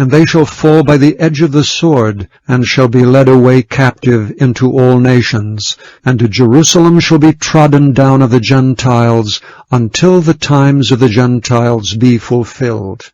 and they shall fall by the edge of the sword, and shall be led away captive into all nations. And Jerusalem shall be trodden down of the Gentiles, until the times of the Gentiles be fulfilled.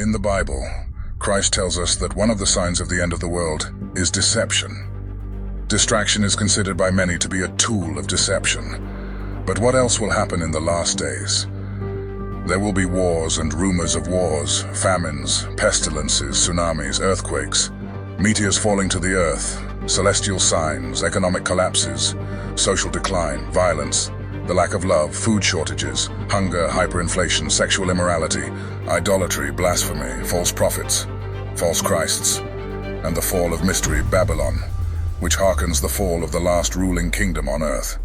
In the Bible, Christ tells us that one of the signs of the end of the world is deception. Distraction is considered by many to be a tool of deception. But what else will happen in the last days? There will be wars and rumors of wars, famines, pestilences, tsunamis, earthquakes, meteors falling to the earth, celestial signs, economic collapses, social decline, violence, the lack of love, food shortages, hunger, hyperinflation, sexual immorality, idolatry, blasphemy, false prophets, false Christs, and the fall of mystery Babylon, which hearkens the fall of the last ruling kingdom on earth.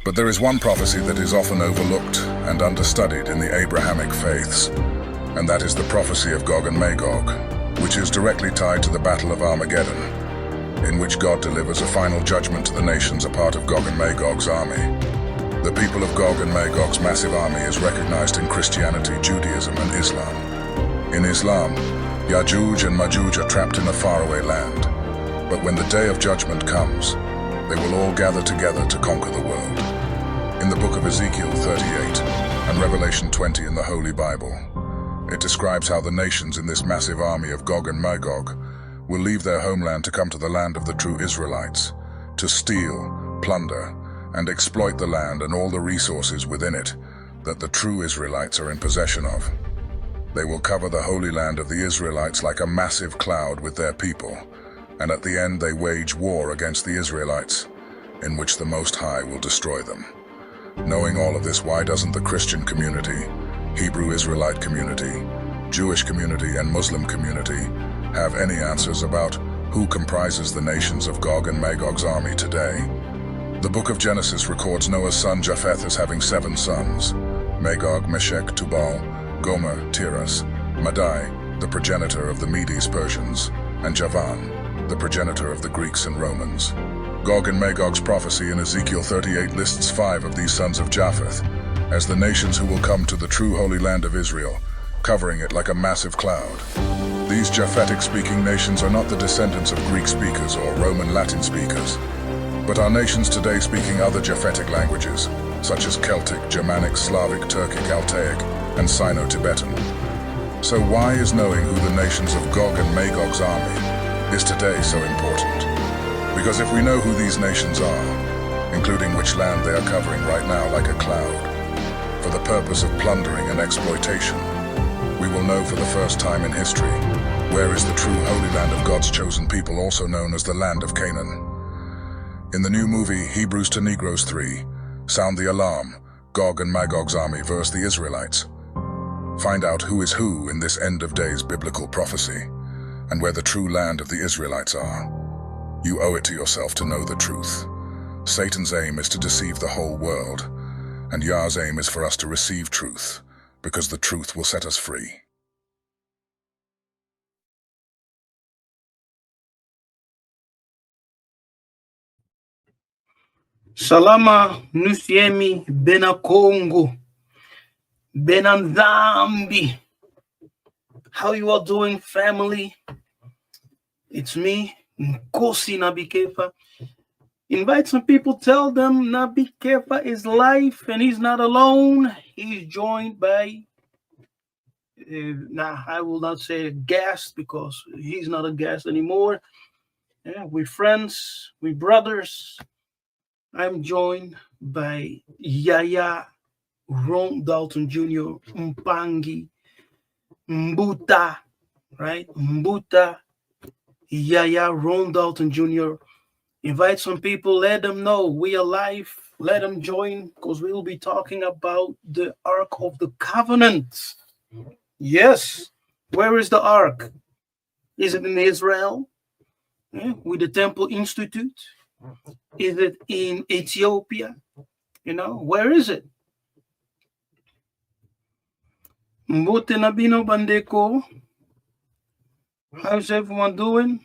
But there is one prophecy that is often overlooked and understudied in the Abrahamic faiths, and that is the prophecy of Gog and Magog, which is directly tied to the Battle of Armageddon, in which God delivers a final judgment to the nations a part of Gog and Magog's army. The people of Gog and Magog's massive army is recognized in Christianity, Judaism, and Islam. In Islam, Ya'juj and Ma'juj are trapped in a faraway land, but when the day of judgment comes, they will all gather together to conquer the world. In the book of Ezekiel 38 and Revelation 20 in the Holy Bible, it describes how the nations in this massive army of Gog and Magog will leave their homeland to come to the land of the true Israelites, to steal, plunder, and exploit the land and all the resources within it that the true Israelites are in possession of. They will cover the Holy Land of the Israelites like a massive cloud with their people, and at the end they wage war against the Israelites, in which the Most High will destroy them. Knowing all of this, why doesn't the Christian community, Hebrew Israelite community, Jewish community, and Muslim community have any answers about Who comprises the nations of Gog and Magog's army today? The book of Genesis records Noah's son Japheth as having 7 sons: Magog, Meshech, Tubal, Gomer, Tiras, Madai, the progenitor of the Medes Persians, and Javan, the progenitor of the Greeks and Romans. Gog and Magog's prophecy in Ezekiel 38 lists 5 of these sons of Japheth as the nations who will come to the true Holy Land of Israel, covering it like a massive cloud. These Japhetic-speaking nations are not the descendants of Greek speakers or Roman Latin speakers, but are nations today speaking other Japhetic languages, such as Celtic, Germanic, Slavic, Turkic, Altaic, and Sino-Tibetan. So why is knowing who the nations of Gog and Magog's army is today so important? Because if we know who these nations are, including which land they are covering right now like a cloud, for the purpose of plundering and exploitation, we will know for the first time in history where is the true Holy Land of God's chosen people, also known as the Land of Canaan. In the new movie Hebrews to Negroes 3, sound the alarm, Gog and Magog's army versus the Israelites. Find out who is who in this end of days biblical prophecy, and where the true land of the Israelites are. You owe it to yourself to know the truth. Satan's aim is to deceive the whole world, and Yah's aim is for us to receive truth, because the truth will set us free. Salama Nusiemi Bena Kongo Bena Zambi. How you all doing, family? It's me, Nkosi Nabikefa. Invite some people, tell them Nabikefa is live and he's not alone. He's joined by, I will not say a guest because he's not a guest anymore. Yeah, we're friends, we're brothers. I'm joined by Yaya Ron Dalton Jr., Mpangi, Mbuta, right? Mbuta, Yaya Ron Dalton Jr. Invite some people, let them know we are live, let them join, because we will be talking about the Ark of the Covenant. Yes, where is the Ark? Is it in Israel? Yeah, with the Temple Institute? Is it in Ethiopia? You know, where is it? Mbote Nabino Bandeko. How's everyone doing?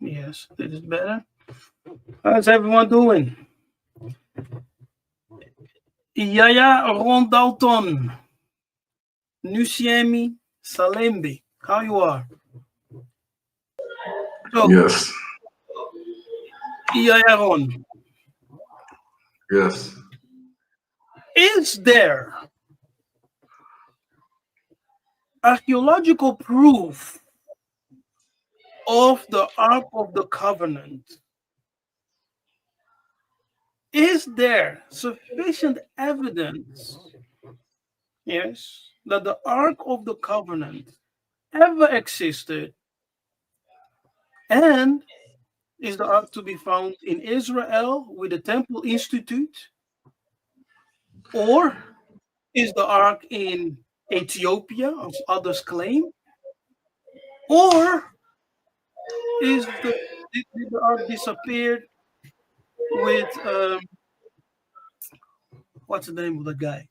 Yes, this is better. How's everyone doing? Yaya Ron Dalton. Nusiemi Salembe. How you are? So, yes. Yaya Ron. Yes. Is there archaeological proof of the Ark of the Covenant? Is there sufficient evidence, yes, that the Ark of the Covenant ever existed? And is the Ark to be found in Israel with the Temple Institute? Or is the Ark in Ethiopia, as others claim? Or did the Ark disappeared with what's the name of the guy?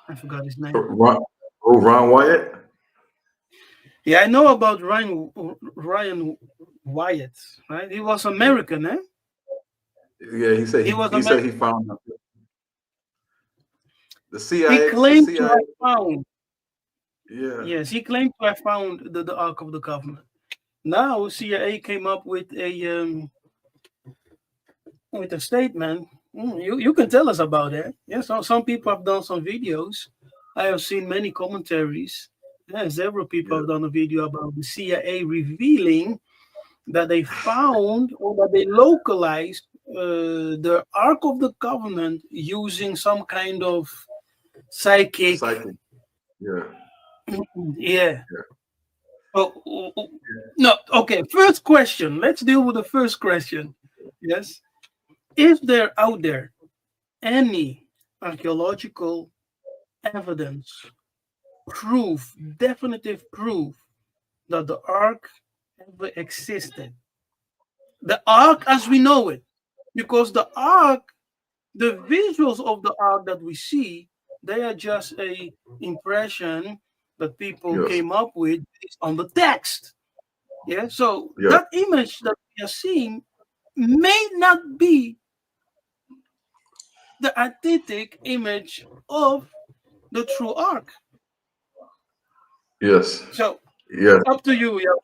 I forgot his name. Ron Wyatt? Yeah, I know about Ryan Wyatt, right? He was American, eh? Yeah, he said he found the CIA. He claimed the to have found. Yeah. Yes, he claimed to have found the Ark of the Covenant. Now CIA came up with a statement. You can tell us about that. Yes, some people have done some videos. I have seen many commentaries. Several people have done a video about the CIA revealing that they found or that they localized the Ark of the Covenant using some kind of psychic. Yeah. Yeah. Oh, no. Okay. First question. Let's deal with the first question. Yes. Is there out there any archaeological evidence proof, definitive proof, that the ark ever existed. The ark as we know it. Because the ark, the visuals of the ark that we see, they are just a impression that people Yes. came up with based on the text. Yeah. So Yeah. that image that we are seeing may not be the authentic image of the true ark. Yes. So Yes. up to you. Yeah.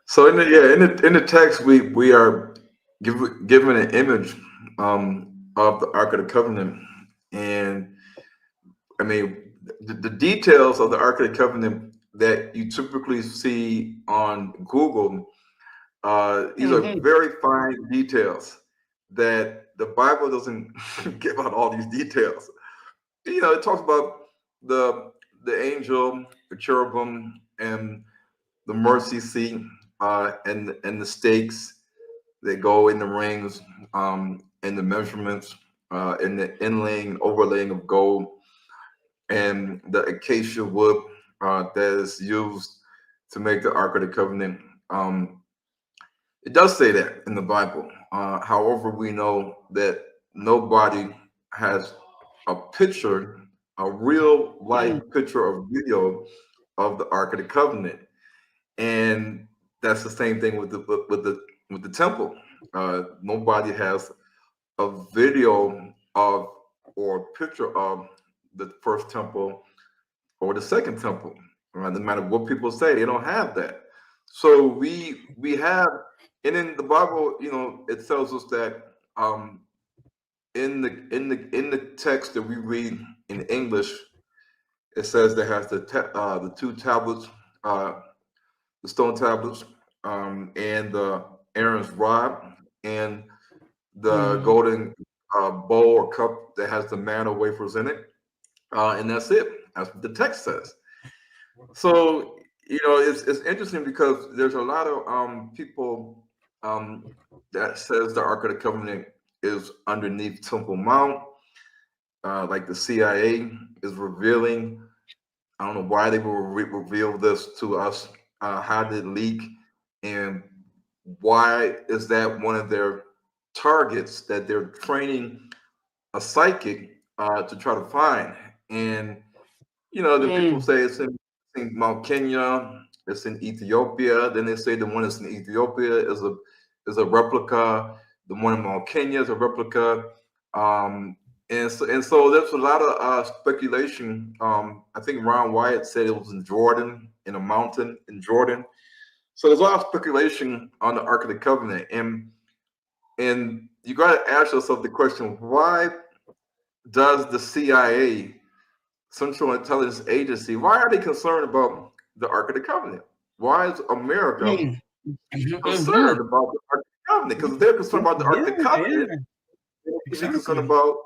So in the text we are given an image of the Ark of the Covenant, and I mean the details of the Ark of the Covenant that you typically see on Google. These are Mm-hmm. very fine details that the Bible doesn't give out all these details. It talks about the angel, the cherubim, and the mercy seat, and the stakes that go in the rings, and the measurements, and the inlaying and overlaying of gold, and the acacia wood that is used to make the Ark of the Covenant. It does say that in the Bible. However, we know that nobody has a picture, a real life picture or video of the Ark of the Covenant, and that's the same thing with the temple. Nobody has a video of or picture of the first temple or the second temple. No matter what people say, they don't have that. So we have, and in the Bible, it tells us that in the text that we read in English, it says that has the two tablets, the stone tablets, and the Aaron's rod, and the golden bowl or cup that has the manna wafers in it, and that's it. That's what the text says. So it's interesting because there's a lot of people that says the Ark of the Covenant is underneath Temple Mount, like the CIA is revealing. I don't know why they will reveal this to us. How did it leak, and why is that one of their targets that they're training a psychic to try to find? And the people say it's in Mount Kenya, it's in Ethiopia. Then they say the one that's in Ethiopia is a replica. The one in Mount Kenya is a replica. And so there's a lot of speculation. I think Ron Wyatt said it was in Jordan, in a mountain in Jordan. So there's a lot of speculation on the Ark of the Covenant, and you got to ask yourself the question: why does the CIA, Central Intelligence Agency, why are they concerned about the Ark of the Covenant? Why is America concerned about the Ark of the Covenant? Because if they're concerned about the Ark of the Covenant, they need to be concerned about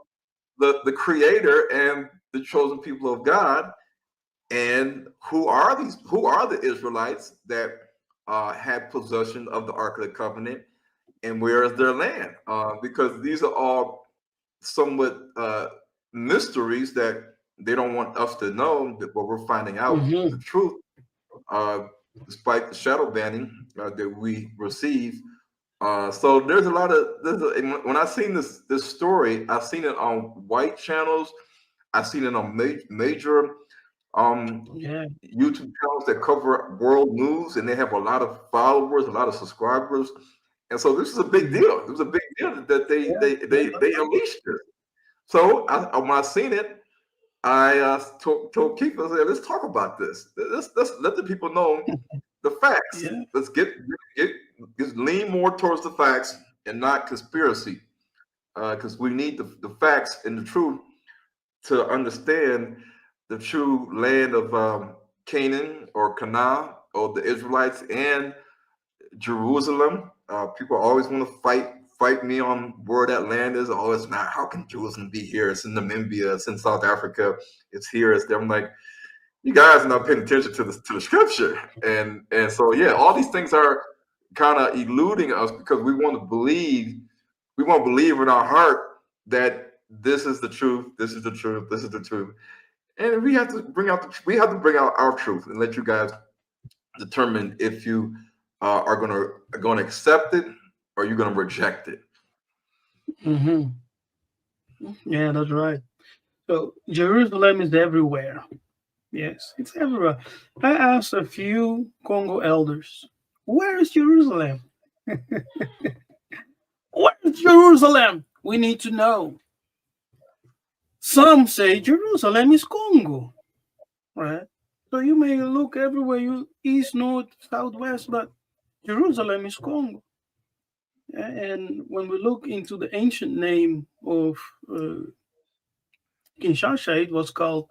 the Creator and the chosen people of God. And who are the Israelites that had possession of the Ark of the Covenant, and where is their land? Because these are all somewhat mysteries that they don't want us to know, but we're finding out the truth, despite the shadow banning that we receive. So there's a lot of when I seen this story, I've seen it on white channels, I've seen it on major YouTube channels that cover world news, and they have a lot of followers, a lot of subscribers, and so this is a big deal. It was a big deal that they unleashed this. So when I seen it, I told Keith, I said, let's talk about this. Let's let the people know the facts. Let's get lean more towards the facts and not conspiracy, because we need the facts and the truth to understand the true land of Canaan or Canaan or the Israelites and Jerusalem. People always want to fight me on where that land is. Oh, it's not. How can Jerusalem be here? It's in Namibia. It's in South Africa. It's here. It's there. I'm like, you guys are not paying attention to the scripture. And so all these things are kind of eluding us because we want to believe. We want to believe in our heart that this is the truth. This is the truth. This is the truth. And we have to bring out our truth and let you guys determine if you are gonna accept it or you're gonna reject it. Hmm. Yeah, that's right. So Jerusalem is everywhere. Yes, it's everywhere. I asked a few Congo elders, where is Jerusalem? Where is Jerusalem? We need to know. Some say Jerusalem is Congo, right? So you may look everywhere, you east, north, southwest, but Jerusalem is Congo. And when we look into the ancient name of Kinshasa, it was called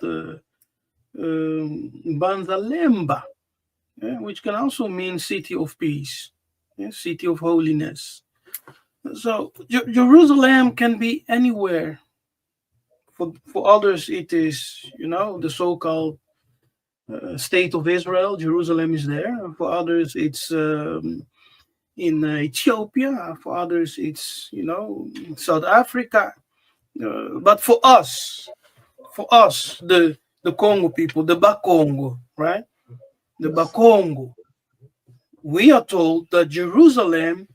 Banzalemba, which can also mean city of peace, city of holiness. So Jerusalem can be anywhere. For others, it is, the so-called state of Israel. Jerusalem is there. For others, it's in Ethiopia. For others, it's South Africa. But for us, the Congo people, the Bakongo, right? The Bakongo, we are told that Jerusalem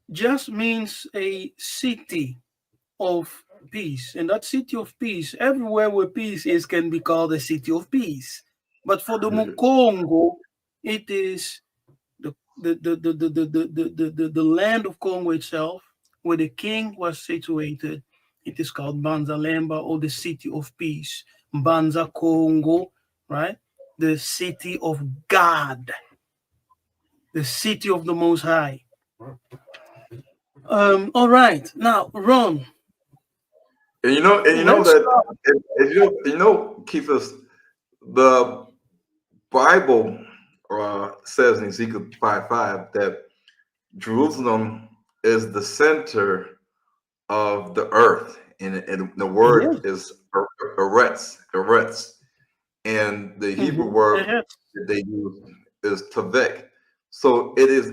just means a city of peace. And that city of peace, everywhere where peace is, can be called a city of peace. But for the Mukongo, it is the land of Congo itself, where the king was situated. It is called Banzalemba, or the city of peace. Banza Congo, right? The city of God, the city of the Most High. All right, now Ron. And you know Let's that start. Keithus, the Bible says in Ezekiel 5:5 that Jerusalem is the center of the earth, and the word Yes. is eretz, and the Hebrew word Yes. that they use is tavek. So it is,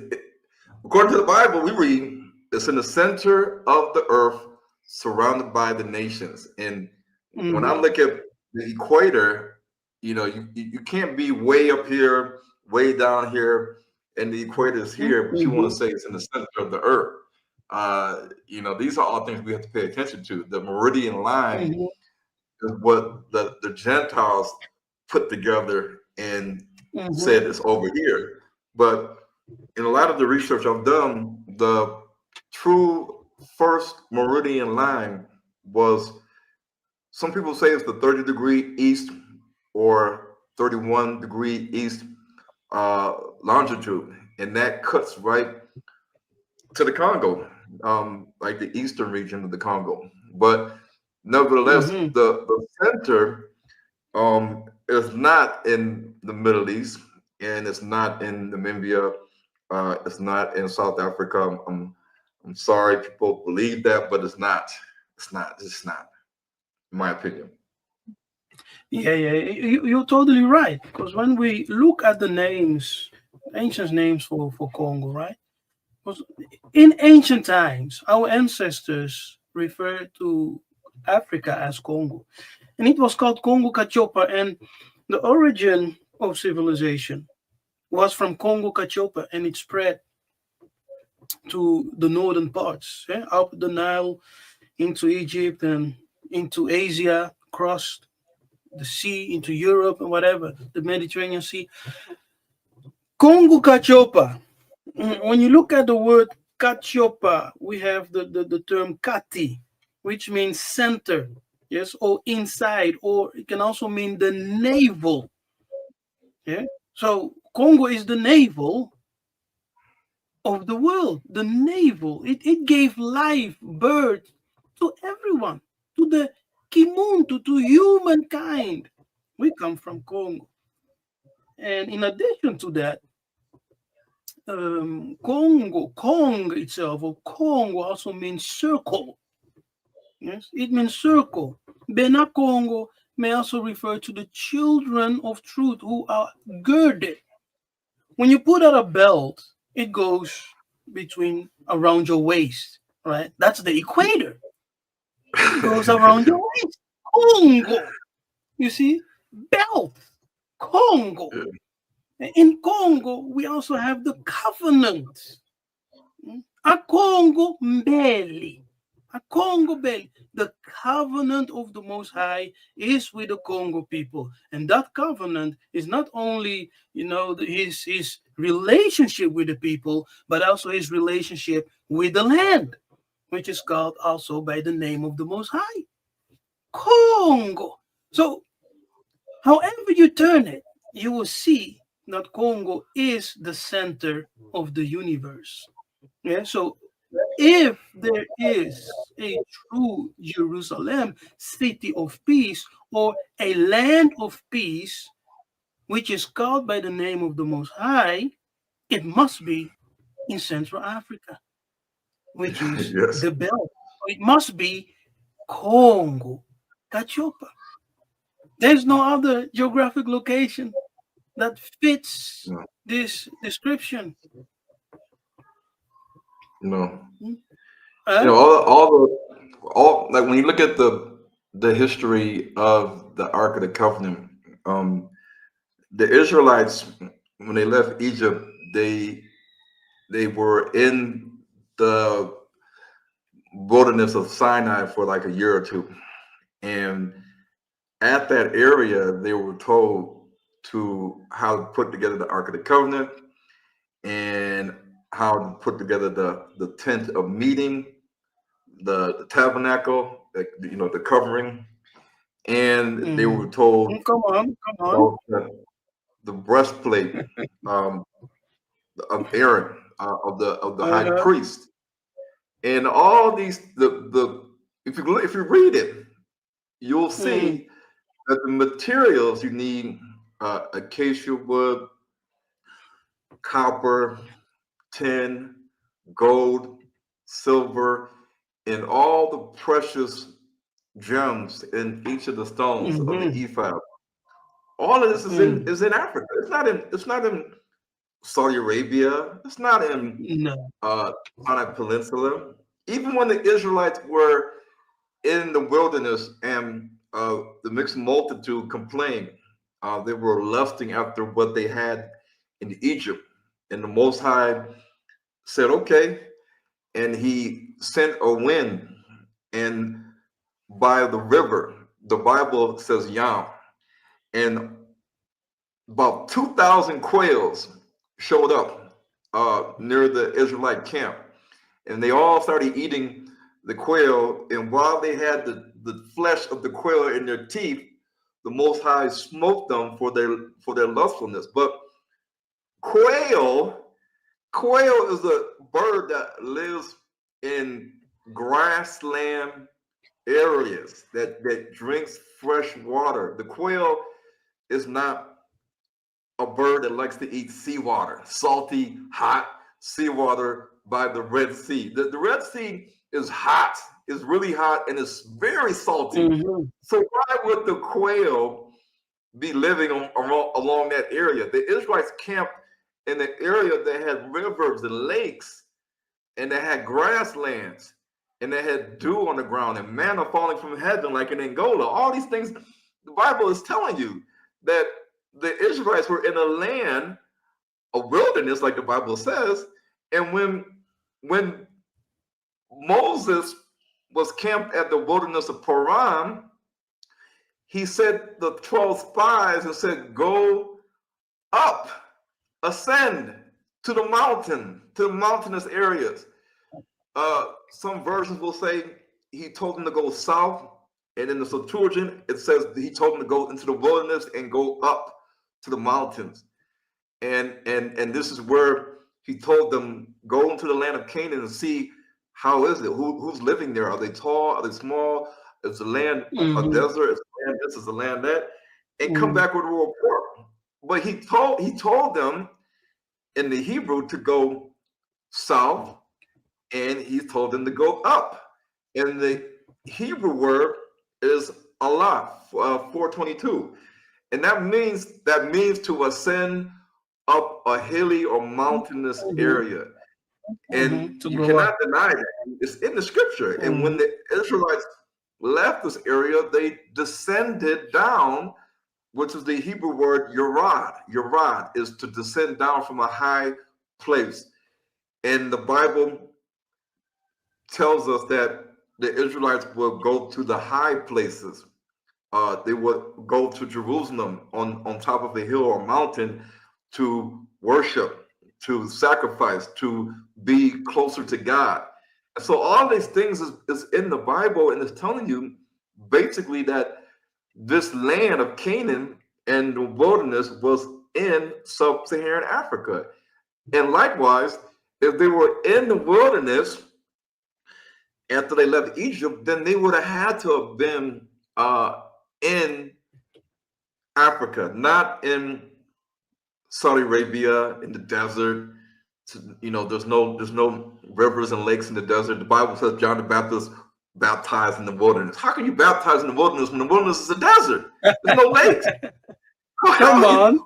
according to the Bible, we read it's in the center of the earth, surrounded by the nations. And when I Mhm. look at the equator, you can't be way up here, way down here, and the equator is here, but you want to Mhm. say it's in the center of the earth. These are all things we have to pay attention to. The meridian line Mhm. is what the Gentiles put together and Mhm. said it's over here. But in a lot of the research I've done, the true first meridian line was, some people say it's the 30-degree east or 31-degree east longitude, and that cuts right to the Congo, like the eastern region of the Congo. But nevertheless, Mhm. the center is not in the Middle East, and it's not in Namibia. It's not in South Africa. I'm sorry, people believe that, but it's not. It's not. It's not, in my opinion. Yeah, yeah, you're totally right. Because when we look at the names, ancient names for Congo, right? Because in ancient times, our ancestors referred to Africa as Congo, and it was called Congo Cachopa. And the origin of civilization was from Congo Cachopa, and it spread to the northern parts, up the Nile into Egypt and into Asia, crossed the sea into Europe and whatever, the Mediterranean Sea. Congo Cachopa. When you look at the word Cachopa, we have the term Kati, which means center, yes, or inside, or it can also mean the navel. Yeah. So Congo is the navel of the world, the navel. It gave life, birth to everyone, to the Kimuntu, to humankind. We come from Congo. And in addition to that, Kong itself, or Congo, also means circle. Yes, it means circle. Bena Congo may also refer to the children of truth who are girded. When you put out a belt, it goes between around your waist, right? That's the equator. It goes around your waist. Congo. You see, belt, Kongo. In Congo, we also have the covenant. A Congo Mbele. A Congo Mbele. The covenant of the Most High is with the Congo people. And that covenant is not only, his relationship with the people, but also his relationship with the land, which is called also by the name of the Most High. Congo. So, however you turn it, you will see that Congo is the center of the universe. Yeah, so if there is a true Jerusalem, city of peace, or a land of peace, which is called by the name of the Most High, it must be in Central Africa, which is Yes. the belt. It must be Congo, Cachopa. There's no other geographic location that fits No. this description. No. Huh? All like when you look at the history of the Ark of the Covenant, the Israelites, when they left Egypt, they were in the wilderness of Sinai for like a year or two, and at that area they were told to how to put together the Ark of the Covenant and how to put together the tent of meeting, the tabernacle, the covering, and they were told Come on. about the breastplate um, of Aaron, of the high Uh-huh. priest, and all these if you read it, you'll Mm, see that the materials you need: acacia wood, copper, tin, gold, silver, and all the precious gems in each of the stones of the mhm, ephod. All of this mm. is in Africa. It's not in Saudi Arabia. It's not in No. Sinai Peninsula. Even when the Israelites were in the wilderness and the mixed multitude complained, they were lusting after what they had in Egypt, and the Most High said, "Okay," and He sent a wind, and by the river, the Bible says Yam, and about 2,000 quails showed up near the Israelite camp, and they all started eating the quail. And while they had the flesh of the quail in their teeth, the Most High smote them for their lustfulness. But quail, quail is a bird that lives in grassland areas that drinks fresh water. The quail is not a bird that likes to eat seawater, salty, hot seawater by the Red Sea. The Red Sea is hot, is really hot, and it's very salty. Mhm, So why would the quail be living along that area? The Israelites camped in an area that had rivers and lakes, and that had grasslands, and that had dew on the ground and manna falling from heaven like in Angola. All these things, the Bible is telling you that the Israelites were in a land, a wilderness, like the Bible says. And when Moses was camped at the wilderness of Paran, he sent the 12 spies and said, "Go up, ascend to the mountain, to the mountainous areas." Some versions will say he told them to go south, and in the Septuagint it says he told them to go into the wilderness and go up to the mountains. And this is where he told them, go into the land of Canaan and see how is it, who's living there, are they tall, are they small, is the land a mhm, desert, is the land this, is the land that, and come mhm, back with a report. But he told them in the Hebrew to go south, and he told them to go up. And the Hebrew word is Allah, 422, and that means to ascend up a hilly or mountainous mhm, area. And To you go up. cannot deny that. It's in the scripture. And when Mhm, the Israelites left this area, they descended down, which is the Hebrew word yorad. Yorad is to descend down from a high place. And the Bible tells us that the Israelites will go to the high places. They would go to Jerusalem on top of a hill or mountain to worship, to sacrifice, to be closer to God. And so all these things is in the Bible, and it's telling you basically that this land of Canaan and the wilderness was in sub-Saharan Africa. And likewise, if they were in the wilderness after they left Egypt, then they would have had to have been in Africa, not in Saudi Arabia in the desert. There's no rivers and lakes in the desert. The Bible says John the Baptist baptized in the wilderness. How can you baptize in the wilderness when the wilderness is a desert? There's no lakes. Come on.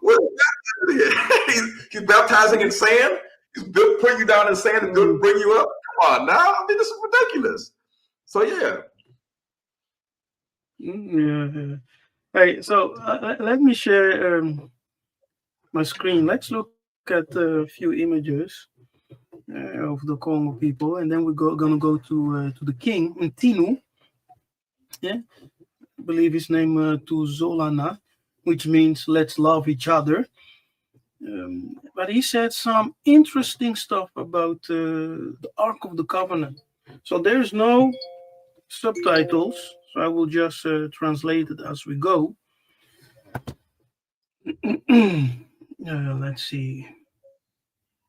He's baptizing in sand. He's putting you down in sand and bring you up. Come on now. I mean, this is ridiculous. So yeah. Yeah. Hey, so let me share my screen. Let's look at a few images of the Kongo people, and then we're gonna go to the king Ntinu. Yeah, I believe his name Tuzolana, which means let's love each other. But he said some interesting stuff about the Ark of the Covenant. So there's no subtitles, so I will just translate it as we go. Let's see.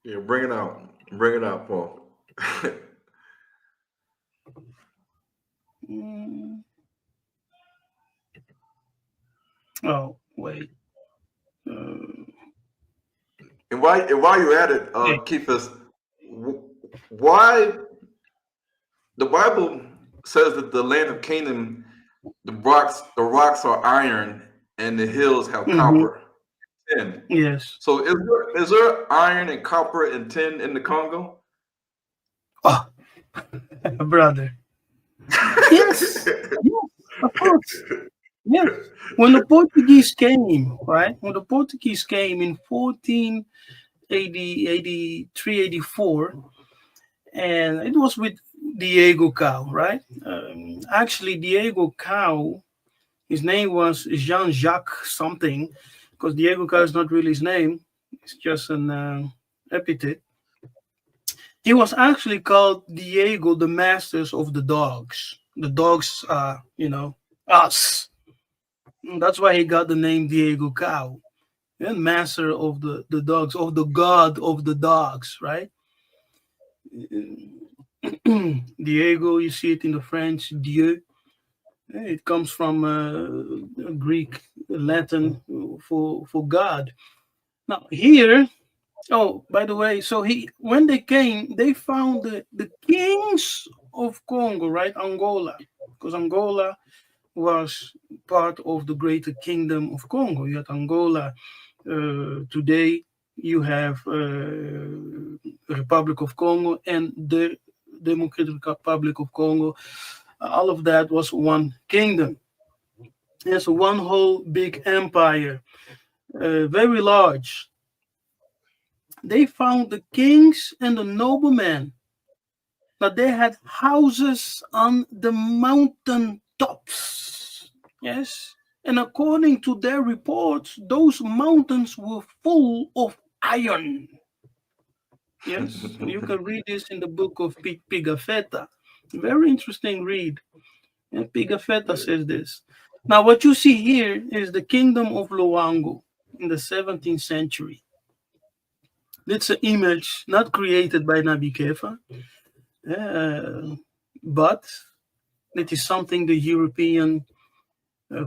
Yeah, bring it out, Paul. Oh, wait. And while you're at it, Keithus, why the Bible says that the land of Canaan, the rocks are iron and the hills have copper. Tin. Yes. So is there iron and copper and tin in the Congo? Oh, brother. Yes. Of course. Yes. When the Portuguese came, right? When the Portuguese came in 1480, 83, 84, and it was with Diego Cao, right? Actually, Diego Cao, his name was Jean-Jacques something, because Diego Cao is not really his name. It's just an epithet. He was actually called Diego, the masters of the dogs. The dogs are, us. And that's why he got the name Diego Cao, and master of the dogs, of the god of the dogs, right? Diego, you see it in the French, Dieu. It comes from Greek, Latin for God. Now here, oh, by the way, so when they came, they found the kings of Congo, right? Angola, because Angola was part of the greater kingdom of Congo. You had Angola. Today you have Republic of Congo and the Democratic Republic of Congo. All of that was one kingdom. Yes, one whole big empire, very large. They found the kings and the noblemen. Now they had houses on the mountain tops. Yes. And according to their reports, those mountains were full of iron. Yes. You can read this in the book of Pigafetta. Very interesting read. And Pigafetta says this. Now, what you see here is the kingdom of Luango in the 17th century. It's an image not created by Nabi Kefa, but it is something the European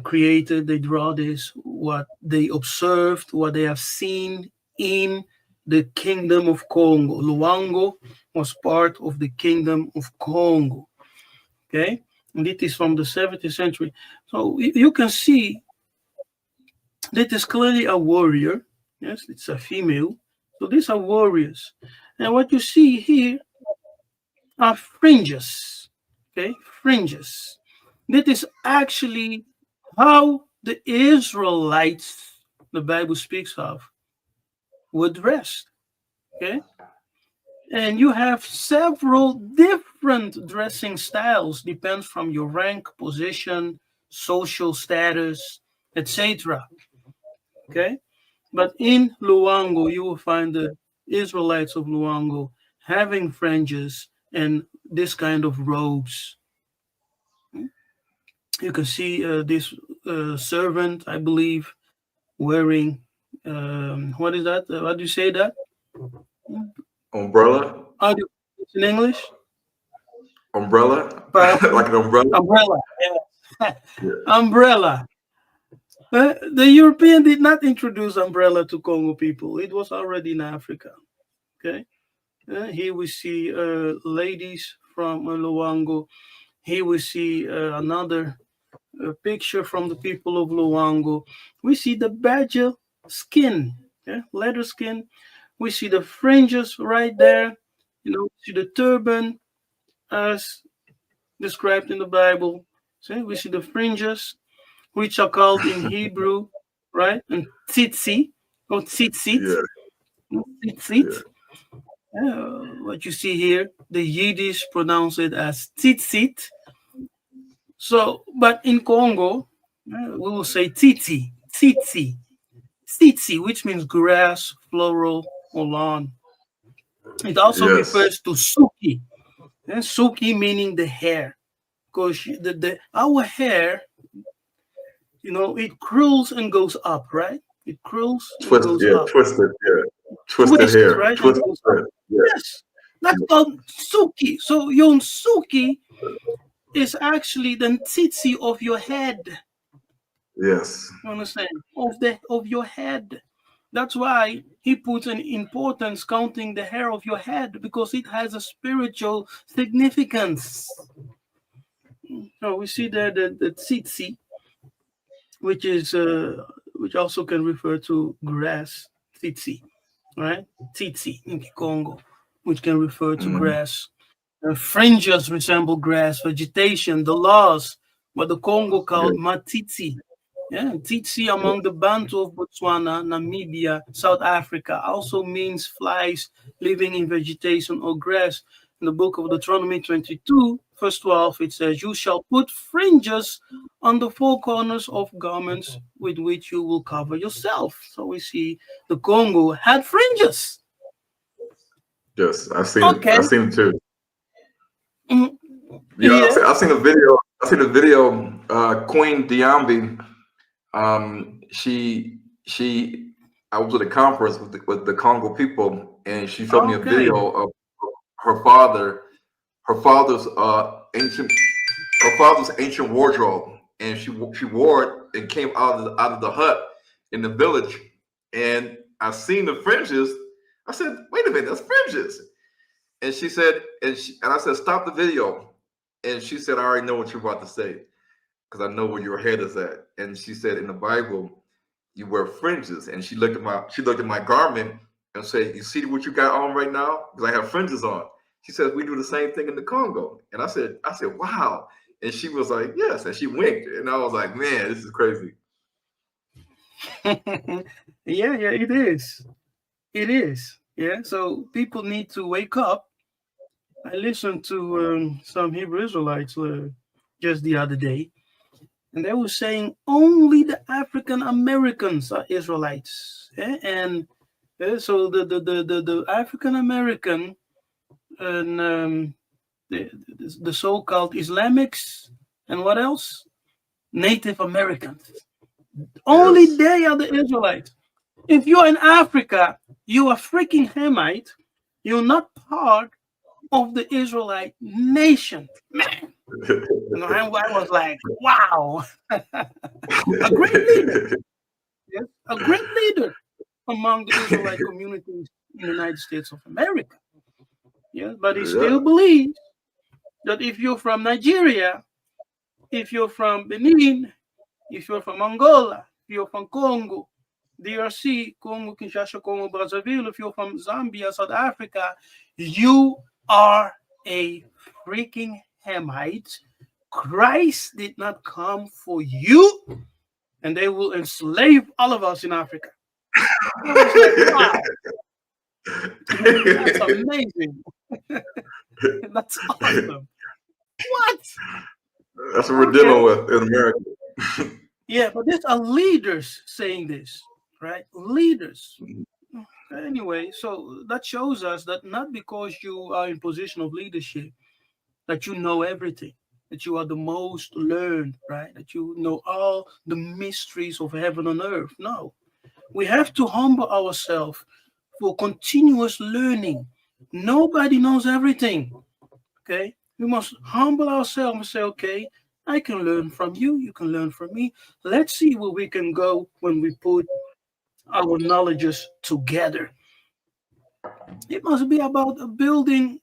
created. They draw this, what they observed, what they have seen in the kingdom of Congo. Luango was part of the kingdom of Congo. Okay, and it is from the 17th century. So you can see that is clearly a warrior. Yes, it's a female. So these are warriors. And what you see here are fringes. Okay, fringes. That is actually how the Israelites, the Bible speaks of, would dress. Okay? And you have several different dressing styles, depends from your rank, position, social status, etc. Okay? But in Luango, you will find the Israelites of Luango having fringes and this kind of robes. You can see this servant, I believe, wearing what is that? How do you say that? Umbrella? How do you, it's in English? Umbrella? Paraplu? Like an umbrella? Umbrella. Yeah. Yeah. Umbrella. The European did not introduce umbrella to Congo people. It was already in Africa. Okay. Here we see ladies from Luango. Here we see another picture from the people of Luango. We see the badger skin, leather skin. We see the fringes right there. You know, see the turban as described in the Bible. See, we see the fringes, which are called in Hebrew, right? And tzitzit or tzitzit. Yeah. Tzitzit. What you see here, the Yiddish pronounce it as tzitzit. So, but in Congo, we will say titi, titi, titi, which means grass, floral, or lawn. It also Yes. refers to suki, and suki meaning the hair, because our hair, you know, it curls and goes up, right? It curls and goes up. Twisted, yeah. Twisted Twists, hair. right? Twisted hair. Yeah. Yes, that's called suki. So your suki is actually the titi of your head. Yes. You understand? Of your head. That's why he puts an importance counting the hair of your head, because it has a spiritual significance. So we see there the tsitsi, which is which also can refer to grass, tsitsi, right? Tsitsi in Congo, which can refer to Mhm. grass. Fringes resemble grass, vegetation, the laws, what the Congo called matiti. Yeah, Tsitsi among the Bantu of Botswana, Namibia, South Africa also means flies living in vegetation or grass. In the book of Deuteronomy 22, verse 12, it says, "You shall put fringes on the four corners of garments with which you will cover yourself." So we see the Congo had fringes. Yes. I've seen it. Okay. I've seen it too. Mm, Yeah, yeah. I've seen a video. I seen a video. Queen Diambi. She. I was at a conference with the Congo people, and she showed me a Okay. video of her father, her father's ancient, her father's ancient wardrobe, and she wore it and came out of the hut in the village, and I seen the fringes. I said, "Wait a minute, that's fringes." And she said, and I said, "Stop the video." And she said, "I already know what you're about to say because I know where your head is at." And she said, "In the Bible, you wear fringes." And she looked at my garment and said, "You see what you got on right now? Because I have fringes on." She says, "We do the same thing in the Congo." And I said, "Wow." And she was like, "Yes." And she winked. And I was like, "Man, this is crazy." Yeah, it is. It is. Yeah. So people need to wake up. I listened to some Hebrew Israelites just the other day, and they were saying only the African Americans are Israelites. And so the African American and the so-called Islamics and what else? Native Americans. Only Yes. they are the Israelites. If you're in Africa, you are freaking Hamite. You're not part of the Israelite nation. Man, I was like, wow, a great leader. Yes, a great leader among the Israelite communities in the United States of America. Yes, but he Yeah. still believes that if you're from Nigeria, if you're from Benin, if you're from Angola, if you're from Congo, DRC, Congo, Kinshasa, Congo, Brazzaville, if you're from Zambia, South Africa, you are a freaking Hamite Christ did not come for you, and they will enslave all of us in Africa. I was like, wow, that's amazing. That's awesome. What? That's what we're dealing with in America. Yeah, but these are leaders saying this, right? Leaders. Anyway, so that shows us that not because you are in position of leadership that you know everything, that you are the most learned, right? That you know all the mysteries of heaven and earth. No, we have to humble ourselves for continuous learning. Nobody knows everything. Okay, we must humble ourselves and say, okay, I can learn from you, you can learn from me. Let's see where we can go when we put our knowledges together. It must be about building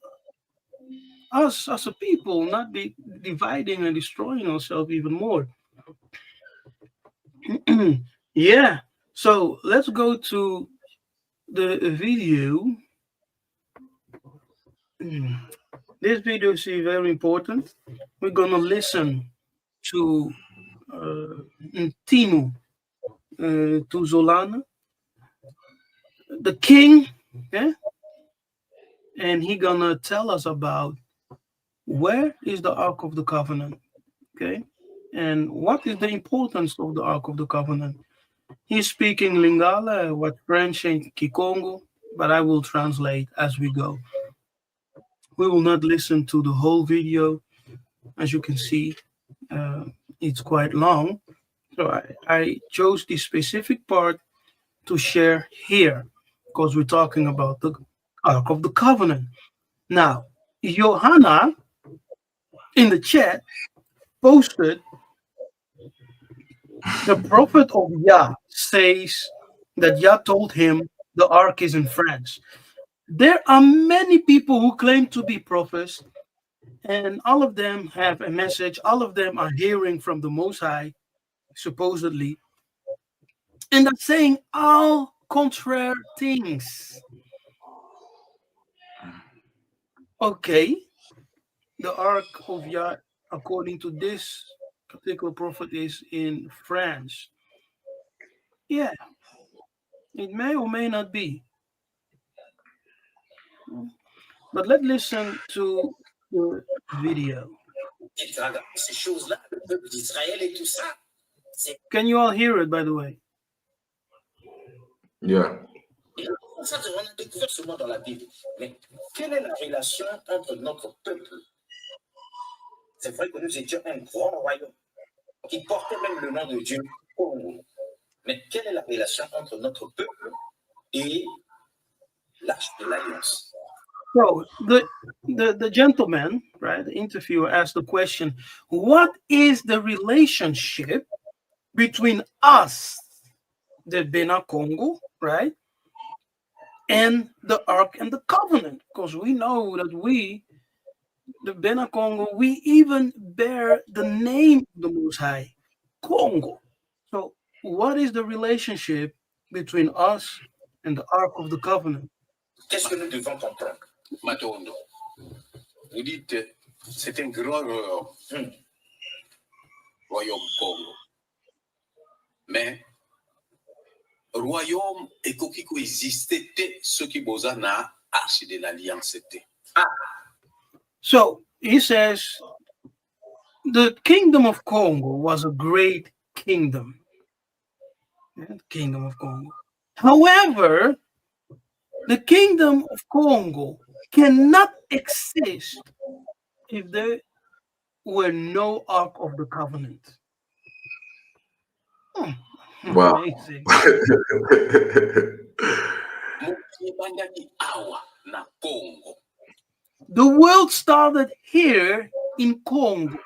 us as a people, not be dividing and destroying ourselves even more. Yeah, so let's go to the video. This video is very important. We're gonna listen to Tino Tuzolana, the king, yeah, and he gonna tell us about where is the Ark of the Covenant, okay, and what is the importance of the Ark of the Covenant. He's speaking Lingala, what French and Kikongo, but I will translate as we go. We will not listen to the whole video. As you can see, it's quite long. So I chose this specific part to share here because we're talking about the Ark of the Covenant. Now, Johanna in the chat posted the prophet of Yah says that Yah told him the Ark is in France. There are many people who claim to be prophets, and all of them have a message. All of them are hearing from the Most High, supposedly, and they're saying all contrary things. Okay, the Ark of Yah, according to this particular prophet, is in France. Yeah, it may or may not be. But let's listen to the video. Ces choses-là, le peuple d'Israël et tout ça. Can you all hear it, by the way? Yeah. On a découvert seulement dans la Bible. Mais quelle est la relation entre notre peuple? C'est vrai que nous étions un grand royaume qui portait même le nom de Dieu, Kongo. Mais quelle est la relation entre notre peuple et l'arche de l'alliance? So the gentleman, right, the interviewer asked the question, what is the relationship between us, the Bena Kongo, right, and the Ark and the Covenant? Because we know that we, the Bena Kongo, we even bear the name of the Most High, Kongo. So what is the relationship between us and the Ark of the Covenant? Qu'est-ce que nous devons comprendre? Matondo, vous dites c'est un grand royaume Congo. Mais royaume et qui existait ce qui bosa na arche de l'alliance était. So he says the kingdom of Congo was a great kingdom. Yeah, the kingdom of Congo. However, the kingdom of Congo cannot exist if there were no Ark of the Covenant. Wow. Amazing. The world started here in Congo.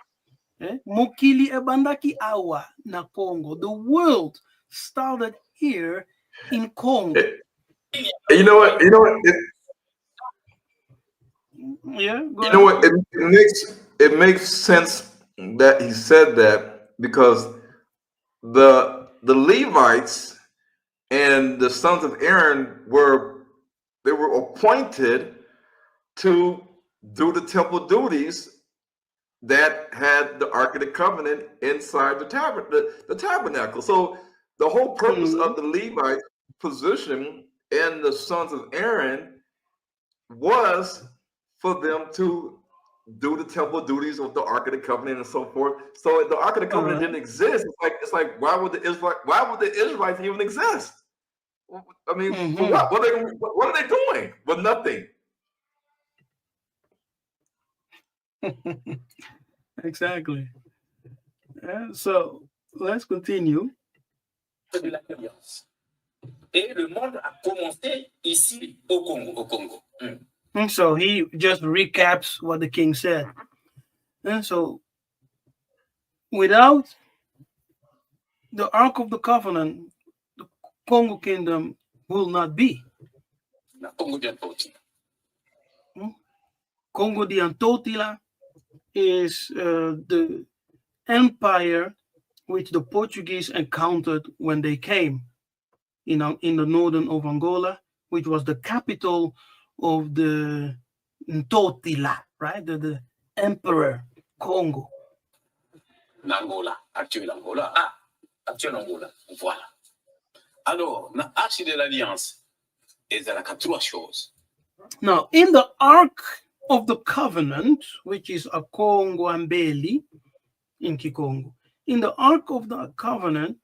Mokili ebandaki awa na Congo. The world started here in Congo. You know what? Yeah. You know what? It makes sense that he said that because the Levites and the sons of Aaron were appointed to do the temple duties that had the Ark of the Covenant inside the tabernacle. So the whole purpose of the Levite position and the sons of Aaron was for them to do the temple duties of the Ark of the Covenant and so forth. So if the Ark of the Covenant didn't exist, it's like why would the Israelites even exist? I mean, for what? What are they doing? But nothing. Exactly. So let's continue. De l'alliance. Et le monde a commencé ici au Congo. And so he just recaps what the king said. And so without the Ark of the Covenant, the Congo kingdom will not be. Congo di Antotila is the empire which the Portuguese encountered when they came in the northern of Angola, which was the capital of the Ntotila, right? The emperor Congo. L'Angola, actuel Angola. Actuel Angola, voilà. Alors, dans l'Arche de l'Alliance, il y a trois choses. Now, in the Ark of the Covenant, which is a Kongo Mbeli in Kikongo, in the Ark of the Covenant,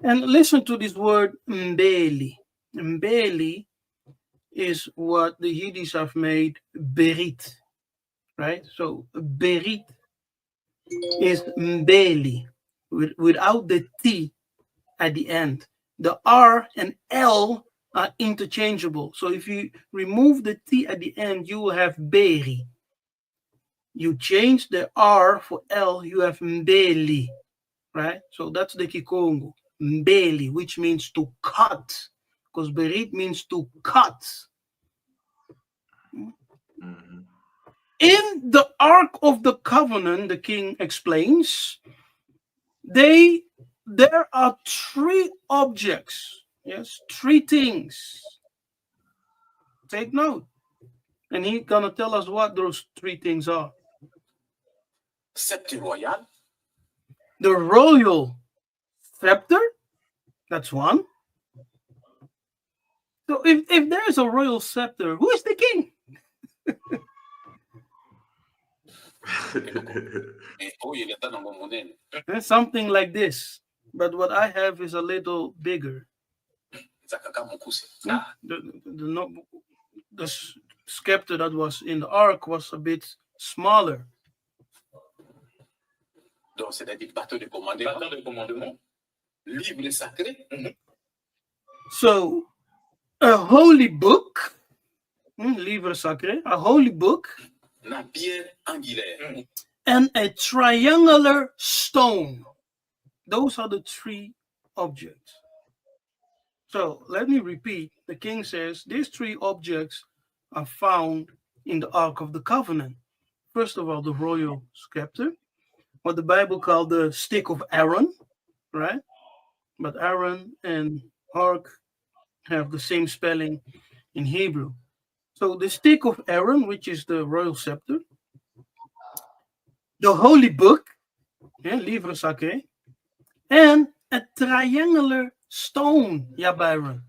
and listen to this word Mbeli. Mbeli is what the Yiddish have made Berit, right? So Berit is Mbeli without the T at the end. The R and L are interchangeable. So if you remove the T at the end, you will have Beri. You change the R for L, you have Mbeli, right? So that's the Kikongo. Mbeli, which means to cut, because Berit means to cut. In the Ark of the Covenant, the king explains, there are three objects, yes, three things. Take note. And he's going to tell us what those three things are. Sceptre royal. The royal scepter, that's one. So if there is a royal scepter, who is the king? Something like this. But what I have is a little bigger. The scepter that was in the ark was a bit smaller. Donc, c'est-à-dire bâton de commandement. Bâton de commandement. Livre sacré. So, a holy book, livre sacré, a holy book, La pierre angulaire. And a triangular stone. Those are the three objects. So, let me repeat. The king says these three objects are found in the Ark of the Covenant. First of all, the royal scepter, what the Bible called the stick of Aaron, right? But Aaron and Ark have the same spelling in Hebrew. So the stick of Aaron, which is the royal scepter, the holy book, livre sacré, and a triangular stone, Byron.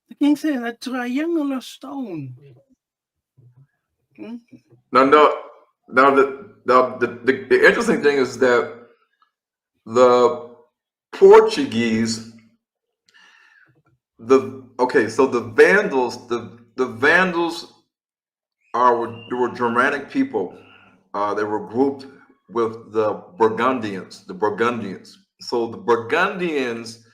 The king says a triangular stone. Now, the interesting thing is that the Portuguese, the Vandals, the Vandals were Germanic people. They were grouped with the Burgundians. So the Burgundians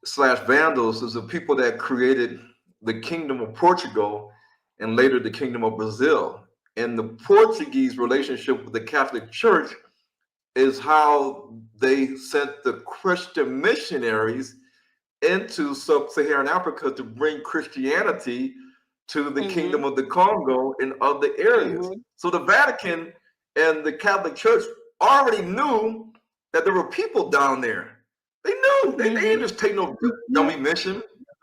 / Vandals is the people that created the Kingdom of Portugal and later the Kingdom of Brazil. And the Portuguese relationship with the Catholic Church is how they sent the Christian missionaries into sub-Saharan Africa to bring Christianity to the Kingdom of the Congo and other areas. So the Vatican and the Catholic Church already knew that there were people down there. They knew. They didn't just take no dummy mission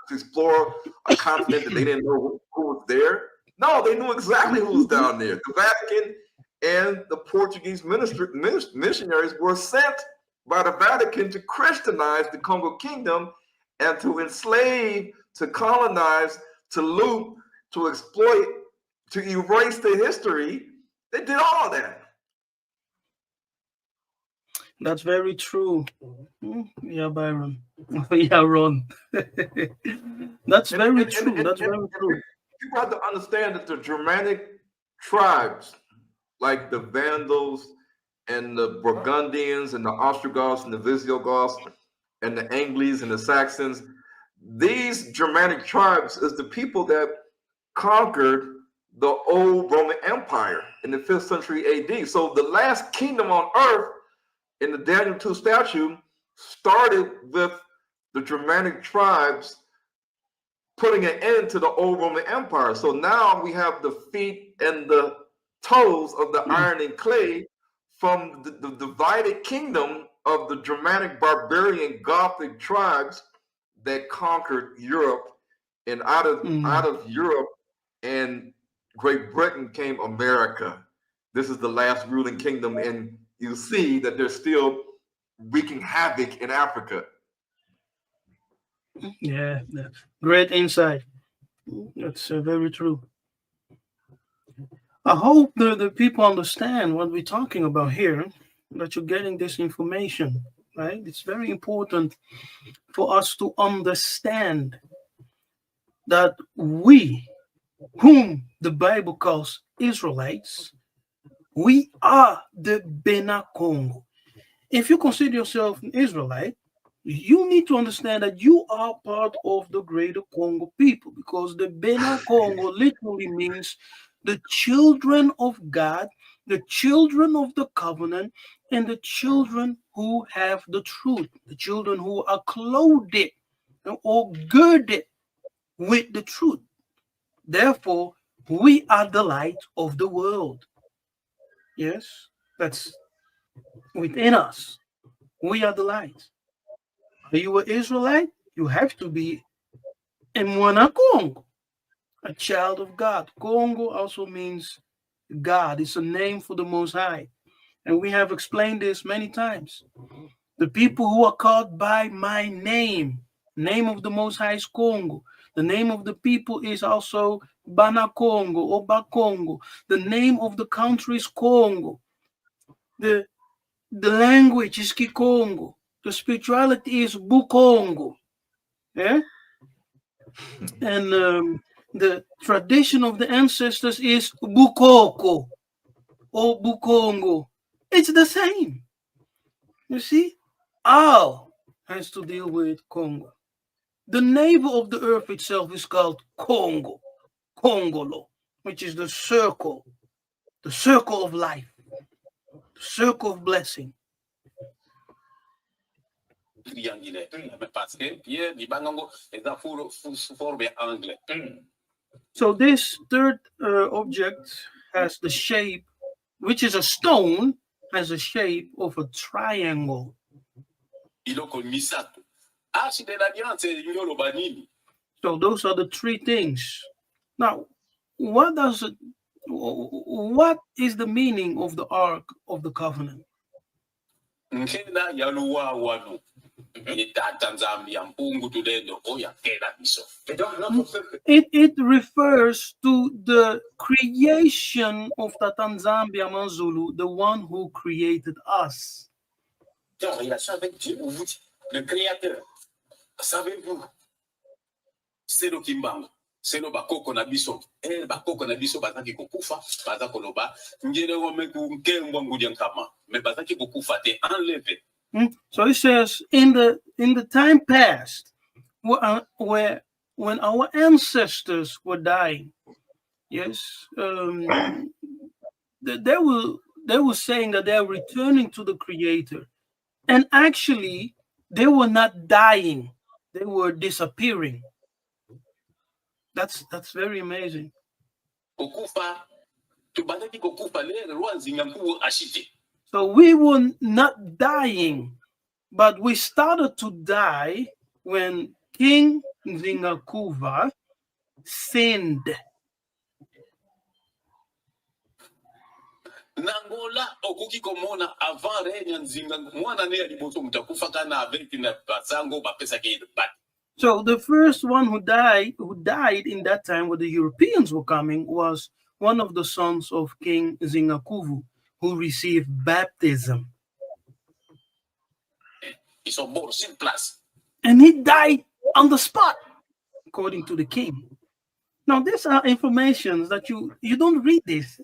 to explore a continent that they didn't know who was there. No, they knew exactly who was down there. The Vatican and the Portuguese missionaries were sent by the Vatican to Christianize the Congo Kingdom and to enslave, to colonize, to loot, to exploit, to erase the history. They did all that. That's very true. Yeah, Byron. Yeah, Ron. That's very true. That's very true. People have to understand that the Germanic tribes, like the Vandals and the Burgundians and the Ostrogoths and the Visigoths and the Angles and the Saxons, these Germanic tribes is the people that conquered the old Roman Empire in the 5th century AD. So the last kingdom on earth in the Daniel 2 statue started with the Germanic tribes putting an end to the old Roman Empire. So now we have the feet and the toes of the iron and clay from the divided kingdom of the Germanic barbarian Gothic tribes that conquered Europe. And out of Europe and Great Britain came America. This is the last ruling kingdom, and you see that they're still wreaking havoc in Africa. Yeah, great insight. That's very true. I hope the people understand what we're talking about here, that you're getting this information, right? It's very important for us to understand that we, whom the Bible calls Israelites, we are the Bena Kongo. If you consider yourself an Israelite, you need to understand that you are part of the greater Congo people, because the Bena Kongo literally means the children of God, the children of the covenant, and the children who have the truth, the children who are clothed or girded with the truth. Therefore, we are the light of the world. Yes, that's within us. We are the light. Are you an Israelite? You have to be a Mwana Kongo, a child of God. Kongo also means God. It's a name for the Most High. And we have explained this many times. The people who are called by my name of the Most High is Kongo. The name of the people is also Bana Kongo or Bakongo. The name of the country is Congo. The language is Kikongo. The spirituality is Bukongo. Yeah? And the tradition of the ancestors is Bukoko or Bukongo. It's the same. You see? All has to deal with Congo. The navel of the earth itself is called Congo, Congolo, which is the circle of life, the circle of blessing. So this third object has the shape, which is a stone, has a shape of a triangle. So those are the three things. Now, what is the meaning of the Ark of the Covenant? It refers to the creation of Tatanzambia Manzulu, the one who created us. Le créateur, savez-vous, c'est le Kimbango. C'est le bakoko na biso. Bakoko na biso bazaki kokufa, bazako loba. Ngene wome ku nkengwa ngudiankama. Me bazaki kokufa te enlevé. So it says in the time past, where when our ancestors were dying, yes, they were saying that they are returning to the Creator, and actually they were not dying; they were disappearing. That's very amazing. So we were not dying, but we started to die when King Nzingakuva sinned. Nangola okoki komona avant règne nzinga mwana ne ya liboso mutakufa kana avec na basango bapesa ke bat. So the first one who died in that time when the Europeans were coming was one of the sons of King Zingakuvu, who received baptism. Ils sont morts sur place. And he died on the spot, according to the king. Now, these are informations that you don't read this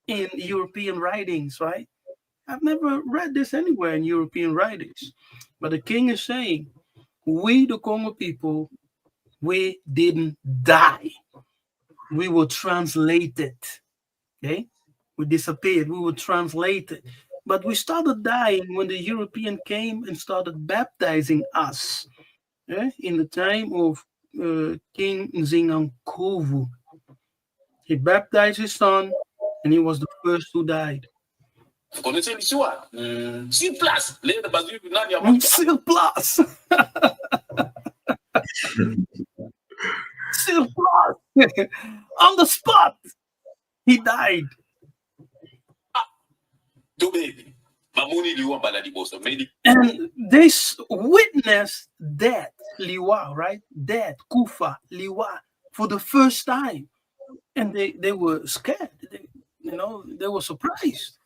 in European writings, right? I've never read this anywhere in European writings. But the king is saying, we, the Kongo people, we didn't die. We were translated. Okay? We disappeared. We were translated. But we started dying when the European came and started baptizing us. In the time of King Nzingankovu. He baptized his son, and he was the first who died. Vous connaissez l'histoire? Sur place. Sur place. Sur place. On the spot. He died. And they witnessed death, Liwa, right? Death, Kufa, Liwa, for the first time. And they were scared. They were surprised.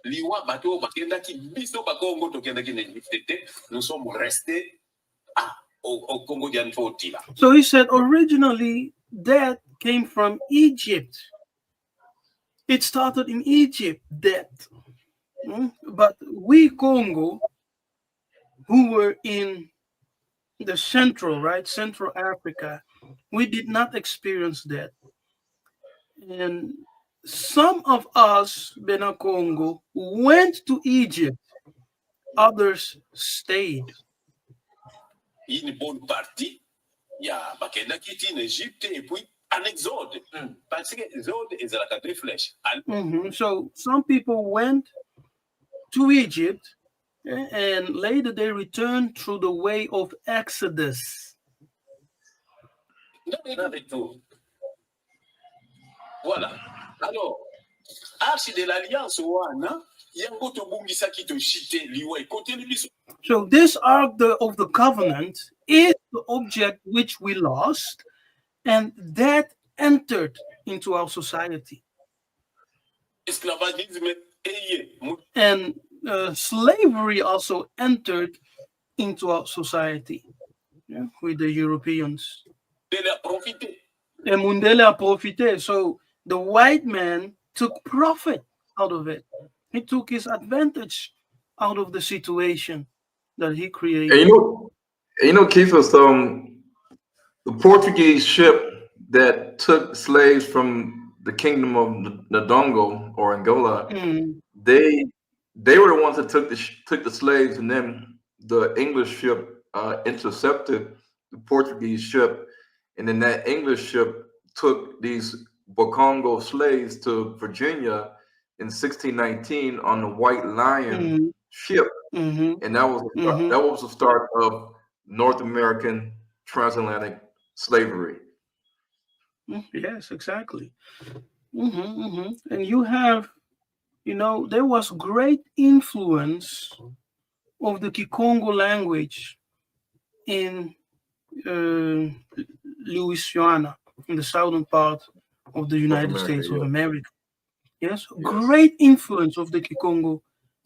Liwa bato bakendaki biso bakongo tokendaki na Egypte nous sommes restés au Congo d'Anfotila. So he said originally death came from Egypt. It started in Egypt, death. But we Congo, who were in the Central Africa, we did not experience that. And some of us, Bena Congo, went to Egypt. Others stayed. Une bonne partie, il y a bakenda qui est en Égypte et puis en Exode. Parce que Exode est la quatre flèches. So some people went to Egypt, and later they returned through the way of Exodus. Voilà. Alors, Arche de l'Alliance, so this Ark of the Covenant is the object which we lost, and that entered into our society. And slavery also entered into our society, with the Europeans. And Mundele a profité. So the white man took profit out of it. He took his advantage out of the situation that he created. And Keithus, the Portuguese ship that took slaves from the kingdom of Ndongo or Angola, they were the ones that took the slaves, and then the English ship intercepted the Portuguese ship, and then that English ship took these Bakongo slaves to Virginia in 1619 on the White Lion ship, and that was the start of North American transatlantic slavery. Yes, exactly. And you have, there was great influence of the Kikongo language in Louisiana, in the southern part of the United States of America. Yes, great influence of the Kikongo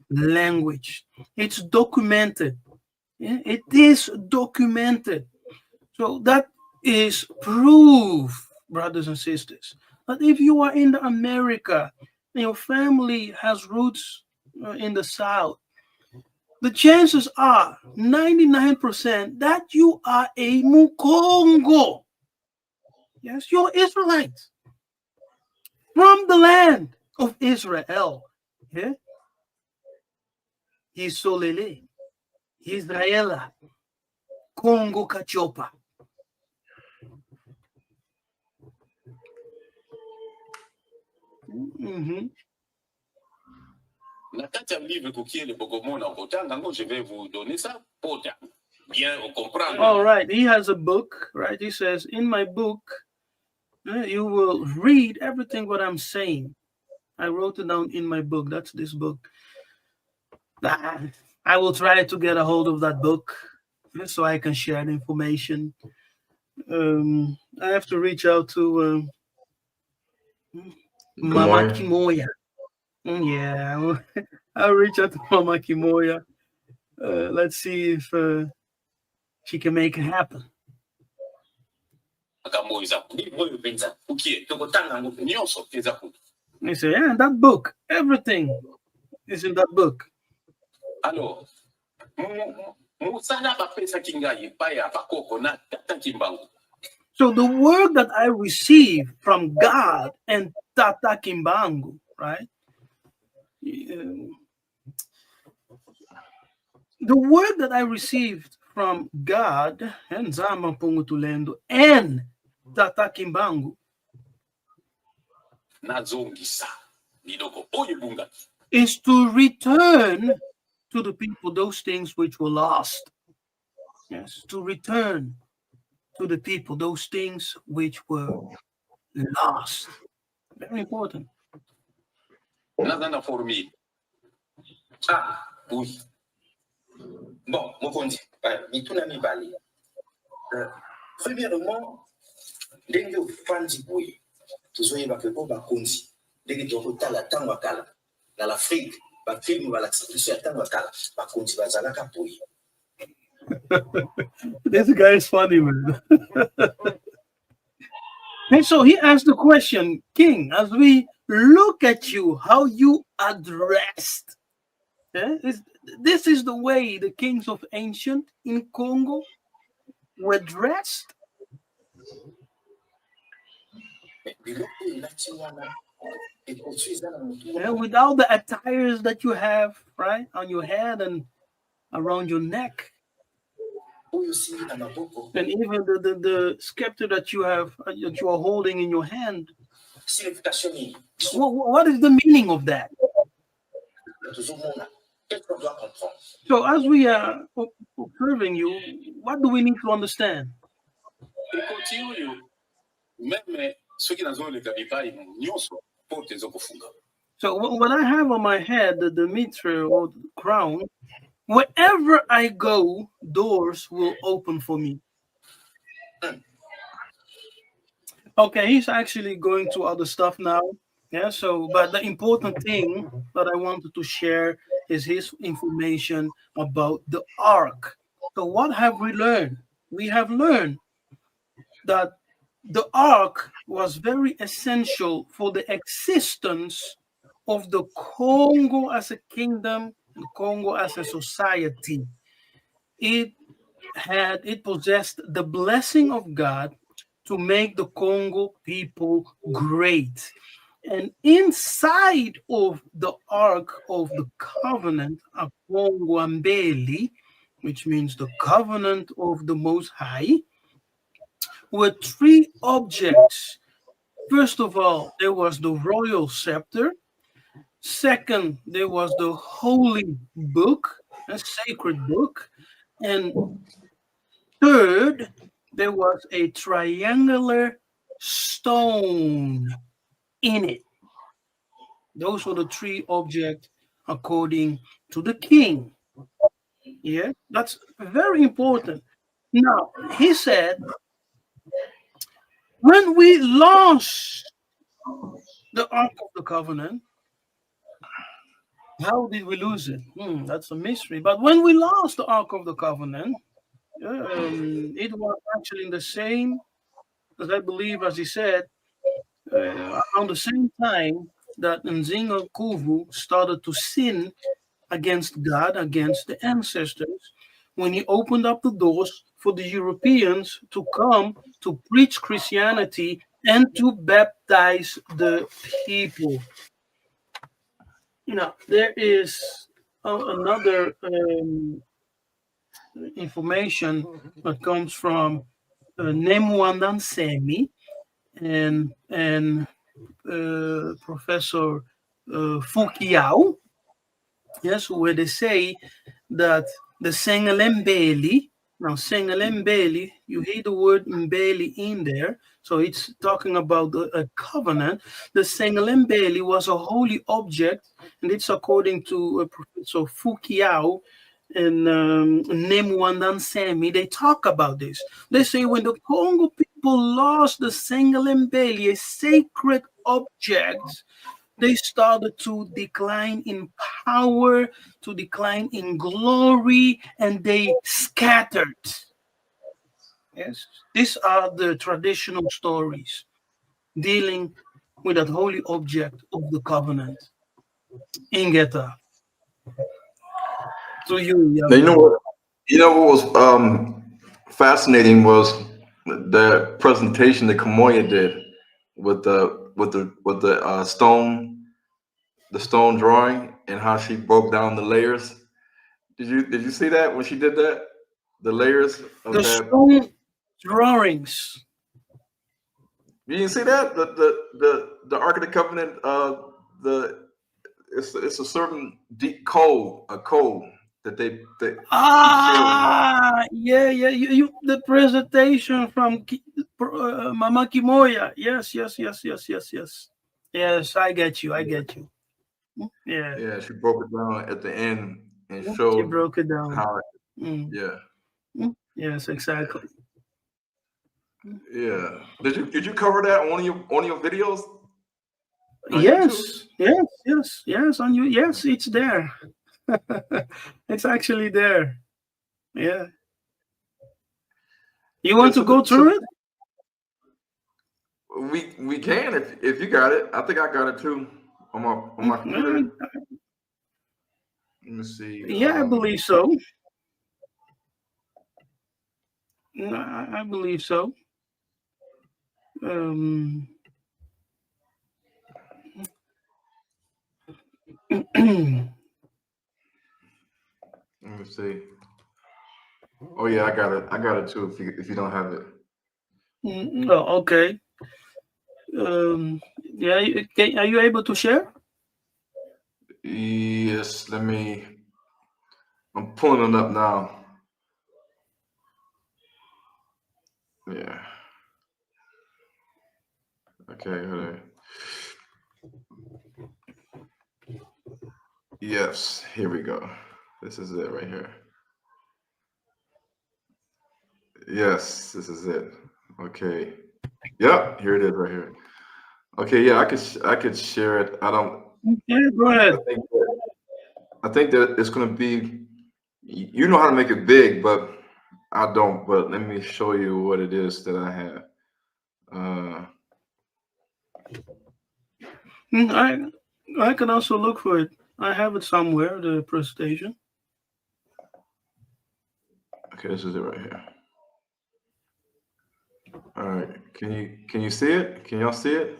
language. It's documented. It is documented. So that is proof, brothers and sisters, that if you are in America and your family has roots in the South, the chances are 99% that you are a Mukongo. Yes, you're Israelites from the land of Israel. Yeah? Isolele, Israela, Kongo Kachopa. Je vais vous donner ça. bien comprendre. All right, he has a book, right? He says, in my book, you will read everything what I'm saying. I wrote it down in my book. That's this book. I will try to get a hold of that book so I can share the information. I have to reach out to Mama morning. Kimoya. Yeah, I'll reach out to Mama Kimoya. Let's see if she can make it happen. Makambo eza livre oyo mpenza ukie tokotanga yango nyonso eza kutu. They say, yeah, that book, everything is in that book. Alors, mosala bapesaki ngai epai ya bakoko na tata Kimbangu. So the word that I received from God and Tata Kimbangu, right? The word that I received from God and Nzamba Pungutulendo and Tata Kimbangu Nazongisa biloko oyo ebungaki. is to return to the people those things which were lost. Yes, to return to the people those things which were lost. Very important. Naza na formule. Ah, oui. Bon, mokonzi, mituna mibali. Premièrement, ndenge ofandi boye tozoyeba ke po bakonzi ndenge tokotala ntango ya kala na l'Afrique bafilme balakisa biso ya ntango ya kala bakonzi bazalaka boye. This guy is funny, man. And so he asked the question, King, as we look at you, how you are dressed. This is the way the kings of ancient in Congo were dressed. Without the attires that you have, right, on your head and around your neck. And even the scepter that you have, that you are holding in your hand. What is the meaning of that? So as we are observing you, what do we need to understand? So what I have on my head, the mitre or the crown, wherever I go, doors will open for me. Okay, he's actually going to other stuff now. Yeah, so, but the important thing that I wanted to share is his information about the ark. So what have we learned? We have learned that the ark was very essential for the existence of the Congo as a kingdom, and Congo as a society. It possessed the blessing of God to make the Congo people great. And inside of the Ark of the Covenant, a Kongo Ambeli, which means the covenant of the Most High, were three objects. First of all, there was the royal scepter. Second, there was the holy book, a sacred book. And third, there was a triangular stone in it. Those were the three objects according to the king. Yeah, that's very important. Now, he said, when we lost the Ark of the Covenant, how did we lose it? That's a mystery. But when we lost the Ark of the Covenant, it was actually in the same, as I believe, as he said, around the same time that Nzinga Kuvu started to sin against God, against the ancestors, when he opened up the doors for the Europeans to come to preach Christianity and to baptize the people. You know, there is another information that comes from Nemwandan Semi and Professor Fukiao, yes, where they say that the Sengalembeli, Now, Sengalembeli, you hear the word Mbeli in there, so it's talking about a covenant. The Sengalembeli was a holy object, and it's according to Professor Fukiao and Nemwandan Semi. They talk about this. They say when the Congo people lost the Sengalembeli, a sacred object, they started to decline in power, to decline in glory, and they scattered. Yes, these are the traditional stories dealing with that holy object of the covenant. Ingeta, to you, Now, Yahweh. you know what was fascinating was the presentation that Kamoya did with the stone drawing and how she broke down the layers. Did you see that when she did that? The layers of The that. stone drawings. You didn't see that? The Ark of the Covenant, it's a certain deep code, a code that she showed. Yeah. You the presentation from Mama Kimoya. Yes. Yes, I get you. Yeah. Yeah, she broke it down at the end and She showed broke it down. how. Mm. Yeah, Yes, exactly. yeah. Did you cover that on your videos on YouTube? Yes. On you, yes, it's there. It's actually there. Yeah. You Yeah. want to go through it? We can if you got it. I think I got it too on my computer. Let me see. Yeah, I believe so. I believe so. Let me see. Oh yeah, I got it. I got it too. If you don't have it. Oh, okay. Yeah, are you able to share? Yes. Let me. I'm pulling it up now. Yeah. Okay. Hold on. Yes. Here we go. This is it right here. Yes, this is it. Okay. Yep. Here it is right here. Okay. Yeah, I could share it. I don't. Yeah, go ahead. I think that it's gonna be. You know how to make it big, but I don't. But let me show you what it is that I have. I can also look for it. I have it somewhere, the presentation. Okay, this is it right here. All right. Can you see it? Can y'all see it?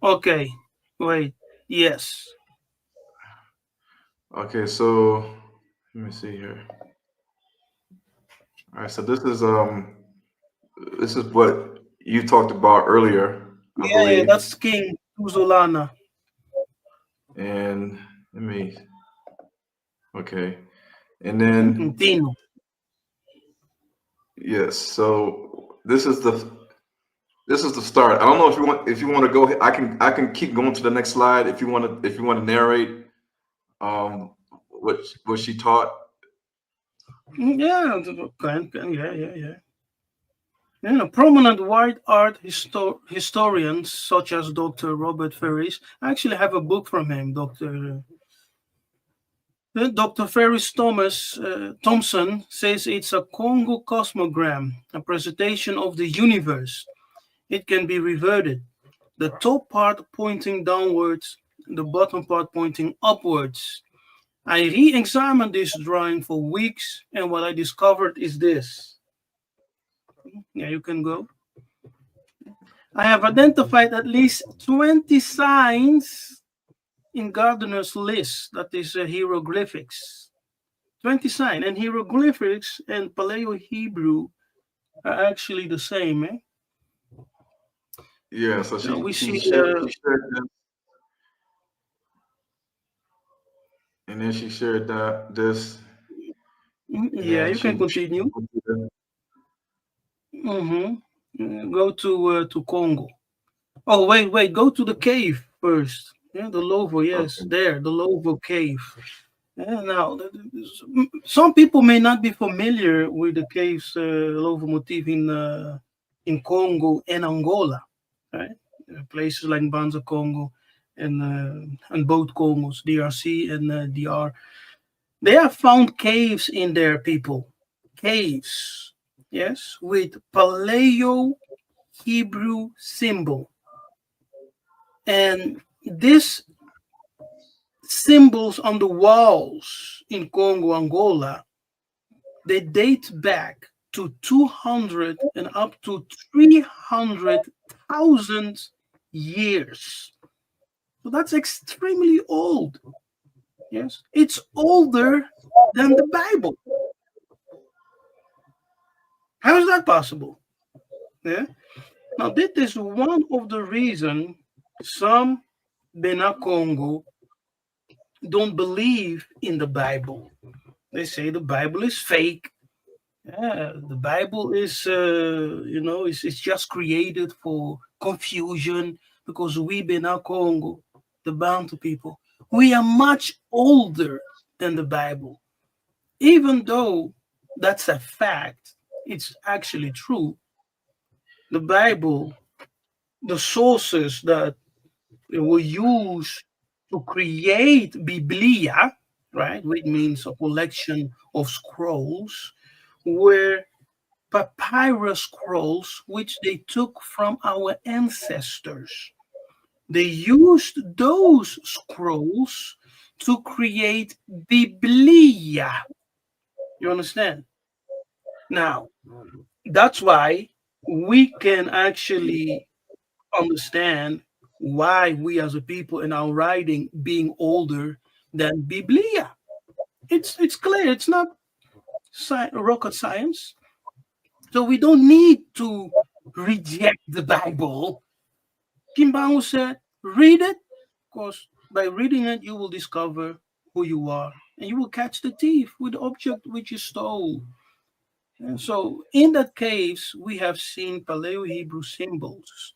Okay. Wait. Yes. Okay, so let me see here. All right, so this is what you talked about earlier, I Yeah, believe. that's King Tuzolana. And let me. Okay, and then Tino. yes. So this is the start. I don't know if you want to go. I can keep going to the next slide if you want to narrate what she taught. Yeah, yeah. Prominent white art historians such as Dr. Robert Ferris. I actually have a book from him, Dr. Ferris Thompson says it's a Kongo cosmogram, a presentation of the universe. It can be reverted. The top part pointing downwards, the bottom part pointing upwards. I re-examined this drawing for weeks, and what I discovered is this. Yeah, you can go. I have identified at least 20 signs in Gardner's list, that is hieroglyphics. 20 signs, and hieroglyphics and Paleo-Hebrew are actually the same. Yeah, so We she see shared this, and then she shared this. Yeah, you can continue. Go to Congo. Oh, wait. Go to the cave first. Yeah, the Lovo. Yes, there, the Lovo cave. Yeah, now, some people may not be familiar with the caves Lovo motif in Congo and Angola, right? Places like Banza Congo and both Congos, DRC and DR. They have found caves in there, people. Caves, yes, with Paleo Hebrew symbol. And these symbols on the walls in Congo, Angola, they date back to 200 and up to 300,000 years. So that's extremely old. Yes, it's older than the Bible. How is that possible? Yeah. Now, this is one of the reasons some Bena Congo don't believe in the Bible. They say the Bible is fake. Yeah, the Bible is, it's just created for confusion because we Bena Congo, the Bantu people, we are much older than the Bible. Even though that's a fact, it's actually true. The Bible, the sources that were used to create Biblia, right, which means a collection of scrolls, were papyrus scrolls which they took from our ancestors. They used those scrolls to create Biblia. You understand? Now, that's why we can actually understand why we as a people in our writing being older than Biblia. It's clear. It's not rocket science. So we don't need to reject the Bible. Kimbangu said, read it, because by reading it, you will discover who you are. And you will catch the thief with the object which you stole. And so in that case, we have seen Paleo Hebrew symbols.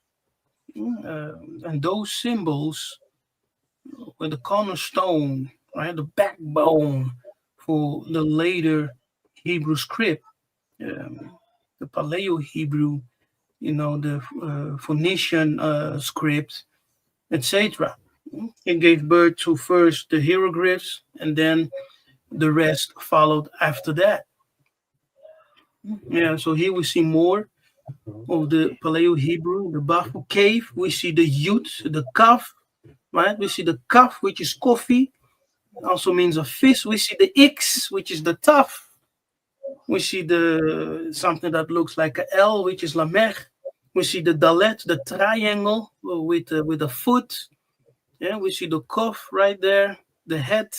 And those symbols were the cornerstone, right, the backbone for the later Hebrew script, the Paleo Hebrew, the Phoenician script, etc. It gave birth to first the hieroglyphs, and then the rest followed after that. Yeah, so here we see more of the Paleo Hebrew, the Bafu cave. We see the Yud, the Kaf, right? We see the Kaf, which is coffee, also means a fish. We see the X, which is the tough. We see the something that looks like a L, which is Lamech. We see the Dalet, the triangle with a foot. Yeah, we see the Kof right there, the head.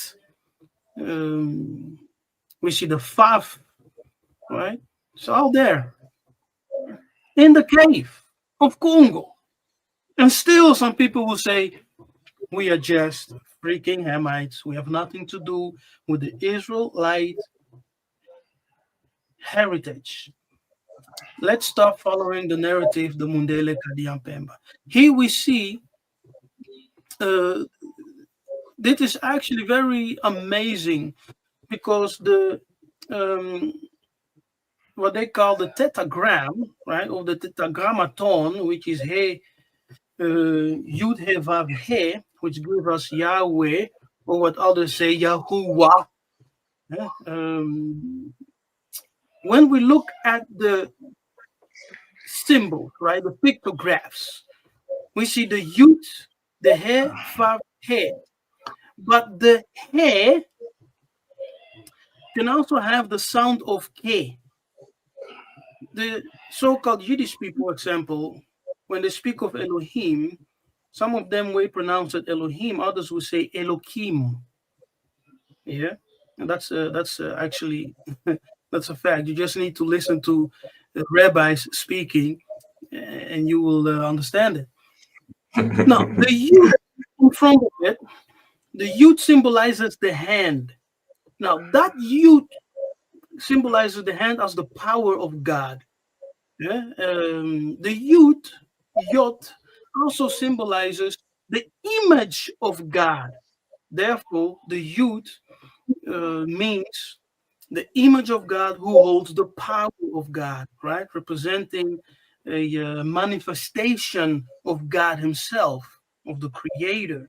We see the Faf, right? It's all there in the cave of Congo. And still, some people will say, we are just freaking Hamites. We have nothing to do with the Israelite heritage. Let's start following the narrative, the Mundele Kadiampemba. Here we see, this is actually very amazing because the what they call the tetragram, right, or the tetragrammaton, which is He, Yud He Vav He, which gives us Yahweh, or what others say Yahuwah. Yeah? When we look at the symbols, right, the pictographs, we see the Yud, the He, Vav He. But the He can also have the sound of K. The so-called Yiddish people, for example, when they speak of Elohim, some of them will pronounce it Elohim, others will say Elohim. Yeah, and that's actually that's a fact. You just need to listen to the rabbis speaking, and you will understand it. Now, the Yud in front of it, the Yud symbolizes the hand. Now, that Yud symbolizes the hand as the power of God. Yeah? The youth, yot, also symbolizes the image of God. Therefore, the youth means the image of God who holds the power of God, right? Representing a manifestation of God Himself, of the Creator.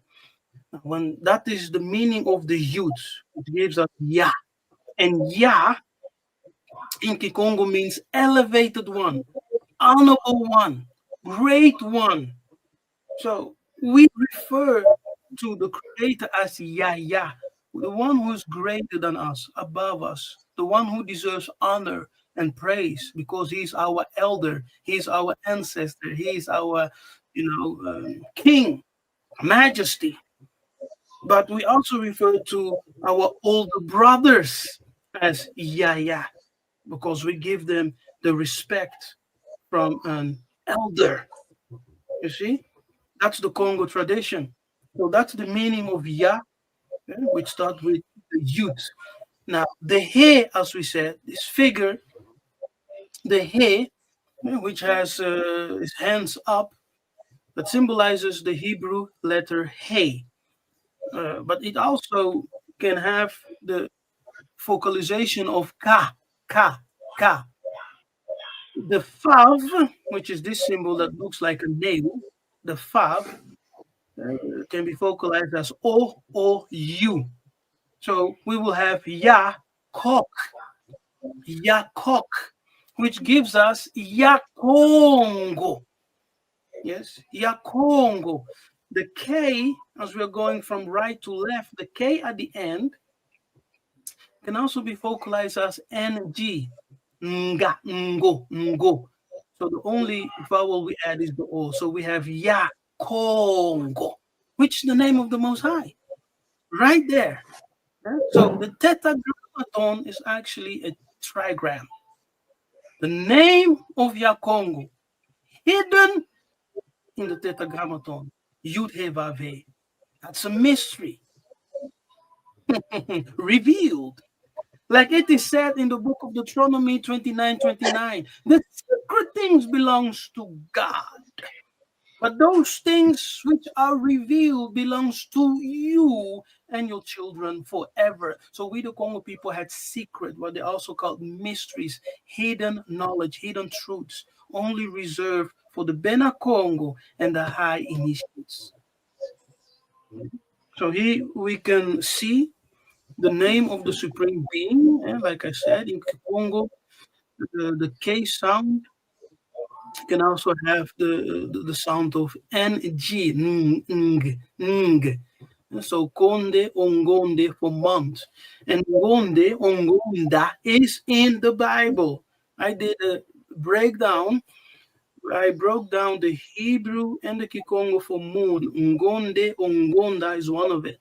When that is the meaning of the youth, it gives us Yah. And Yah in Kikongo means elevated one, honorable one, great one. So we refer to the Creator as Yah, the one who's greater than us, above us, the one who deserves honor and praise because he's our elder, he's our ancestor, he's our, king, majesty. But we also refer to our older brothers as Yah because we give them the respect from an elder. You see, that's the Congo tradition. So that's the meaning of Yah, which starts with the youth. Now, the He, as we said, this figure, the He, which has his hands up, that symbolizes the Hebrew letter He. But it also can have the focalization of Ka, Ka, Ka. The Fav, which is this symbol that looks like a nail, the Fav can be focalized as O, U. So we will have Yakok, which gives us Yakongo. Yes, Yakongo. The K, as we're going from right to left, the K at the end can also be focalized as NG. Nga, ngo, ngo. So the only vowel we add is the O. So we have Yakongo, which is the name of the Most High. Right there. So the tetragrammaton is actually a trigram. The name of Yakongo, hidden in the tetragrammaton, Yud He Vav He. That's a mystery. Revealed. Like it is said in the book of Deuteronomy 29:29, the secret things belongs to God. But those things which are revealed belongs to you and your children forever. So we the Congo people had secret, what they also called mysteries, hidden knowledge, hidden truths, only reserved for the Bena Congo and the high initiates. So here we can see the name of the supreme being, and like I said, in Congo, the K sound can also have the sound of NG, ng. So konde, ongonde for month. And ngonde, ongonda is in the Bible. I did a breakdown. I broke down the Hebrew and the Kikongo for moon. Ngonde, ongonda is one of it.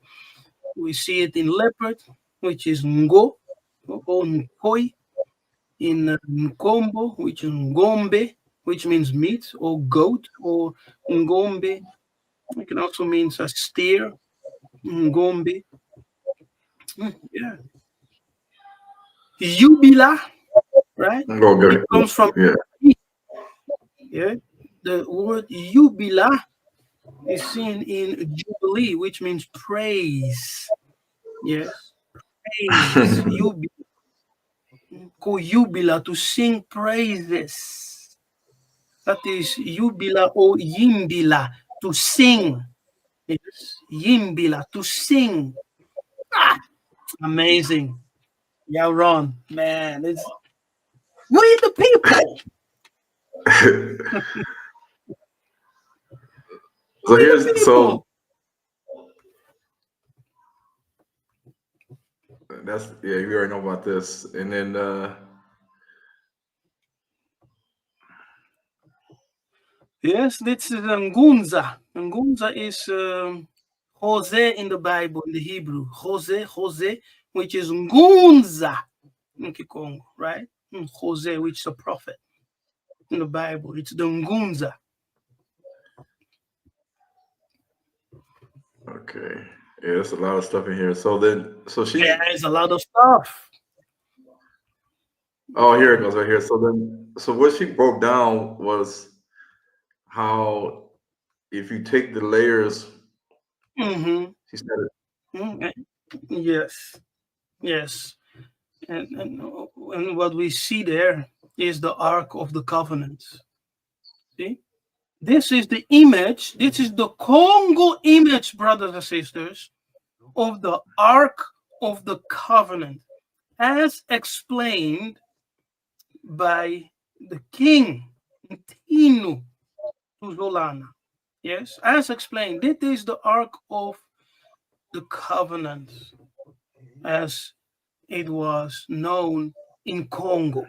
We see it in leopard, which is ngo, or nkoi. In Nkombo, which is ngombe, which means meat or goat, or ngombe. It can also mean a steer, ngombe. Yeah. Jubila, right? Okay. It comes from yeah. The word jubila is seen in jubilee, which means praise. Yes, praise. Jubila, to sing praises. That is Yubila or Yimbila, to sing. Yes, Yimbila, to sing. Ah, amazing. Yeah, Ron, man, it's we the people. So here's so that's you already know about this. And then yes, this is Ngunza. Ngunza is Jose in the Bible, in the Hebrew. Jose, which is Ngunza in Kikongo, right? Jose, which is a prophet in the Bible. It's the Ngunza. okay. Yeah, there's a lot of stuff in here. So then so she Yeah, there's a lot of stuff. Oh, here it goes right here. So what she broke down was how if you take the layers, Mm-hmm. she said Yes, yes. And what we see there is the Ark of the Covenant. See? This is the image, this is the Kongo image, brothers and sisters, of the Ark of the Covenant, as explained by the king, Tinu Tuzolana. Yes, as explained, this is the Ark of the Covenant, as it was known in Congo.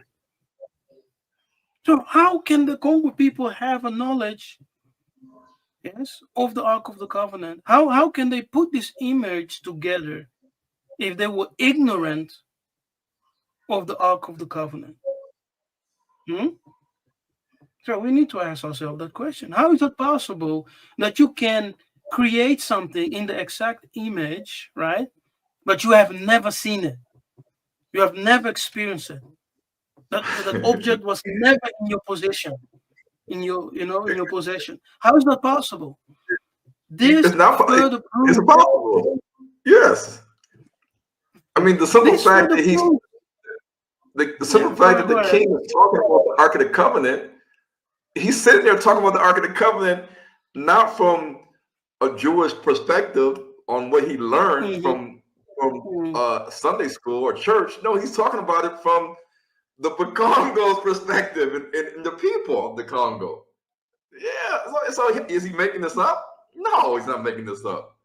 So how can the Congo people have a knowledge, yes, of the Ark of the Covenant? How can they put this image together if they were ignorant of the Ark of the Covenant? Hmm? So we need to ask ourselves that question. How is it possible that you can create something in the exact image, right? But you have never seen it. You have never experienced it. That object was never in your possession, in your, in your possession. How is that possible? This it's not. further It's proves. possible. Yes. I mean, the simple This fact further that proves. the simple Yeah, fact that go the ahead. king is talking about the Ark of the Covenant, he's sitting there talking about the Ark of the Covenant, not from a Jewish perspective on what he learned Mm-hmm. from Sunday school or church. No, he's talking about it from the Congo's perspective and the people of the Congo. Yeah. So is he making this up? No, he's not making this up.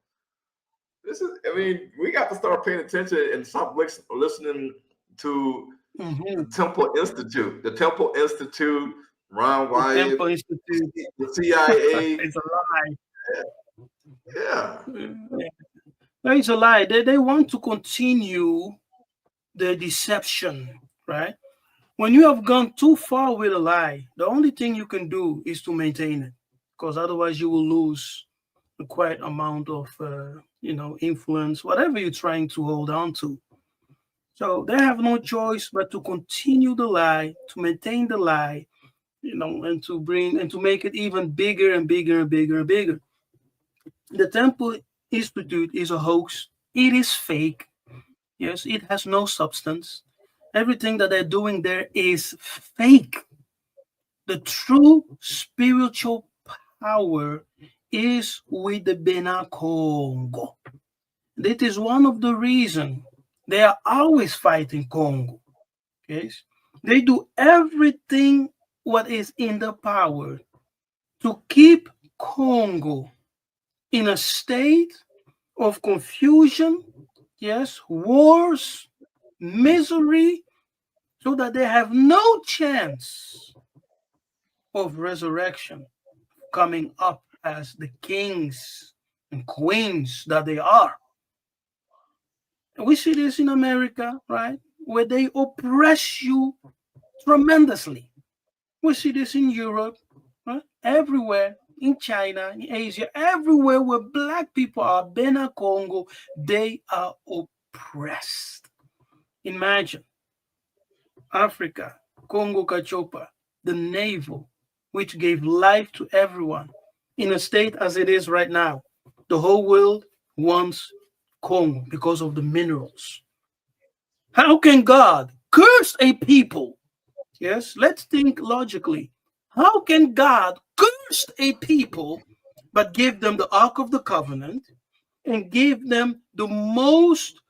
This is. I mean, we got to start paying attention and stop listening to Mm-hmm. the Temple Institute. The Temple Institute, Ron The Wyatt, Temple Institute. the CIA. It's a lie. Yeah. Yeah. It's a lie. They want to continue the deception, right? When you have gone too far with a lie, the only thing you can do is to maintain it, because otherwise you will lose a quite amount of influence, whatever you're trying to hold on to. So they have no choice but to continue the lie, to maintain the lie, and to make it even bigger and bigger and bigger and bigger. The Temple Institute is a hoax. It is fake. Yes, it has no substance. Everything that they're doing there is fake. The true spiritual power is with the Bena Congo. That is one of the reasons they are always fighting Congo. Yes, they do everything what is in their power to keep Congo in a state of confusion, yes, wars, misery, so that they have no chance of resurrection, coming up as the kings and queens that they are. We see this in America, right? Where they oppress you tremendously. We see this in Europe, right? Everywhere, in China, in Asia, everywhere where black people are, Bena Congo, they are oppressed. Imagine Africa, Congo Kachopa, the navel, which gave life to everyone, in a state as it is right now. The whole world wants Congo because of the minerals. How can God curse a people? Yes, let's think logically. How can God curse a people but give them the Ark of the Covenant and give them the most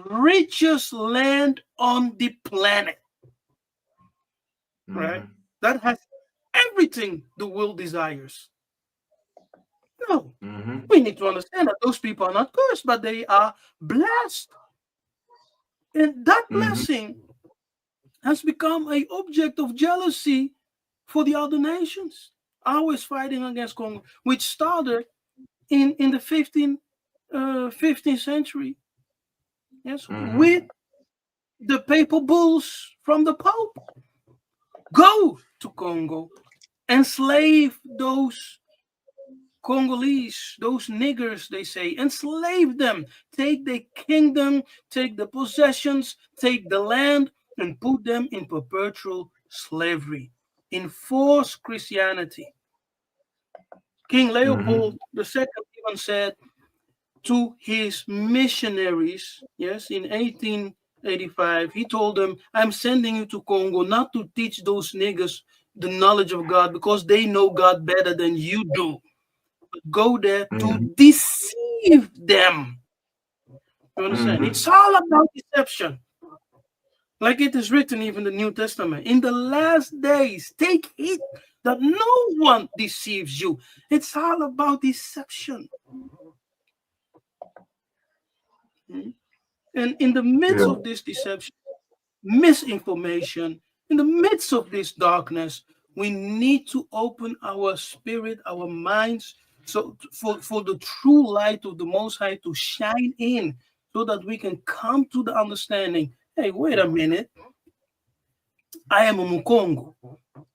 richest land on the planet? Right? Mm-hmm. That has everything the world desires. No, Mm-hmm. we need to understand that those people are not cursed, but they are blessed. And that Mm-hmm. blessing has become an object of jealousy for the other nations, always fighting against Congo, which started in the 15th century, yes, Mm-hmm. with the papal bulls from the Pope. Go to Congo, enslave those Congolese, those niggers, they say, enslave them, take the kingdom, take the possessions, take the land, and put them in perpetual slavery, in forced Christianity. King Leopold II even said to his missionaries, yes, in 1885, he told them, I'm sending you to Congo not to teach those niggers the knowledge of God because they know God better than you do, but go there to deceive them. You understand? It's all about deception. Like it is written even in the New Testament. In the last days, take heed that no one deceives you. It's all about deception. And in the midst of this deception, misinformation, in the midst of this darkness, we need to open our spirit, our minds, so for the true light of the Most High to shine in, so that we can come to the understanding, hey, wait a minute, I am a Mukongo.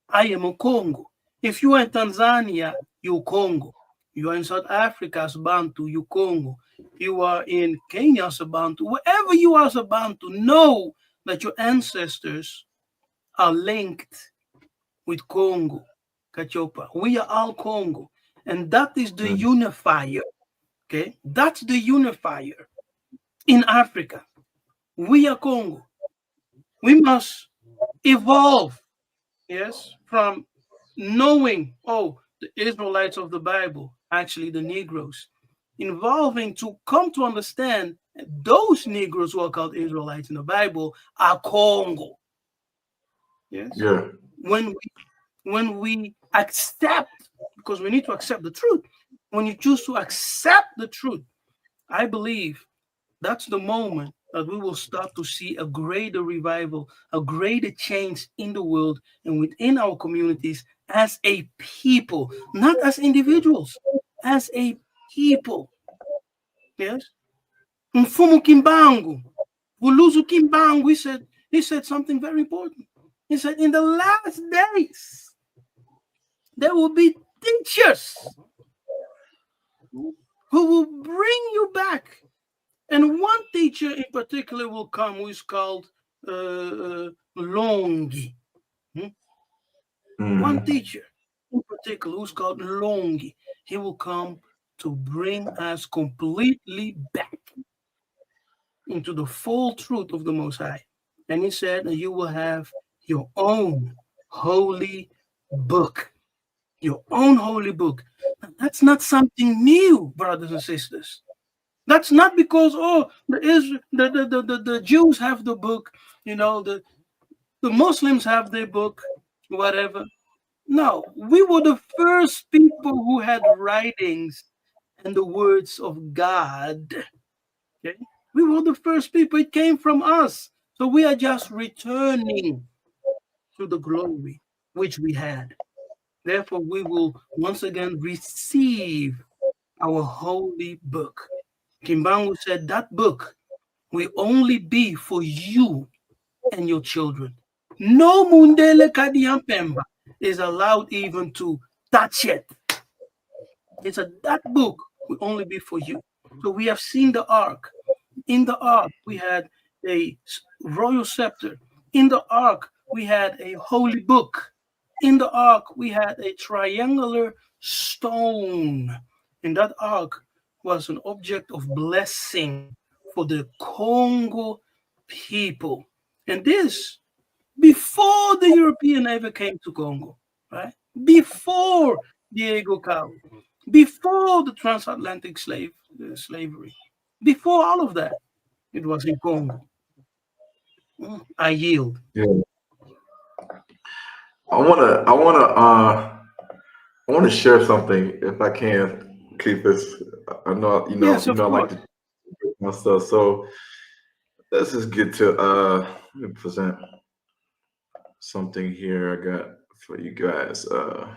I am a Congo. If you are in Tanzania, you Congo. You are in South Africa as Bantu, you Congo. You are in Kenya as a Bantu. Wherever you are as a Bantu, know that your ancestors are linked with Congo, Kachopa. We are all Congo. And that is the unifier. Okay? That's the unifier in Africa. We are Congo. We must evolve, yes, from knowing, oh, the Israelites of the Bible, actually the Negroes, involving to come to understand those Negroes who are called Israelites in the Bible are Congo. Yes. Yeah. When we accept, because we need to accept the truth, when you choose to accept the truth, I believe that's the moment that we will start to see a greater revival, a greater change in the world and within our communities as a people, not as individuals, as a people. Yes. Mfumu Kimbangu, Vuluzu Kimbangu, he said something very important. He said, in the last days, there will be teachers who will bring you back. And one teacher in particular will come who is called Longi. One teacher in particular who's called Longi. He will come to bring us completely back into the full truth of the Most High. And he said that you will have your own holy book. Your own holy book. That's not something new, brothers and sisters. That's not because, oh, the Jews have the book, the Muslims have their book, whatever. No, we were the first people who had writings and the words of God. Okay? We were the first people. It came from us. So we are just returning to the glory which we had. Therefore, we will once again receive our holy book. Kimbangu said that book will only be for you and your children. No Mundele Kadiampemba is allowed even to touch it. He said that book will only be for you. So we have seen the ark. In the ark, we had a royal scepter. In the ark, we had a holy book. In the ark, we had a triangular stone. And that ark was an object of blessing for the Kongo people. And this, before the European ever came to Congo, right? Before Diego Cao, before the transatlantic slavery, before all of that, it was in Congo. I yield. Yeah. I wanna share something if I can keep this. I know Yes, I of like course. to do my stuff. So let's just get to let me present something here I got for you guys. Oh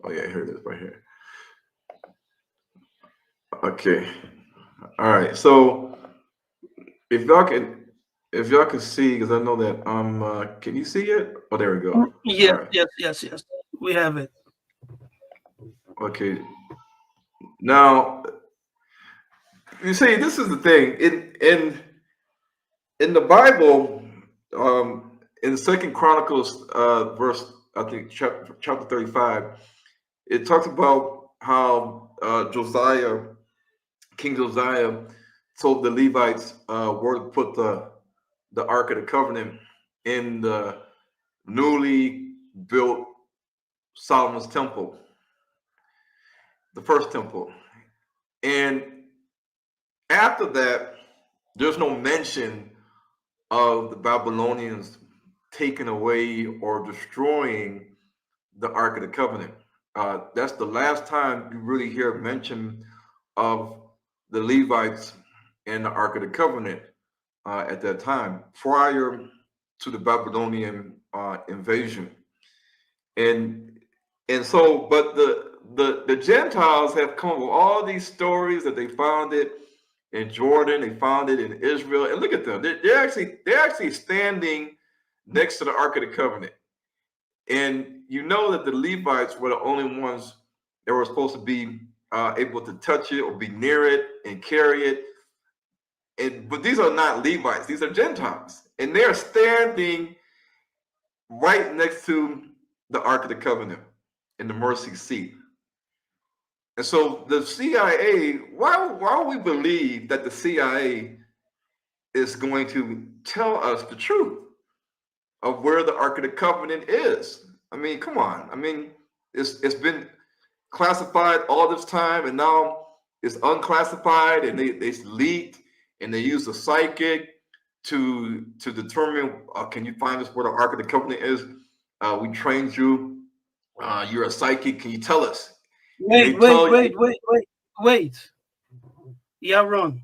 yeah, here it is right here. Okay. All right. So if y'all can see, because I know that can you see it? Oh, there we go. Yes, All right. yes. We have it. Okay. Now you see, this is the thing. in the Bible, in Second Chronicles, verse I think chapter 35, it talks about how King Josiah, told the Levites where to put the Ark of the Covenant in the newly built Solomon's temple, the first temple. And after that, there's no mention of the Babylonians taking away or destroying the Ark of the Covenant. That's the last time you really hear mention of the Levites and the Ark of the Covenant at that time, prior to the Babylonian invasion. And so, but the Gentiles have come up with all these stories that they found it in Jordan, they found it in Israel, and look at them. They're actually standing next to the Ark of the Covenant. And you know that the Levites were the only ones that were supposed to be able to touch it or be near it and carry it. But these are not Levites; these are Gentiles, and they're standing right next to the Ark of the Covenant in the mercy seat. And so the CIA, why we believe that the CIA is going to tell us the truth of where the Ark of the Covenant is? I mean, come on. I mean, it's been classified all this time, and now it's unclassified, and they leaked, and they use a psychic to determine, can you find us where the Ark of the Covenant is? We trained you. You're a psychic. Can you tell us? Wait. Yeah, Ron.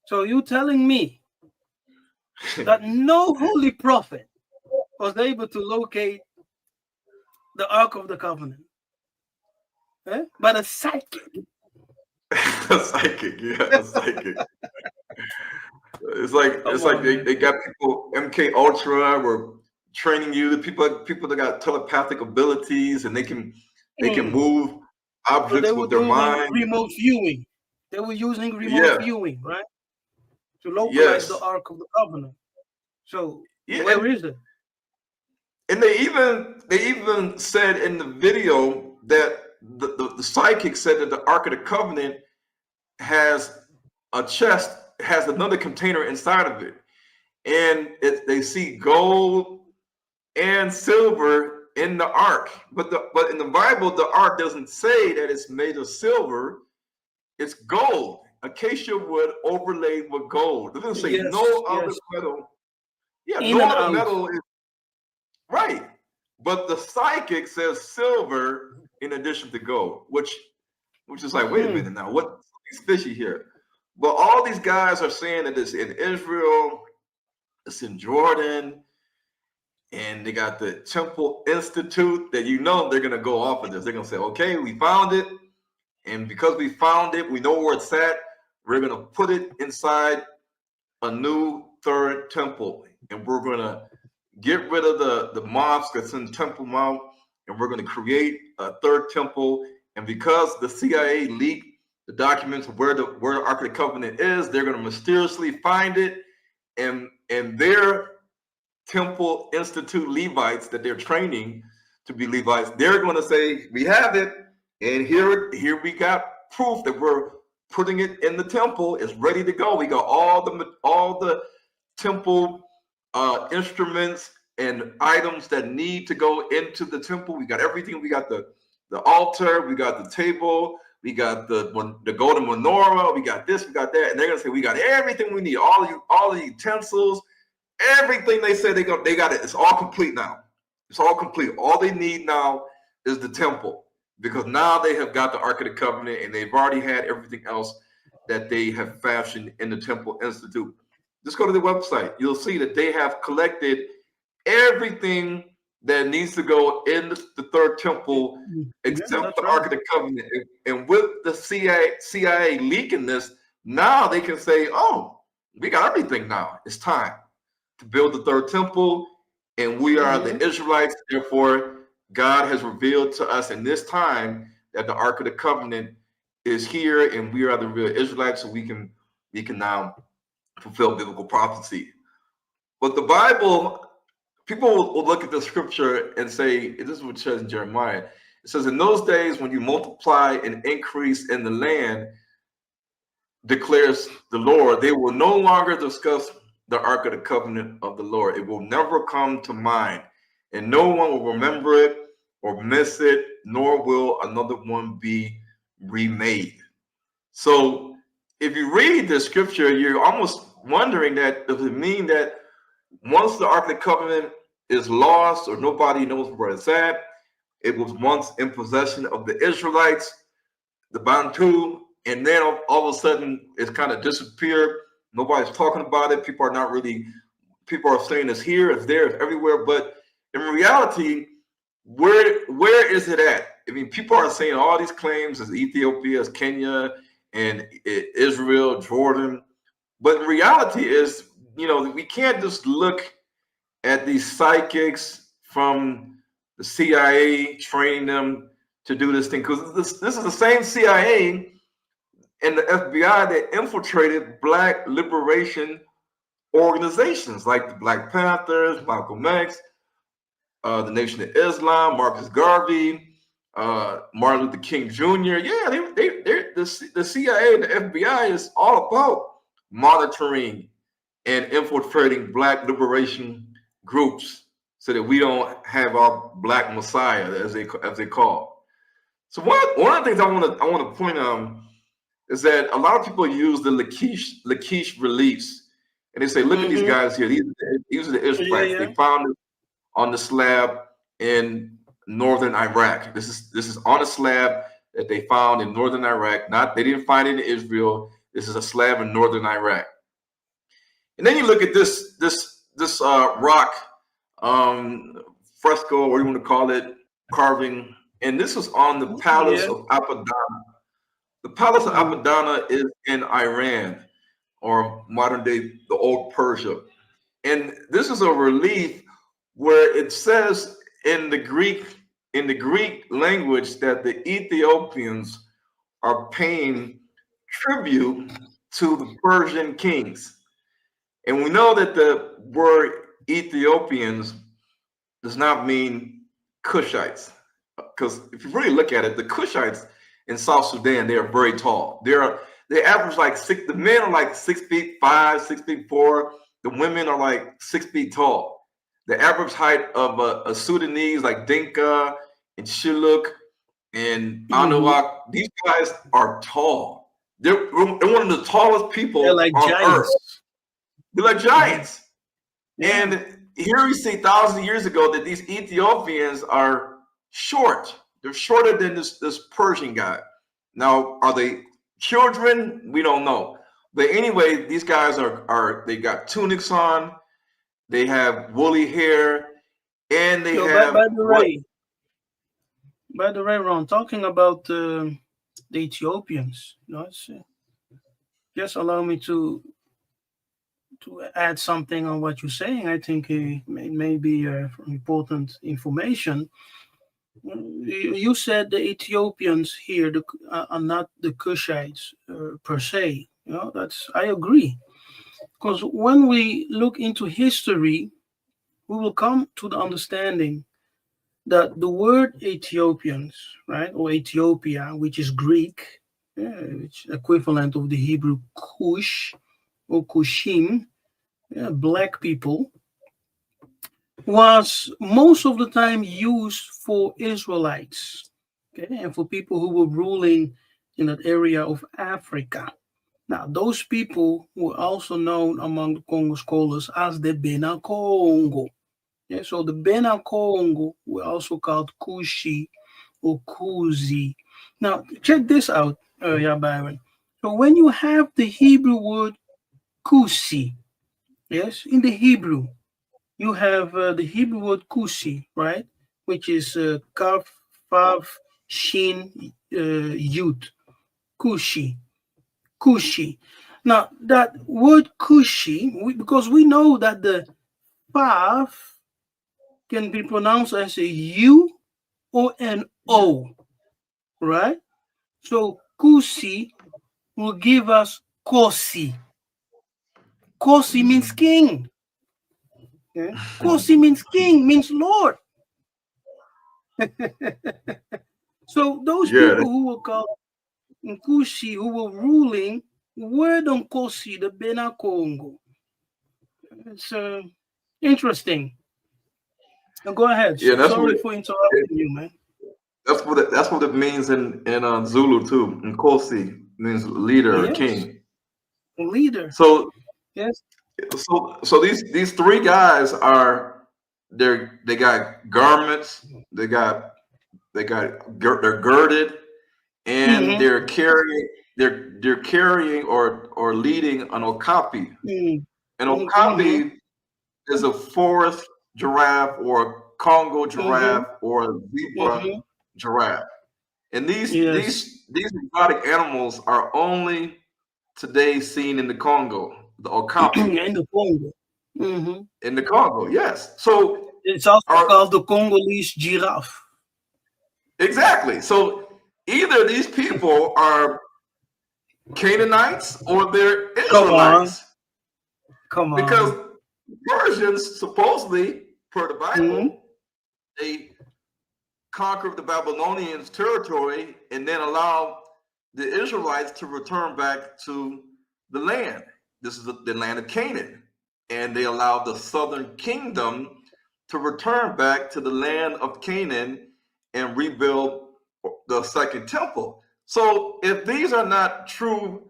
So you telling me that no holy prophet was able to locate the Ark of the Covenant, but a psychic? A psychic, yeah, a psychic. It's like they got people, MK Ultra, were training you. The people that got telepathic abilities, and they can move objects with their mind. Remote viewing. They were using remote viewing, right, to localize the Ark of the Covenant. So where is it? And they even said in the video that the psychic said that the Ark of the Covenant has a chest, has another container inside of it, and they see gold and silver in the Ark. But in the Bible, the Ark doesn't say that it's made of silver. It's gold, acacia wood overlaid with gold. It doesn't say no other metal. Yeah, no other metal is right. But the psychic says silver in addition to gold, which is like, wait a minute now, what's fishy here? But all these guys are saying that it's in Israel, it's in Jordan, and they got the Temple Institute that they're going to go off of this. They're going to say, okay, we found it. And because we found it, we know where it's at. We're going to put it inside a new third temple. And we're going to get rid of the mosque that's in Temple Mount. And we're going to create a third temple. And because the CIA leaked the documents of where the Ark of the Covenant is, they're going to mysteriously find it. And their Temple Institute Levites that they're training to be Levites, they're going to say, we have it. And here we got proof that we're putting it in the temple. It's ready to go. We got all the temple instruments and items that need to go into the temple. We got everything. We got the altar. We got the table. We got the golden menorah. We got this. We got that. And they're gonna say we got everything we need. All the utensils, everything they said they got it. It's all complete now. It's all complete. All they need now is the temple. Because now they have got the Ark of the Covenant, and they've already had everything else that they have fashioned in the Temple Institute. Just go to the website. You'll see that they have collected everything that needs to go in the third temple, except the Ark of the Covenant. And with the CIA leaking this, now they can say, oh, we got everything now. It's time to build the third temple, and we are the Israelites, therefore God has revealed to us in this time that the Ark of the Covenant is here, and we are the real Israelites, so we can now fulfill biblical prophecy. But the Bible, people will look at the scripture and say, this is what it says in Jeremiah. It says, in those days when you multiply and increase in the land, declares the Lord, they will no longer discuss the Ark of the Covenant of the Lord. It will never come to mind, and no one will remember it or miss it, nor will another one be remade. So if you read the scripture, you're almost wondering that, does it mean that once the Ark of the Covenant is lost or nobody knows where it's at, it was once in possession of the Israelites, the Bantu, and then all of a sudden it's kind of disappeared. Nobody's talking about it. People are saying it's here, it's there, it's everywhere. But in reality, where is it at? I mean, people are saying all these claims as Ethiopia, as Kenya, and Israel, Jordan. But in reality is, we can't just look at these psychics from the CIA training them to do this thing, because this is the same CIA and the FBI that infiltrated Black liberation organizations like the Black Panthers, Malcolm X, the Nation of Islam, Marcus Garvey, Martin Luther King Jr. Yeah, the CIA and the FBI is all about monitoring and infiltrating Black liberation groups so that we don't have our Black Messiah, as they call. So one of the things I want to point out is that a lot of people use the Lachish reliefs, and they say, "Look at these guys here. These are the Israelites. They found it on the slab in northern Iraq. This is on a slab that they found in northern Iraq. They didn't find it in Israel. This is a slab in northern Iraq." And then you look at this rock fresco, or you want to call it, carving, and this was on the Palace of Apadana. The Palace of Apadana is in Iran, or modern day the old Persia. And this is a relief where it says in the Greek language that the Ethiopians are paying tribute to the Persian kings. And we know that the word Ethiopians does not mean Cushites, because if you really look at it, the Cushites in South Sudan, they are very tall. They average like the men are like 6'5", 6'4". The women are like 6 feet tall. The average height of a Sudanese like Dinka and Shilluk and Anuak, these guys are tall. They're one of the tallest people on earth. They're like giants. And here we see thousands of years ago that these Ethiopians are short. They're shorter than this Persian guy. Now, are they children? We don't know. But anyway, these guys they got tunics on, they have woolly hair, and they have. By the way, Ron, talking about the Ethiopians, just allow me to add something on what you're saying. I think it may be important information. You said the Ethiopians here are not the Cushites per se. I agree. Because when we look into history, we will come to the understanding that the word Ethiopians, right, or Ethiopia, which is Greek, which is equivalent of the Hebrew Cush or Kushim, black people, was most of the time used for Israelites, and for people who were ruling in that area of Africa. Now, those people were also known among the Congo scholars as the Bena Kongo. So the Bena Kongo were also called Kushi or Kuzi. Now, check this out, Byron. So when you have the Hebrew word Kusi, yes, in the Hebrew, you have the Hebrew word Kusi, right, which is Kaf, Fav, Shin, Yud, Kushi. Kushi. Now, that word Kushi, because we know that the Fav can be pronounced as a U or an O, right? So Kusi will give us Kosi. Kosi means king. Yeah. Kosi means king, means Lord. So those Yeah, people who were called Nkushi, who were ruling, were the Nkosi, the Bena Kongo. It's interesting. Now go ahead. yeah, Sorry for interrupting you, man. that's what it means in Zulu too. Nkosi means leader or Yes, king. leader. So Yes. so these three guys are they got garments, they're girded, and Mm-hmm. they're carrying or leading an okapi. An Mm-hmm. okapi is a forest giraffe or a Congo Mm-hmm. giraffe or a zebra Mm-hmm. giraffe. And Yes. these exotic animals are only today seen in the Congo, the okapi In the Congo. Mm-hmm. in the Congo. Yes. So It's also are called the Congolese giraffe. exactly. So either these people are Canaanites or they're Come on. Israelites Come because on. Persians supposedly, per the Mm-hmm. Bible, they conquered the Babylonians' territory and then allowed the Israelites to return back to the land. This is the land of Canaan. And they allowed the southern kingdom to return back to the land of Canaan and rebuild the second temple. So if these are not true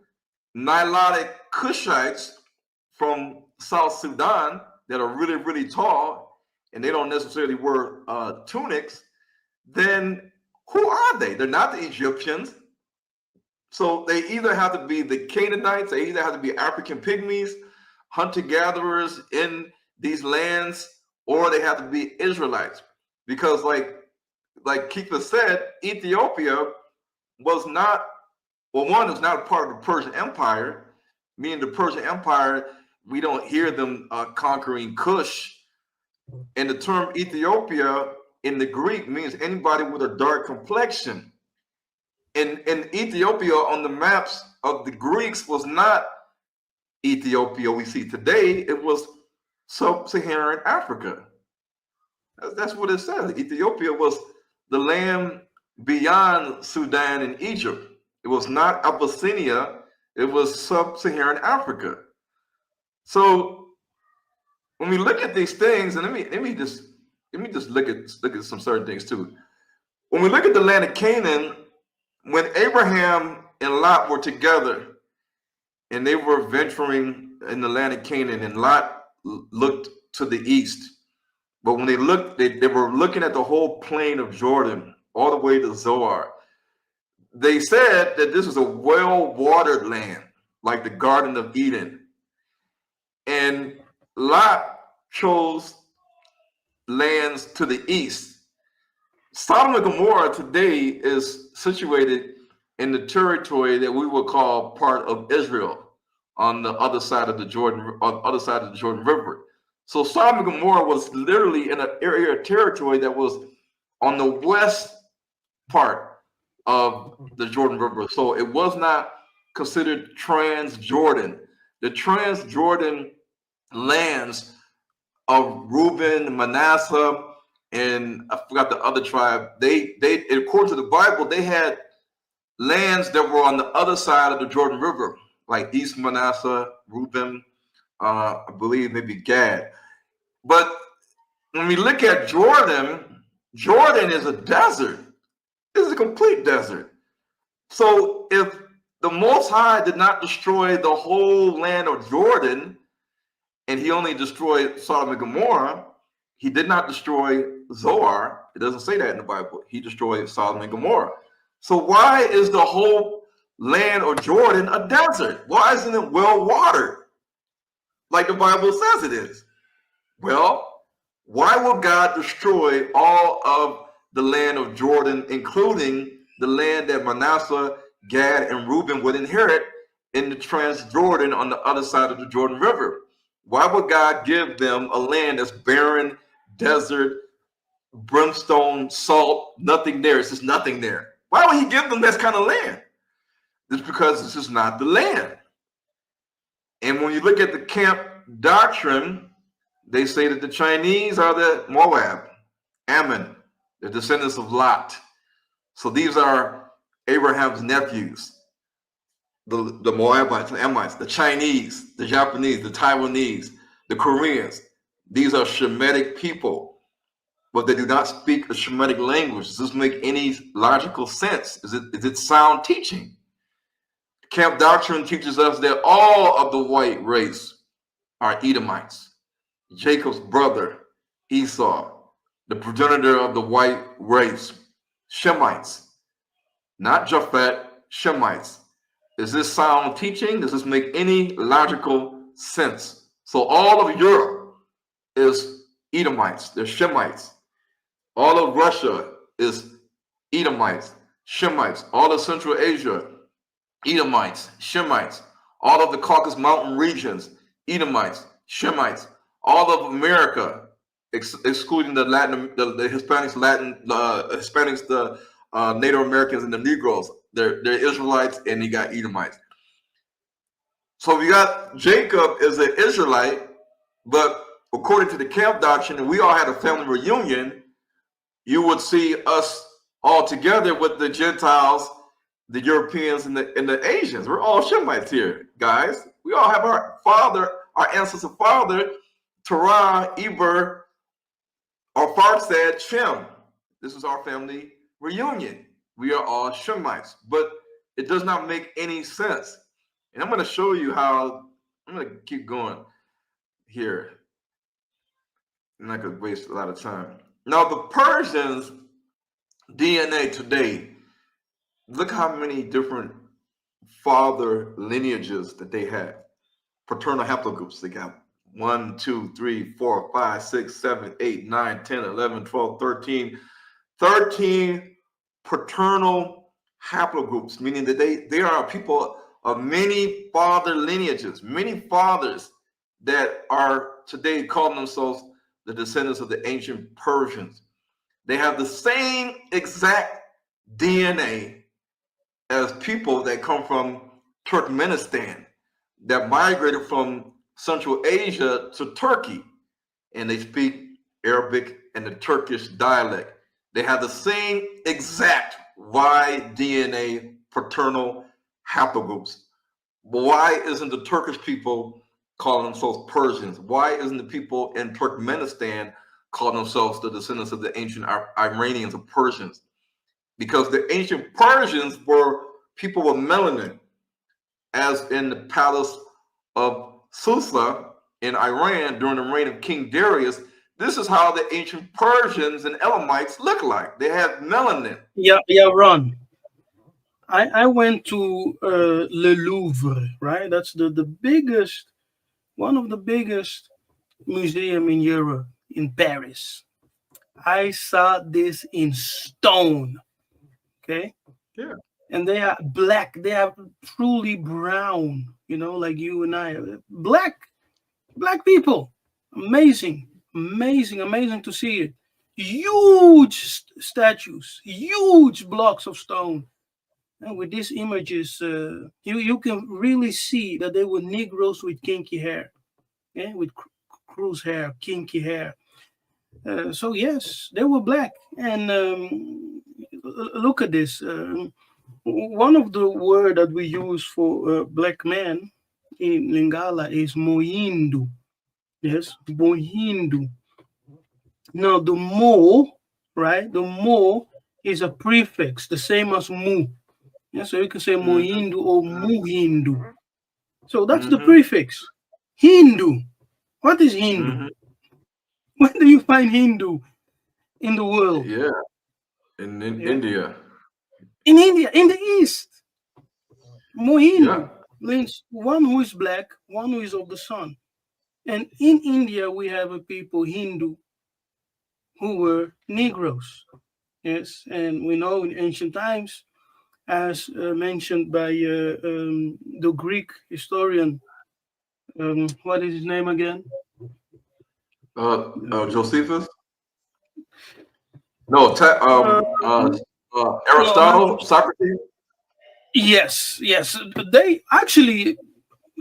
Nilotic Cushites from South Sudan that are really, really tall and they don't necessarily wear tunics, then who are they? They're not the Egyptians. So they either have to be the Canaanites, they either have to be African pygmies, hunter gatherers in these lands, or they have to be Israelites. Because like Keeper said, Ethiopia was not, well, one, is not a part of the Persian Empire, meaning the Persian Empire, we don't hear them conquering Kush. And the term Ethiopia in the Greek means anybody with a dark complexion. In Ethiopia on the maps of the Greeks was not Ethiopia we see today. It was sub-Saharan Africa. That's what it says. Ethiopia was the land beyond Sudan and Egypt. It was not Abyssinia. It was sub-Saharan Africa. So when we look at these things, and let me just look at some certain things too. When we look at the land of Canaan, when Abraham and Lot were together and they were venturing in the land of Canaan, and Lot looked to the east. But when they looked, they were looking at the whole plain of Jordan, all the way to Zoar. They said that this was a well-watered land, like the Garden of Eden. And Lot chose lands to the east. Sodom and Gomorrah today is situated in the territory that we would call part of Israel on the other side of the Jordan, River. So Sodom and Gomorrah was literally in an area of territory that was on the west part of the Jordan River. So it was not considered Trans-Jordan. The Trans-Jordan lands of Reuben, Manasseh, and I forgot the other tribe. They according to the Bible, they had lands that were on the other side of the Jordan River, like East Manasseh, Reuben, I believe maybe Gad. But when we look at Jordan, Jordan is a desert. It's a complete desert. So if the Most High did not destroy the whole land of Jordan, and he only destroyed Sodom and Gomorrah, he did not destroy Zoar. It doesn't say that in the Bible. He destroyed Sodom and Gomorrah. So why is the whole land of Jordan a desert? Why isn't it well watered like the Bible says it is? Well, why will God destroy all of the land of Jordan, including the land that Manasseh, Gad, and Reuben would inherit in the Transjordan on the other side of the Jordan River? Why would God give them a land that's barren, desert, brimstone, salt, nothing there? It's just nothing there. Why would he give them that kind of land? It's because this is not the land. And when you look at the camp doctrine, they say that the Chinese are the Moab, Ammon, the descendants of Lot. So these are Abraham's nephews. The Moabites, the Ammonites, the Chinese, the Japanese, the Taiwanese, the Koreans. These are Shemitic people, but they do not speak a Shemitic language. Does this make any logical sense? Is it sound teaching? Camp doctrine teaches us that all of the white race are Edomites. Jacob's brother, Esau, the progenitor of the white race, Shemites, not Japhet, Shemites. Is this sound teaching? Does this make any logical sense? So all of Europe is Edomites, they're Shemites. All of Russia is Edomites, Shemites. All of Central Asia, Edomites, Shemites. All of the Caucasus Mountain regions, Edomites, Shemites. All of America, excluding the Hispanics, Hispanics, the Native Americans, and the Negroes, they're Israelites, and you got Edomites. So we got Jacob is an Israelite, but according to the camp doctrine, we all had a family reunion. You would see us all together with the Gentiles, the Europeans, and the Asians. We're all Shemites here, guys. We all have our father, our ancestor father, Terah, Eber, or Farsad, Shem. This is our family reunion. We are all Shemites, but it does not make any sense. And I'm going to show you how. I'm going to keep going here. I'm not going to waste a lot of time. Now, the Persians' DNA today, look how many different father lineages that they have. Paternal haplogroups. They got 1, 2, 3, 4, 5, 6, 7, 8, 9, 10, 11, 12, 13. 13 paternal haplogroups, meaning that they are people of many father lineages, many fathers that are today calling themselves the descendants of the ancient Persians. They have the same exact DNA as people that come from Turkmenistan, that migrated from Central Asia to Turkey, and they speak Arabic and the Turkish dialect. They have the same exact Y DNA paternal haplogroups. But why isn't the Turkish people calling themselves Persians? Why isn't the people in Turkmenistan calling themselves the descendants of the ancient Iranians or Persians? Because the ancient Persians were people with melanin, as in the palace of Susa in Iran during the reign of King Darius. This is how the ancient Persians and Elamites look like. They have melanin. Yeah, Ron. I went to Le Louvre, right? That's the biggest, one of the biggest museum in Europe, in Paris. I saw this in stone. Okay. Yeah. And they are black. They are truly brown, like you and I. Black people. Amazing to see it. Huge statues, huge blocks of stone. And with these images, you can really see that they were Negroes with kinky hair, with crew's hair, kinky hair. So yes, they were black. And look at this. One of the words that we use for black man in Lingala is Mohindu. Yes, Mohindu. Now the Mo, right? The Mo is a prefix, the same as Mu. Yeah, so you can say Mohindu or Muhindu. So that's the prefix. Hindu. What is Hindu? Where do you find Hindu in the world? Yeah, in India. In India, in the East. Mohindu means one who is black, one who is of the sun. And in India, we have a people, Hindu, who were Negroes. Yes, and we know in ancient times, as mentioned by the Greek historian, what is his name again? Josephus? No, Aristotle, Socrates? Yes. They actually,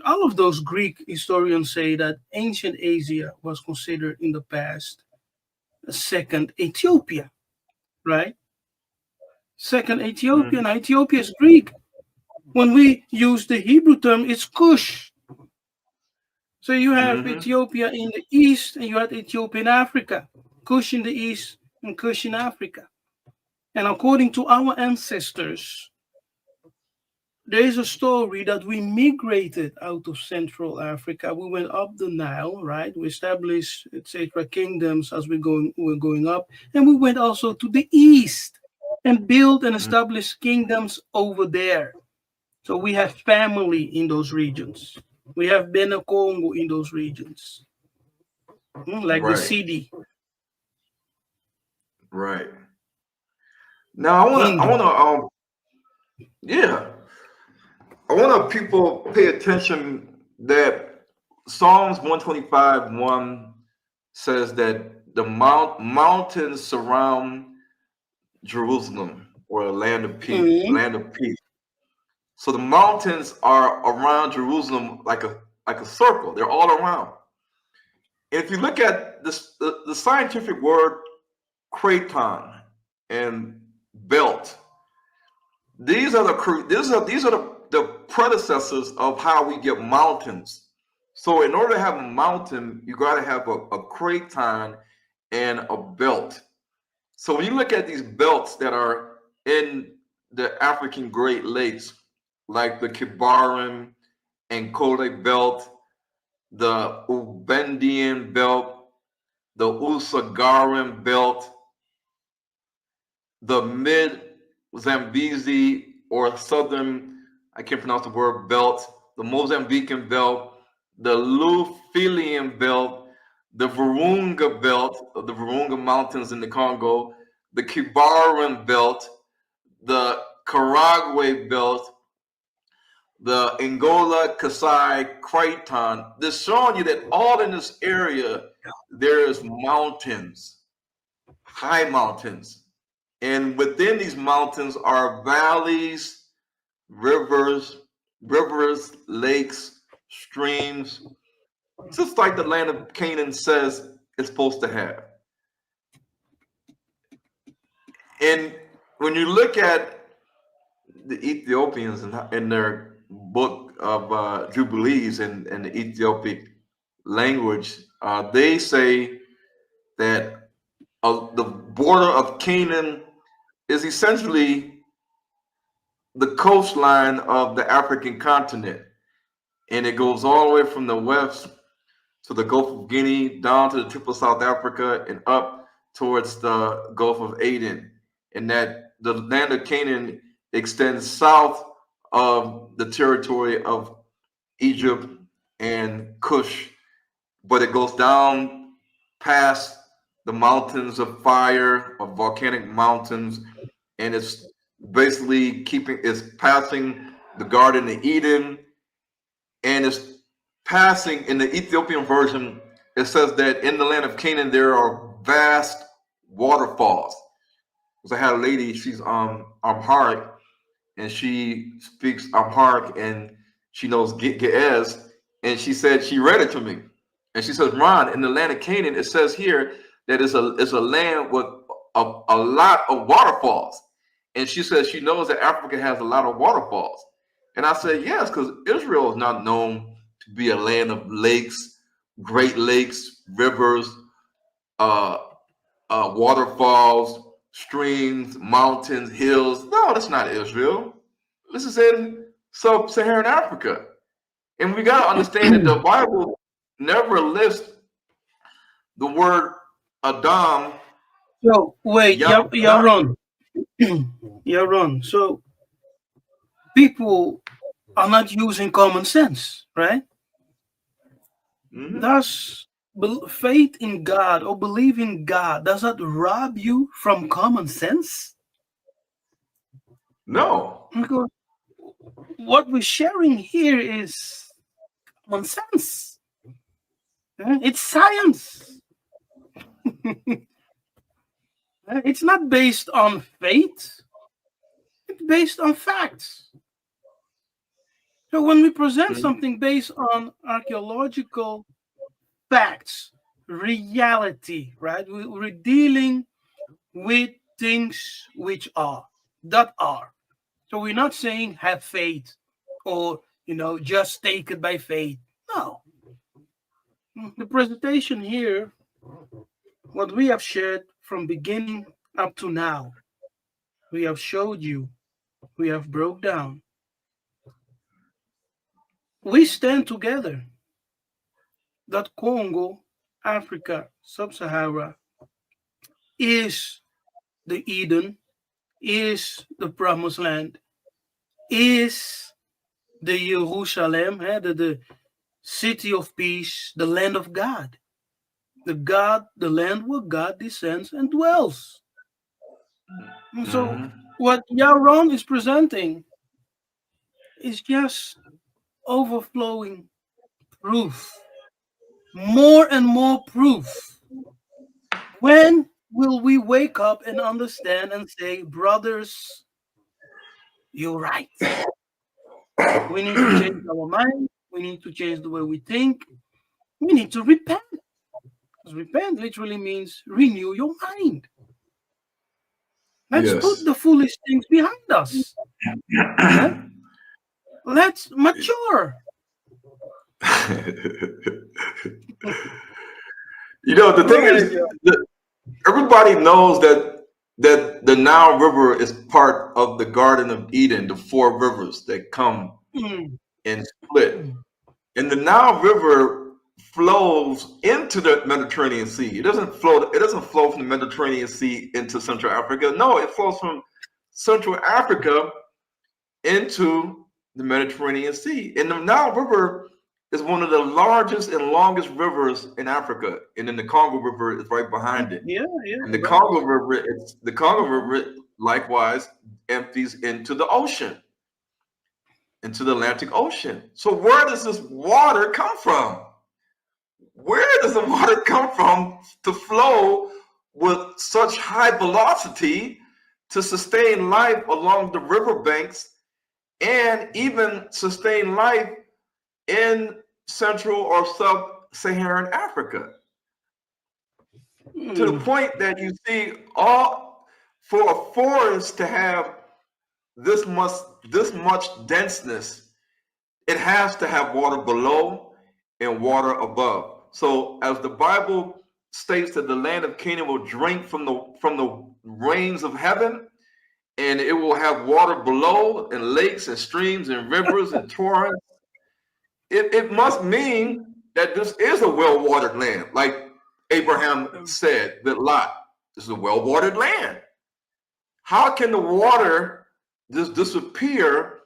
all of those Greek historians say that ancient Asia was considered in the past a second Ethiopia, right? Second Ethiopia. Now, Ethiopia is Greek. When we use the Hebrew term, it's Cush. So you have Ethiopia in the east and you have Ethiopia in Africa. Cush in the east and Cush in Africa. And according to our ancestors, there is a story that we migrated out of Central Africa. We went up the Nile, right? We established, etc., kingdoms as we're going up. And we went also to the east and built and established kingdoms over there. So we have family in those regions. We have Bena Kongo in those regions, like the city. Right. Now I want people pay attention that Psalms 125:1 says that the mountains surround Jerusalem, or a land of peace, land of peace. So the mountains are around Jerusalem like a circle. They're all around. If you look at this, the scientific word craton and belt, these are the predecessors of how we get mountains. So in order to have a mountain, you got to have a craton and a belt. So when you look at these belts that are in the African Great Lakes, like the Kibaran and Kodak belt, the Ubendian belt, the Usagaran belt, the mid-Zambezi or southern, I can't pronounce the word, belt, the Mozambican belt, the Lufilian belt, the Virunga belt, of the Virunga Mountains in the Congo, the Kibaran belt, the Karagwe belt, the Angola Kasai Craton. They're showing you that all in this area, there's mountains, high mountains. And within these mountains are valleys, rivers, lakes, streams, just like the land of Canaan says it's supposed to have. And when you look at the Ethiopians in their book of Jubilees and the Ethiopic language, they say that the border of Canaan is essentially the coastline of the African continent. And it goes all the way from the west to the Gulf of Guinea, down to the tip of South Africa, and up towards the Gulf of Aden. And that the land of Canaan extends south of the territory of Egypt and Cush, but it goes down past the mountains of fire, of volcanic mountains, and it's basically it's passing the Garden of Eden, and it's passing, in the Ethiopian version, it says that in the land of Canaan there are vast waterfalls. Because I had a lady, she's Amharic, and she speaks Amharic, and she knows Ge'ez, and she said, she read it to me, and she says, Ron, in the land of Canaan, it says here that it's a land with a lot of waterfalls. And she says she knows that Africa has a lot of waterfalls. And I said, yes, because Israel is not known to be a land of lakes, great lakes, rivers, waterfalls, streams, mountains, hills. No, that's not Israel. This is in sub-Saharan Africa. And we got to understand that the Bible never lists the word Adam. So, wait, Yaron. Yaron. So, people are not using common sense, right? Does faith in God or believe in God, does that rob you from common sense? No. Because what we're sharing here is common sense. It's science. It's not based on faith. It's based on facts. So when we present something based on archaeological facts, reality, right? We're dealing with things which are, that are. So we're not saying have faith or, just take it by faith. No. The presentation here, what we have shared from beginning up to now, we have showed you, we have broke down. We stand together that Congo, Africa, Sub-Sahara is the Eden, is the promised land, is the Jerusalem, the city of peace, the land of God. The land where God descends and dwells. And so what Yaron is presenting is just overflowing proof. More and more proof. When will we wake up and understand and say, brothers, you're right. We need to change our mind. We need to change the way we think. We need to repent. Because repent literally means renew your mind. Let's put the foolish things behind us. Yeah? Let's mature. The thing is, everybody knows that the Nile River is part of the Garden of Eden, the 4 rivers that come and split. And the Nile River flows into the Mediterranean Sea. It doesn't flow from the Mediterranean Sea into Central Africa. No, it flows from Central Africa into the Mediterranean Sea. And the Nile River is one of the largest and longest rivers in Africa. And then the Kongo River is right behind it. Yeah. And the Kongo River likewise empties into the ocean, into the Atlantic Ocean. So where does this water come from? Where does the water come from to flow with such high velocity to sustain life along the riverbanks and even sustain life in Central or Sub-Saharan Africa? To the point that you see, for a forest to have this much denseness, it has to have water below and water above. So as the Bible states that the land of Canaan will drink from the rains of heaven, and it will have water below, and lakes and streams and rivers and torrents, it must mean that this is a well-watered land. Like Abraham said that Lot, this is a well-watered land. How can the water just disappear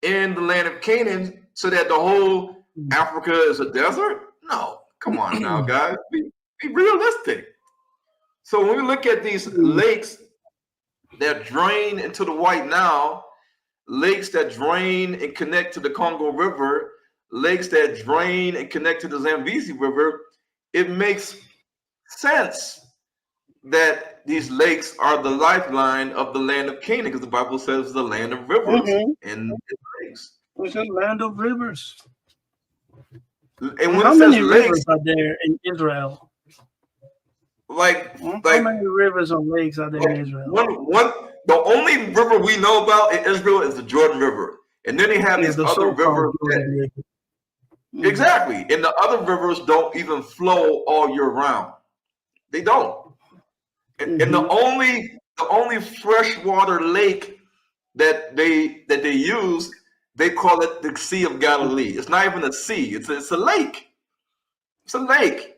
in the land of Canaan so that the whole Africa is a desert? No, come on now, guys. Be realistic. So when we look at these lakes that drain into the White Nile, lakes that drain and connect to the Congo River, lakes that drain and connect to the Zambezi River, it makes sense that these lakes are the lifeline of the land of Canaan, because the Bible says the land of rivers and lakes. It's a land of rivers. And when how it says many lakes, rivers are there in Israel? How many rivers or lakes are there in Israel? The only river we know about in Israel is the Jordan River. And then they have these other rivers. Exactly. And the other rivers don't even flow all year round. They don't. And the only freshwater lake that they use, they call it the Sea of Galilee. It's not even a sea. It's a lake. It's a lake.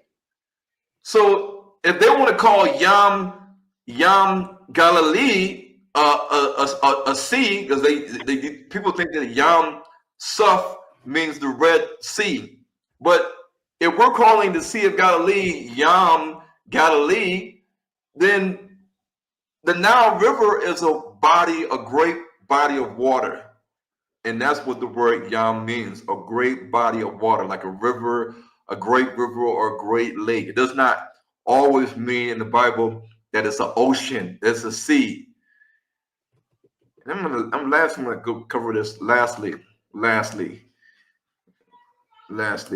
So if they want to call Yam Galilee a sea, because people think that Yam Suf means the Red Sea, but if we're calling the Sea of Galilee Yam Galilee, then the Nile River is a great body of water. And that's what the word Yam means, a great body of water, like a river, a great river, or a great lake. It does not always mean in the Bible that it's an ocean, it's a sea. And I'm going to cover this lastly. lastly,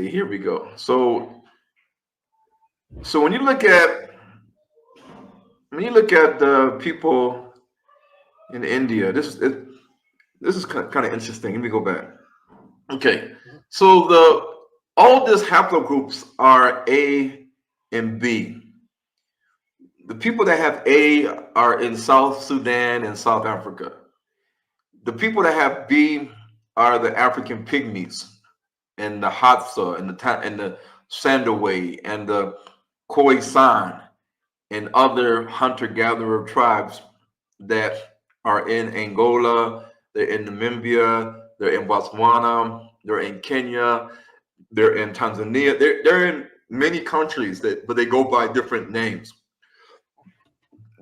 here we go. So when you look at the people in India, this is kind of interesting. Let me go back. Okay, so the oldest haplogroups are A and B. The people that have A are in South Sudan and South Africa. The people that have B are the African pygmies and the Hadza and the Sandalwood and the Khoisan and other hunter-gatherer tribes that are in Angola, they're in Namibia, they're in Botswana, they're in Kenya, they're in Tanzania. They're in many countries but they go by different names.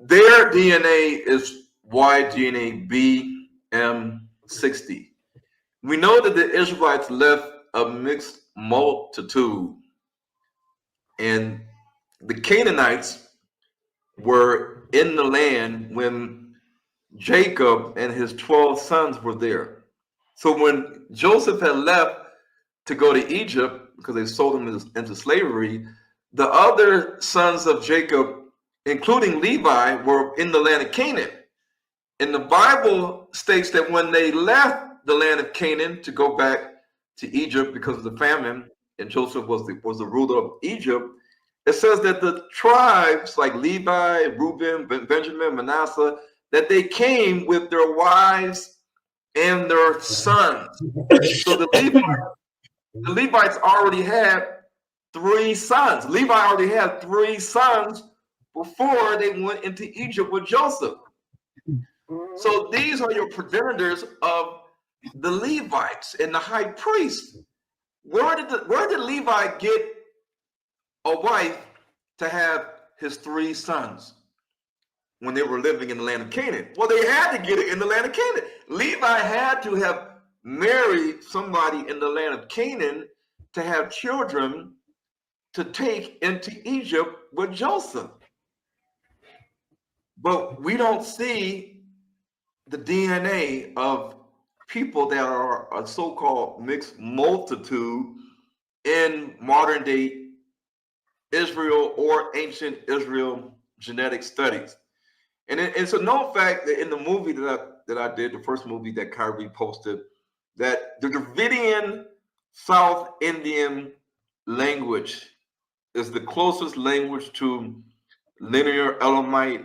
Their DNA is Y-DNA BM60. We know that the Israelites left a mixed multitude, and the Canaanites were in the land when Jacob and his 12 sons were there. So when Joseph had left to go to Egypt, because they sold him into slavery, the other sons of Jacob, including Levi, were in the land of Canaan. And the Bible states that when they left the land of Canaan to go back to Egypt because of the famine, and Joseph was the ruler of Egypt, it says that the tribes like Levi, Reuben, Benjamin, Manasseh, that they came with their wives and their sons. So the Levites already had 3 sons. Levi already had 3 sons before they went into Egypt with Joseph. So these are your progenitors of the Levites and the high priest. Where did Levi get a wife to have his 3 sons when they were living in the land of Canaan? Well, they had to get it in the land of Canaan. Levi had to have married somebody in the land of Canaan to have children to take into Egypt with Joseph. But we don't see the DNA of people that are a so-called mixed multitude in modern day Israel or ancient Israel genetic studies. And it's a known fact that in the movie that I did, the first movie that Kyrie posted, that the Dravidian South Indian language is the closest language to Linear Elamite,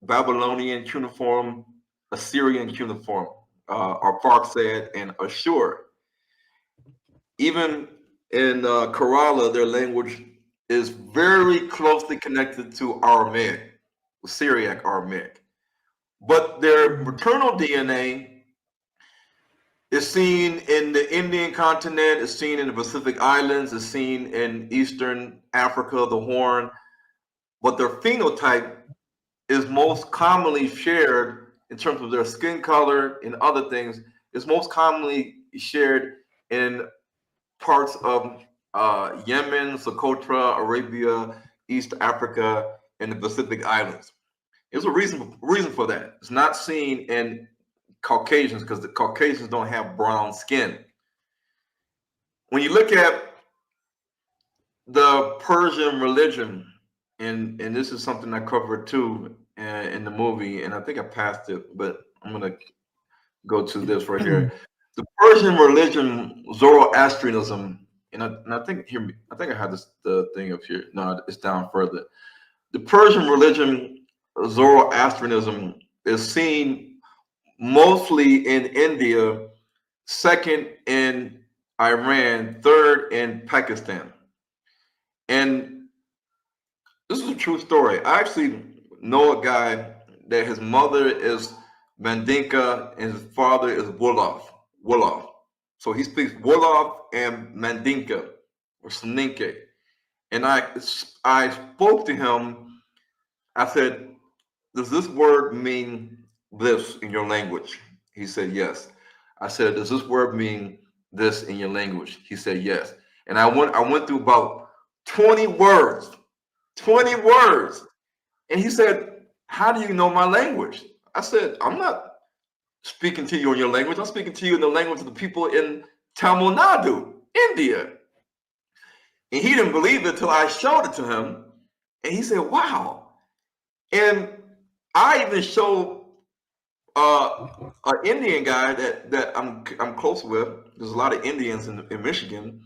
Babylonian cuneiform, Assyrian cuneiform, Arphaxad, and Ashur. Even in Kerala, their language is very closely connected to Aramaic, Syriac Aramaic. But their maternal DNA is seen in the Indian continent, is seen in the Pacific Islands, is seen in Eastern Africa, the Horn. But their phenotype is most commonly shared in terms of their skin color and other things, is most commonly shared in parts of Yemen, Socotra, Arabia, East Africa, and the Pacific Islands. There's a reason for that. It's not seen in Caucasians because the Caucasians don't have brown skin. When you look at the Persian religion, and this is something I covered too in the movie, and I think I passed it, but I'm gonna go to this right here. The Persian religion, Zoroastrianism, and I think I had the thing up here. No, it's down further. The Persian religion, Zoroastrianism, is seen mostly in India, second in Iran, third in Pakistan. And this is a true story. I actually know a guy that his mother is Mandinka and his father is Wolof. So he speaks Wolof and Mandinka or Soninke. And I spoke to him. I said, does this word mean this in your language? He said, yes. I said, does this word mean this in your language? He said, yes. And I went through about 20 words. And he said, how do you know my language? I said, I'm not speaking to you in your language. I'm speaking to you in the language of the people in Tamil Nadu, India. And he didn't believe it till I showed it to him. And he said, wow. And I even showed an Indian guy that I'm close with. There's a lot of Indians in Michigan,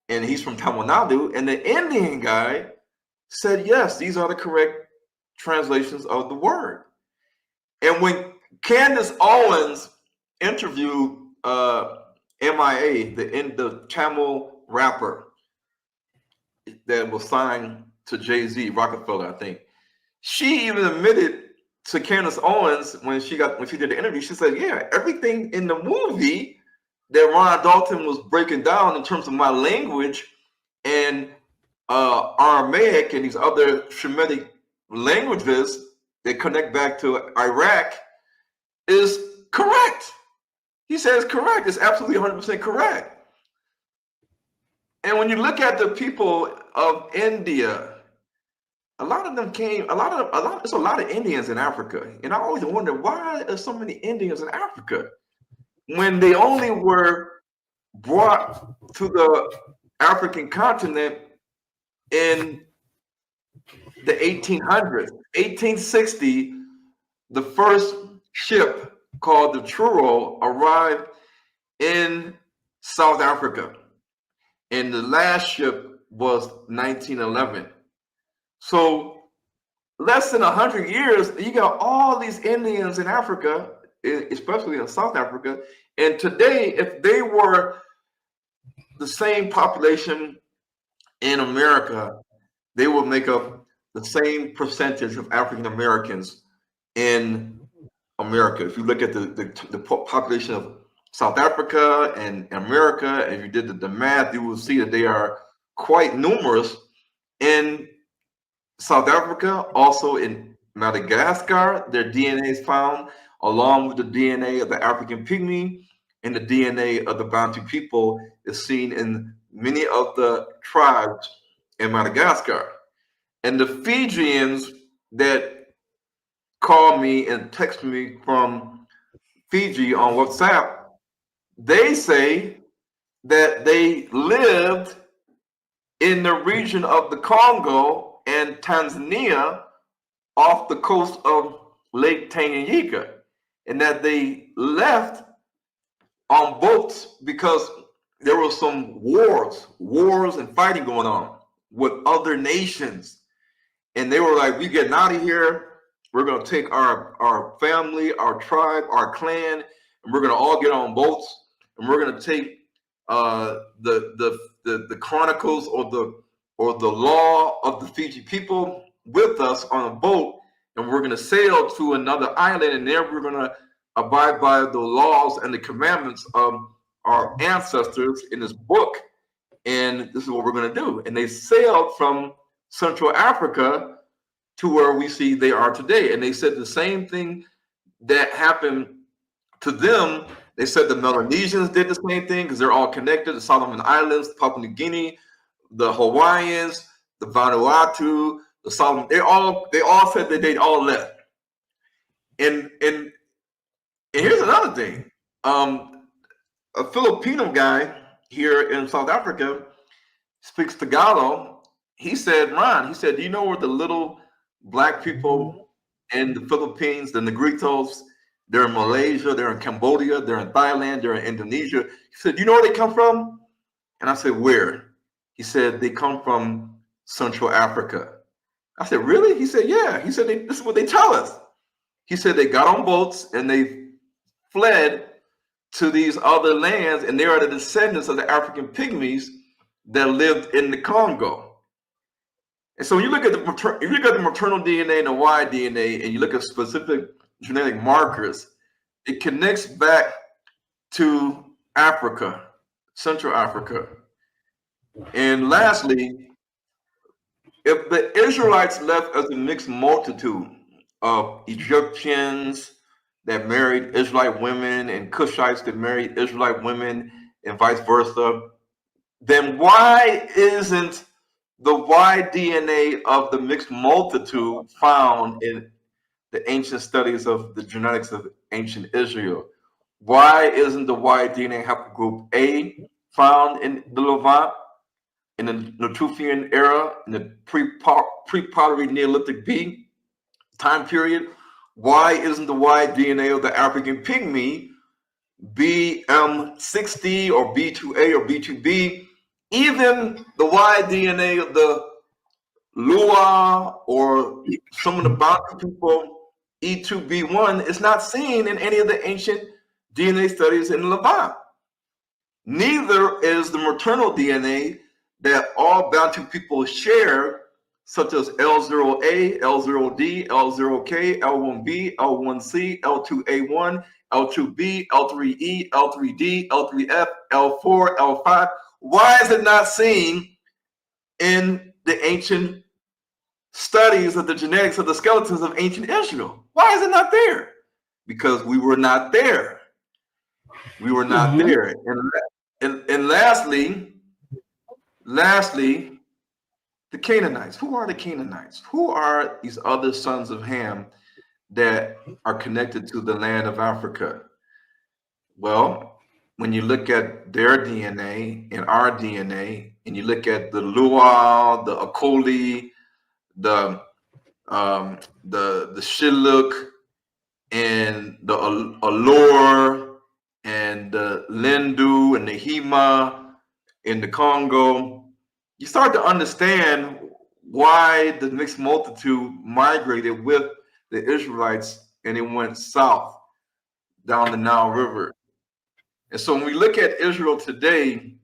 and he's from Tamil Nadu. And the Indian guy said, yes, these are the correct translations of the word. And when Candace Owens interviewed MIA, the Tamil rapper that was signed to Jay-Z, Rockefeller, I think, she even admitted to Candace Owens when she did the interview, she said, yeah, everything in the movie that Ron Dalton was breaking down in terms of my language and Aramaic and these other Shemitic languages that connect back to Iraq is correct. He says correct. It's absolutely 100% correct. And when you look at the people of India, a lot of them came, there's a lot of Indians in Africa. And I always wonder, why are so many Indians in Africa when they only were brought to the African continent in the 1800s. 1860, the first ship called the Truro arrived in South Africa. And the last ship was 1911. So less than 100 years, you got all these Indians in Africa, especially in South Africa. And today, if they were the same population in America, they would make up the same percentage of African Americans in America. If you look at the population of South Africa and America, and if you did the math, you will see that they are quite numerous in South Africa, also in Madagascar. Their DNA is found along with the DNA of the African pygmy, and the DNA of the Bantu people is seen in many of the tribes in Madagascar. And the Fijians that call me and text me from Fiji on WhatsApp, they say that they lived in the region of the Kongo and Tanzania off the coast of Lake Tanganyika, and that they left on boats because there were some wars and fighting going on with other nations. And they were like, we getting out of here. We're going to take our family, our tribe, our clan, and we're going to all get on boats, and we're going to take the chronicles or the law of the Fiji people with us on a boat, and we're going to sail to another island, and there we're going to abide by the laws and the commandments of our ancestors in this book, and this is what we're going to do. And they sailed from Central Africa to where we see they are today. And they said the same thing that happened to them. They said the Melanesians did the same thing because they're all connected. The Solomon Islands, Papua New Guinea, the Hawaiians, the Vanuatu, the Solomon, they all said that they all left. And here's another thing. A Filipino guy here in South Africa speaks Tagalog. He said, Ron, do you know where the little Black people in the Philippines, the Negritos, they're in Malaysia, they're in Cambodia, they're in Thailand, they're in Indonesia. He said, do you know where they come from? And I said, where? He said, they come from Central Africa. I said, really? He said, yeah. He said, this is what they tell us. He said they got on boats and they fled to these other lands, and they are the descendants of the African pygmies that lived in the Congo. And so when you look at the maternal DNA and the Y DNA, and you look at specific genetic markers, it connects back to Africa, Central Africa. And lastly, if the Israelites left as a mixed multitude of Egyptians that married Israelite women and Cushites that married Israelite women and vice versa, then why isn't the Y DNA of the mixed multitude found in the ancient studies of the genetics of ancient Israel? Why isn't the Y DNA haplogroup A found in the Levant in the Natufian era, in the pre-pottery Neolithic B time period? Why isn't the Y DNA of the African pygmy BM60 or B2A or B2B? Even the Y DNA of the Lua or some of the Bantu people, E2B1, is not seen in any of the ancient DNA studies in Levant. Neither is the maternal DNA that all Bantu people share, such as L0A, L0D, L0K, L1B, L1C, L2A1, L2B, L3E, L3D, L3F, L4, L5. Why is it not seen in the ancient studies of the genetics of the skeletons of ancient Israel? Why is it not there? Because we were not there. We were not there. And lastly, the Canaanites. Who are the Canaanites? Who are these other sons of Ham that are connected to the land of Africa? Well, when you look at their DNA and our DNA, and you look at the Luau, the Akoli, the Shilluk, and the Allure, and the Lendu, and the Hema, in the Congo, you start to understand why the mixed multitude migrated with the Israelites and it went south down the Nile River. And so when we look at Israel today,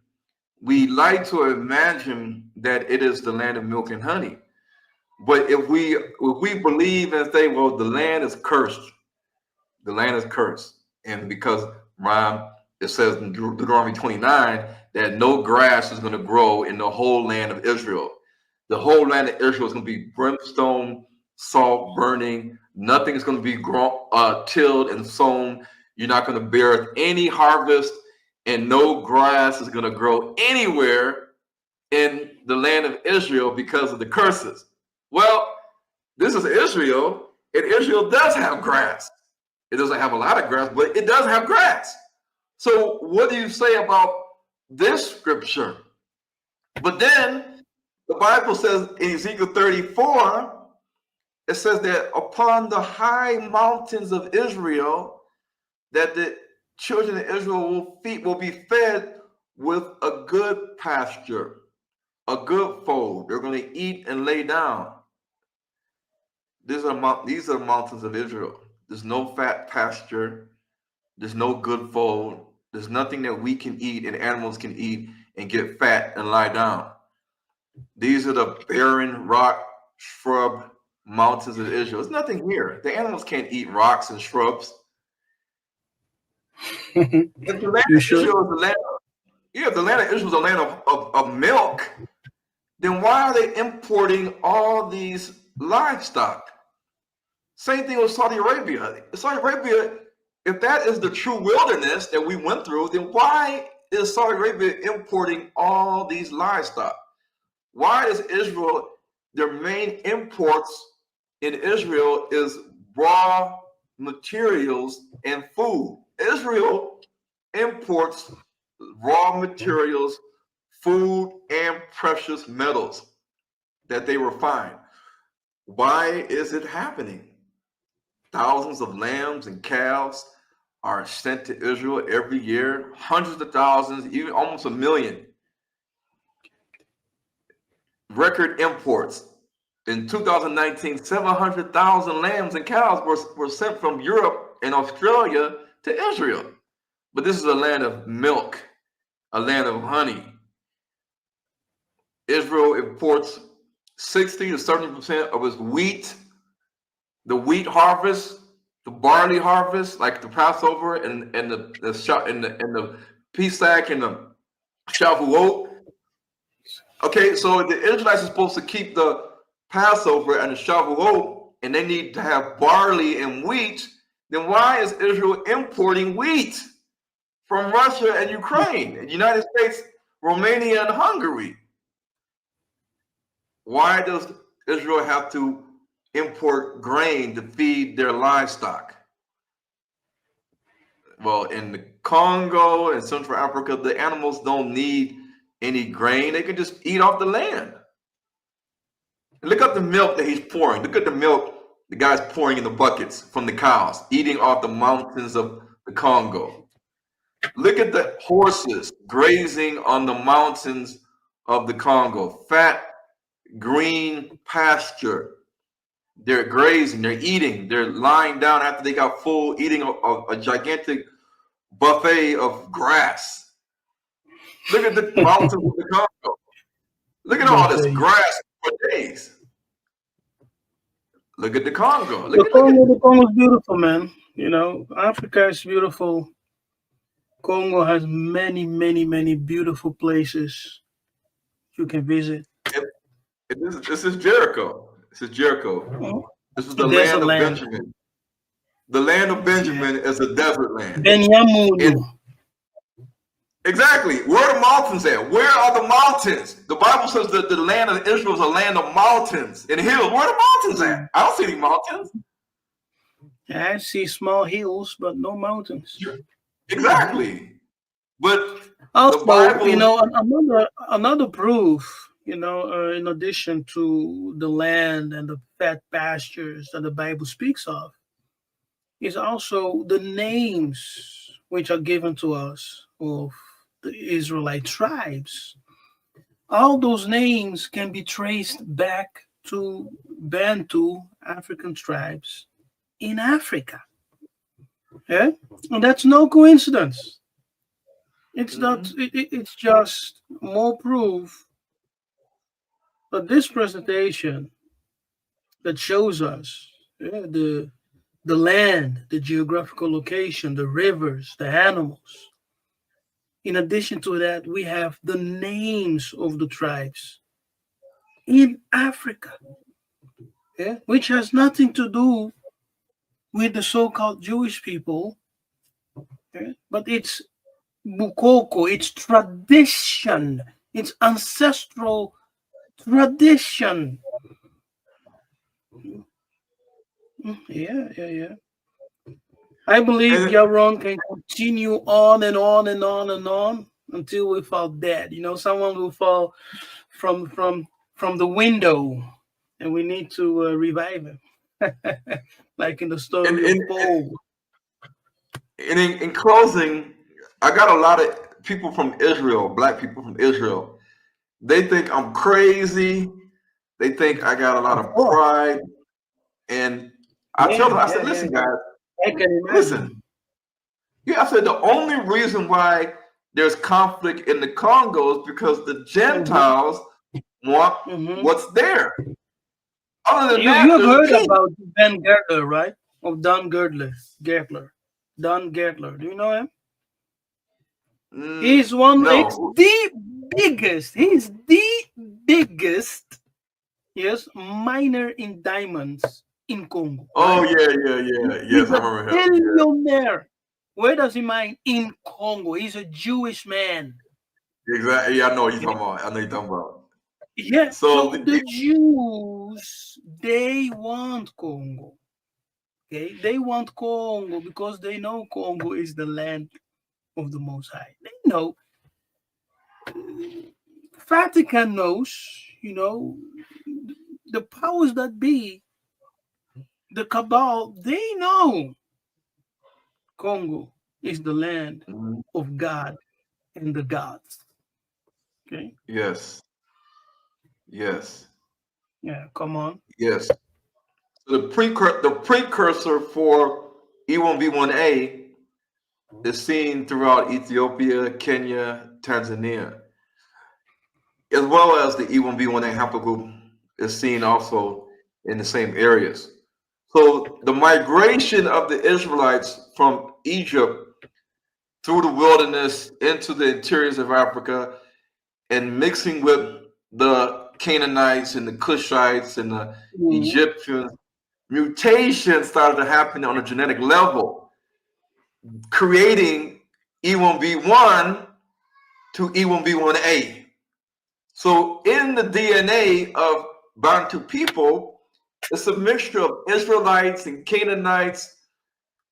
we like to imagine that it is the land of milk and honey. But if we believe and say, well, the land is cursed, the land is cursed. And because it says in Deuteronomy 29 that no grass is going to grow in the whole land of Israel. The whole land of Israel is going to be brimstone, salt burning. Nothing is going to be tilled and sown. You're not going to bear any harvest, and no grass is going to grow anywhere in the land of Israel because of the curses. Well, this is Israel, and Israel does have grass. It doesn't have a lot of grass, but it does have grass. So what do you say about this scripture? But then the Bible says in Ezekiel 34, it says that upon the high mountains of Israel, that the children of Israel will be fed with a good pasture, a good fold. They're going to eat and lay down. These are the mountains of Israel. There's no fat pasture. There's no good fold. There's nothing that we can eat and animals can eat and get fat and lie down. These are the barren rock shrub mountains of Israel. There's nothing here. The animals can't eat rocks and shrubs. If the land of Israel is the land if the land of Israel is a land of milk, then why are they importing all these livestock? Same thing with Saudi Arabia. Saudi Arabia, if that is the true wilderness that we went through, then why is Saudi Arabia importing all these livestock? Why is Israel, their main imports in Israel is raw materials and food? Israel imports raw materials, food, and precious metals that they refine. Why is it happening? Thousands of lambs and calves are sent to Israel every year, hundreds of thousands, even almost 1 million. Record imports. In 2019, 700,000 lambs and cows were sent from Europe and Australia to Israel. But this is a land of milk, a land of honey. Israel imports 60 to 70% of its wheat, the wheat harvest, the barley harvest, like the Passover and the Pesach and the Shavuot. Okay, so the Israelites are supposed to keep the Passover and the Shavuot, and they need to have barley and wheat. Then why is Israel importing wheat from Russia and Ukraine, and United States, Romania, and Hungary? Why does Israel have to import grain to feed their livestock? Well, in the Congo and Central Africa, the animals don't need any grain. They can just eat off the land. Look at the milk that he's pouring. Look at the milk the guy's pouring in the buckets from the cows, eating off the mountains of the Congo. Look at the horses grazing on the mountains of the Congo. Fat, green pasture. They're grazing, they're eating, they're lying down after they got full, eating a gigantic buffet of grass. Look at the mountains of the Congo. Look at all this grass for days. Look at the Congo. The Congo is beautiful, man. You know, Africa is beautiful. Congo has many, many, many beautiful places you can visit. This is Jericho. This is Jericho. This is the land of Benjamin. The land of Benjamin is a desert land. Exactly. Where are the mountains at? Where are the mountains? The Bible says that the land of Israel is a land of mountains and hills. Where are the mountains at? I don't see any mountains. I see small hills, but no mountains. Exactly. But also, the Bible, you know, another proof, you know, in addition to the land and the fat pastures that the Bible speaks of, is also the names which are given to us of the Israelite tribes. All those names can be traced back to Bantu African tribes in Africa. Yeah? And that's no coincidence. It's not, it's just more proof that this presentation that shows us the land, the geographical location, the rivers, the animals. In addition to that, we have the names of the tribes in Africa, which has nothing to do with the so-called Jewish people, but it's Bukoko, it's tradition, it's ancestral tradition. Yeah. I believe Yaron can continue on and on and on and on until we fall dead. You know, someone will fall from the window, and we need to revive him, like in the story of Paul. And in closing, I got a lot of people from Israel, black people from Israel. They think I'm crazy. They think I got a lot of pride. And I tell them, I said, listen, guys. Listen, I said the only reason why there's conflict in the Congo is because the Gentiles want what's there. Other than that, you've heard about Ben Gertler, right? Of Don Gertler. Don Gertler. Do you know him? He's the biggest. He's the biggest. Yes, miner in diamonds in Congo. Oh, yeah. Yes, I remember him. Billionaire. Where does he mine? In Congo. He's a Jewish man. Exactly. Yeah, I know what you're talking about. Yeah. So the Jews, they want Congo. Okay, they want Congo because they know Congo is the land of the Most High. They know. Vatican knows, you know, the powers that be, the cabal, they know Congo is the land of God and the gods. Okay? Yes. Yeah, come on. Yes. The precursor for E1B1A is seen throughout Ethiopia, Kenya, Tanzania, as well as the E1B1A haplogroup is seen also in the same areas. So the migration of the Israelites from Egypt through the wilderness into the interiors of Africa and mixing with the Canaanites and the Cushites and the Egyptians, mutations started to happen on a genetic level, creating E1B1 to E1B1A. So in the DNA of Bantu people, it's a mixture of Israelites and Canaanites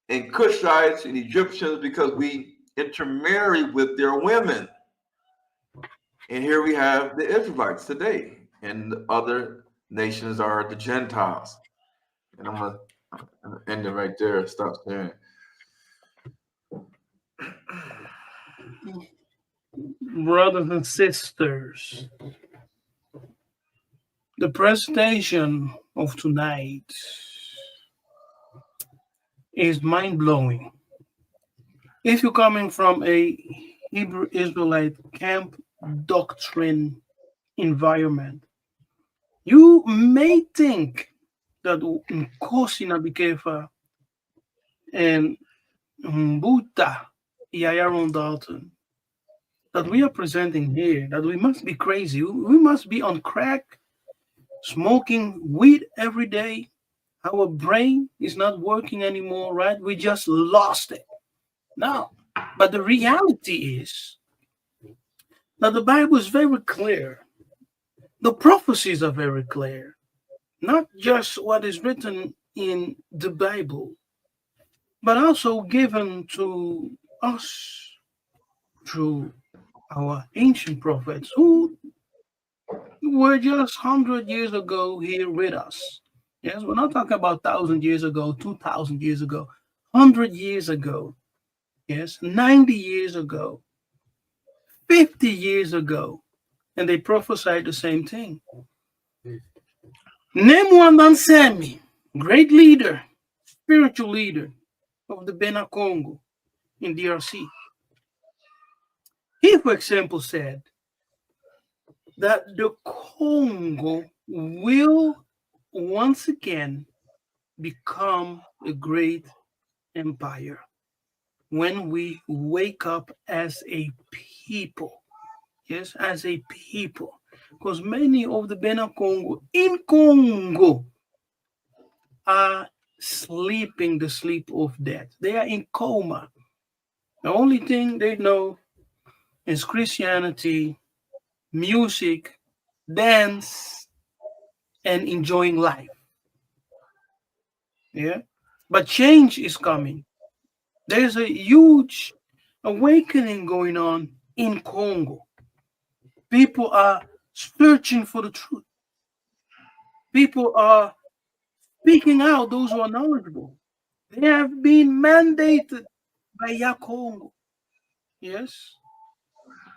and Cushites and Egyptians, because we intermarry with their women. And here we have the Israelites today, and the other nations are the Gentiles. And I'm gonna end it right there. Stop sharing. Brothers and sisters, the presentation of tonight is mind-blowing. If you're coming from a Hebrew Israelite camp doctrine environment, you may think that Nkosi na Bikefa and Mbuta Yayaron Dalton that we are presenting here, that we must be crazy, we must be on crack, smoking weed every day. Our brain is not working anymore, right? We just lost it. No, but the reality is that the Bible is very clear. The prophecies are very clear. Not just what is written in the Bible, but also given to us through our ancient prophets who were just 100 years ago here with us. Yes, we're not talking about 1,000 years ago, 2,000 years ago, 100 years ago. Yes, 90 years ago, 50 years ago. And they prophesied the same thing. Nemwandan Semi, great leader, spiritual leader of the Bena Kongo in DRC. He, for example, said that the Congo will once again become a great empire when we wake up as a people. Yes, as a people. Because many of the Bena Congo in Congo are sleeping the sleep of death. They are in coma. The only thing they know is Christianity, music, dance, and enjoying life. Yeah. But change is coming. There's a huge awakening going on in Congo. People are searching for the truth. People are speaking out, those who are knowledgeable. They have been mandated by Yakongo, yes,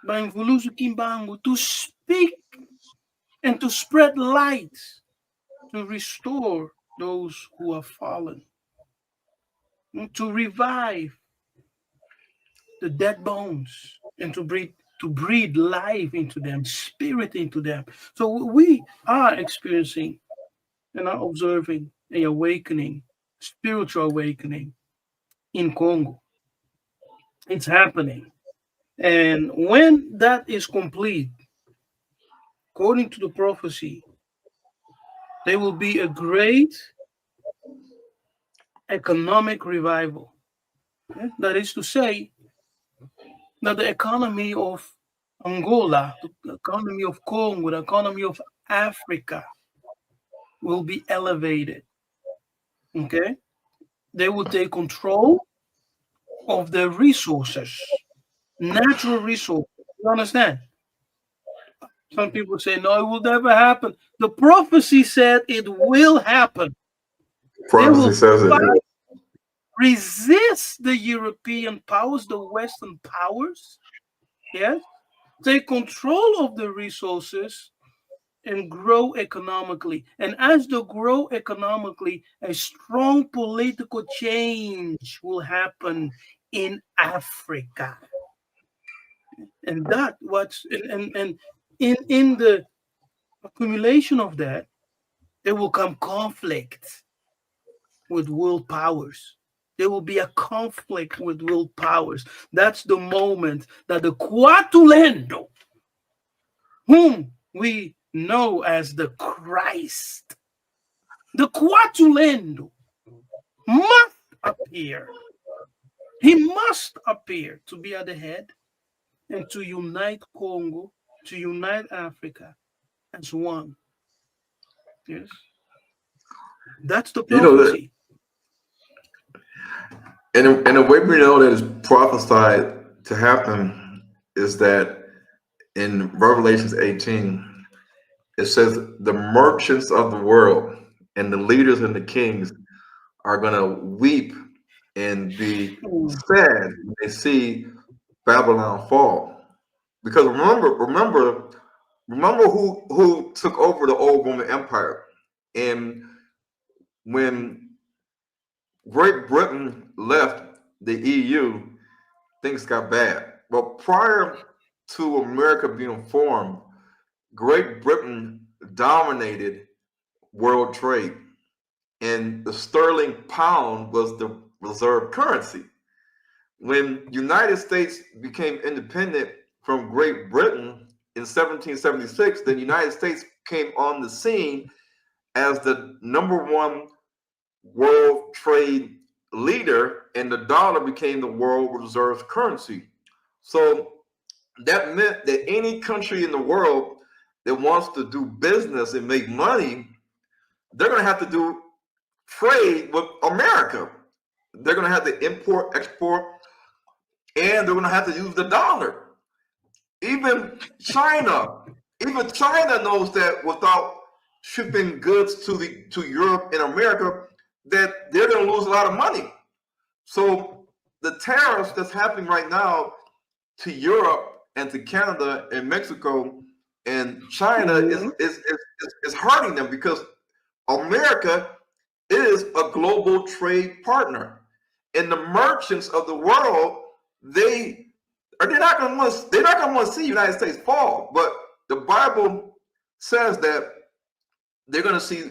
by Mvuluzu Kimbangu to speak and to spread light, to restore those who are fallen, and to revive the dead bones, and to breathe life into them, spirit into them. So we are experiencing and are observing a awakening, spiritual awakening in Congo. It's happening. And when that is complete, according to the prophecy, there will be a great economic revival. Yeah? That is to say, that the economy of Angola, the economy of Congo, the economy of Africa will be elevated. Okay? They will take control of the resources, natural resources. You understand? Some people say, no, it will never happen. The prophecy said it will happen. Prophecy says it. Resist the European powers, the Western powers, yes, take control of the resources and grow economically. And as they grow economically, a strong political change will happen in Africa. And that what's and in the accumulation of that, there will come conflict with world powers. There will be a conflict with world powers. That's the moment that the Quatulendo, whom we know as the Christ, the Quatulendo must appear. He must appear to be at the head and to unite Congo, to unite Africa as one. Yes. That's the prophecy. And the way we know that it's prophesied to happen is that in Revelations 18, it says the merchants of the world and the leaders and the kings are going to weep and be sad when they see Babylon fall. Because remember who took over the old Roman Empire. And when Great Britain left the EU, things got bad. But prior to America being formed, Great Britain dominated world trade, and the sterling pound was the reserve currency. When United States became independent from Great Britain in 1776, the United States came on the scene as the #1 world trade leader, and the dollar became the world reserve currency. So that meant that any country in the world that wants to do business and make money, they're going to have to do trade with America. They're going to have to import, export, and they're going to have to use the dollar. Even China knows that without shipping goods to Europe and America, that they're going to lose a lot of money. So the tariffs that's happening right now to Europe and to Canada and Mexico and China is hurting them, because America is a global trade partner, and the merchants of the world, they're not going to want to see the United States fall. But the Bible says that they're going to see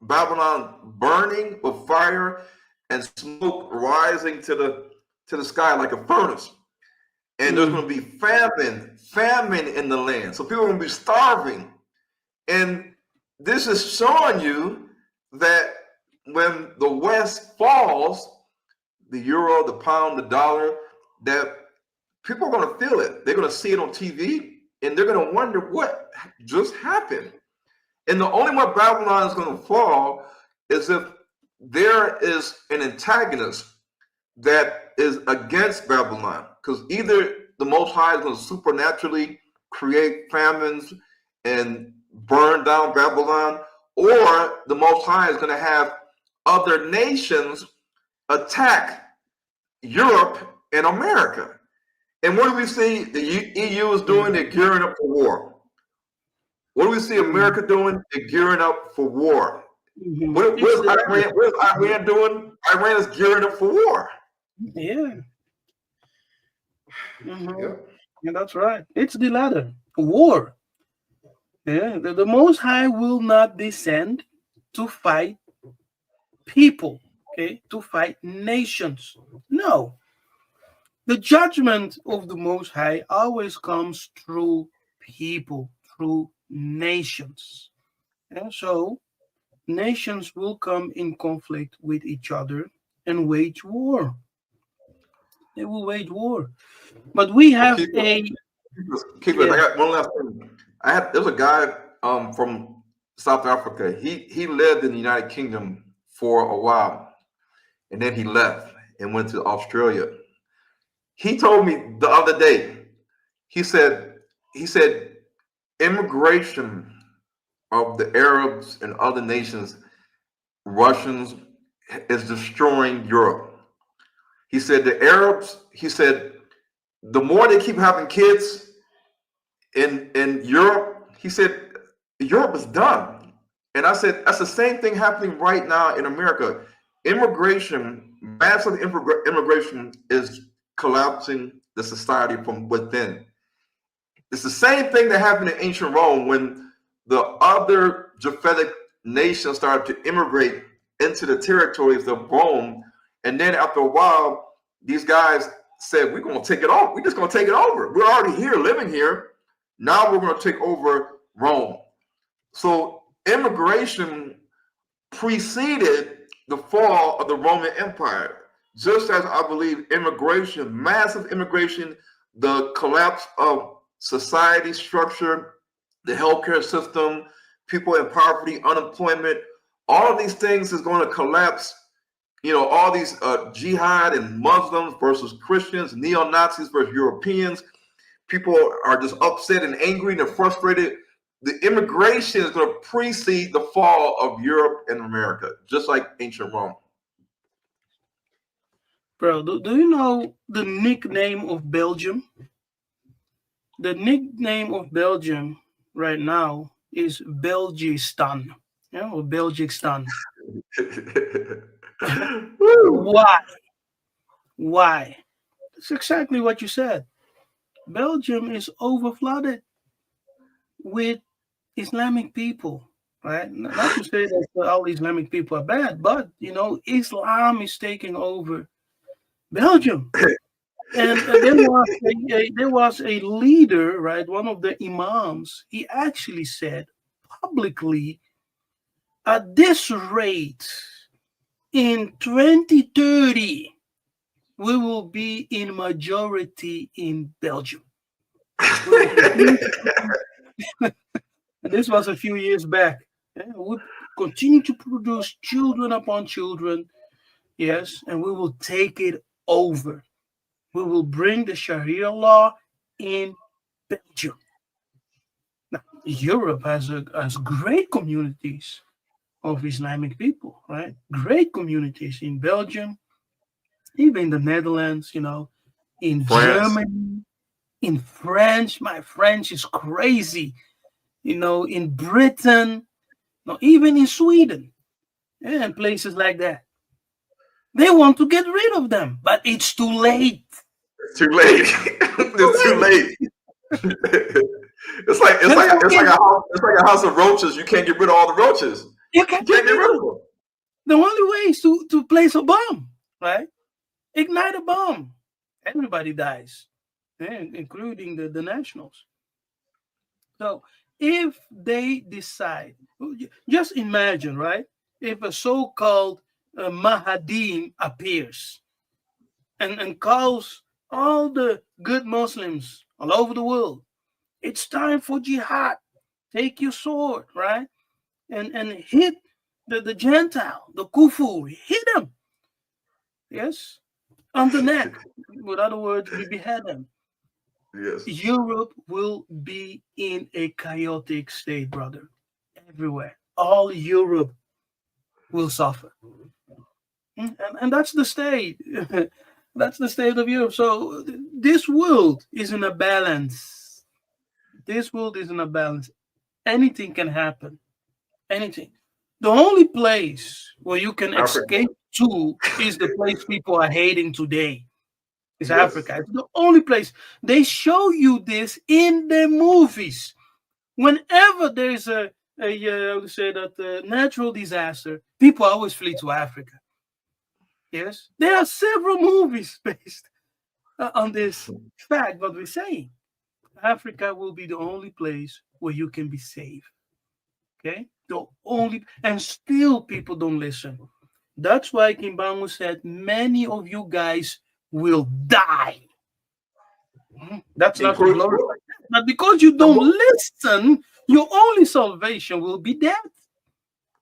Babylon burning with fire and smoke rising to the sky like a furnace. And there's going to be famine in the land. So people are going to be starving. And this is showing you that when the West falls, the euro, the pound, the dollar, that people are going to feel it. They're going to see it on TV, and they're going to wonder what just happened. And the only way Babylon is going to fall is if there is an antagonist that is against Babylon, because either the Most High is going to supernaturally create famines and burn down Babylon, or the Most High is going to have other nations attack Europe and America. And what do we see the EU is doing? They're gearing up for war. What do we see America doing? They're gearing up for war. What is Iran doing? Iran is gearing up for war. Yeah. Yeah, that's right. It's the latter. War. Yeah, the Most High will not descend to fight people, okay, to fight nations. No. The judgment of the Most High always comes through people, through nations. And so nations will come in conflict with each other and wage war. They will wage war. But we have Keep it. I got one last thing. There's a guy from South Africa. He lived in the United Kingdom for a while, and then he left and went to Australia. He told me the other day, he said immigration of the Arabs and other nations, Russians, is destroying Europe. He said the Arabs, the more they keep having kids in Europe, he said Europe is done. And I said that's the same thing happening right now in America. Massive immigration is collapsing the society from within. It's the same thing that happened in ancient Rome when the other Japhetic nations started to immigrate into the territories of Rome. And then after a while, these guys said, we're going to take it off. We're just going to take it over. We're already here, living here. Now we're going to take over Rome. So immigration preceded the fall of the Roman Empire. Just as I believe massive immigration, the collapse of society structure, the healthcare system, people in poverty, unemployment, all of these things is going to collapse all these jihad and Muslims versus Christians, neo-Nazis versus Europeans. People are just upset and angry and frustrated. The immigration is going to precede the fall of Europe and America, just like ancient Rome. Bro, do you know the nickname of Belgium? The nickname of Belgium right now is Belgistan, or Belgistan. Why? Why? It's exactly what you said. Belgium is overflooded with Islamic people, right? Not to say that all Islamic people are bad, but Islam is taking over Belgium. And there was a leader, right? One of the imams. He actually said publicly, at this rate, in 2030, we will be in majority in Belgium. This was a few years back. We continue to produce children upon children, yes, and we will take it over. We will bring the Sharia law in Belgium. Now, Europe has great communities of Islamic people, right? Great communities in Belgium, even in the Netherlands, in France. Germany, in France. My French is crazy. In Britain, even in Sweden, and places like that. They want to get rid of them, but it's too late. It's too late. It's too late. It's like a house of roaches. You can't get rid of all the roaches. You can't get rid of them. The only way is to place a bomb, right? Ignite a bomb. Everybody dies, including the nationals. So if they decide, just imagine, right? If a so-called Mahdi appears and calls all the good Muslims all over the world, it's time for jihad. Take your sword, right? And hit the Gentile, the Kufu, hit him. Yes? On the neck. With other words, we behead him. Yes. Europe will be in a chaotic state, brother. Everywhere. All Europe will suffer. And that's the state. That's the state of Europe. So this world is in a balance. This world is in a balance. Anything can happen. Anything. The only place where you can escape to is the place people are hating today. It's Africa. It's the only place. They show you this in the movies. Whenever there's a natural disaster, people always flee to Africa. Yes, there are several movies based on this fact. What we're saying, Africa will be the only place where you can be safe. Okay, the only, and still people don't listen. That's why Kimbangu said many of you guys will die. That's not to glorify, but because you don't listen, your only salvation will be death.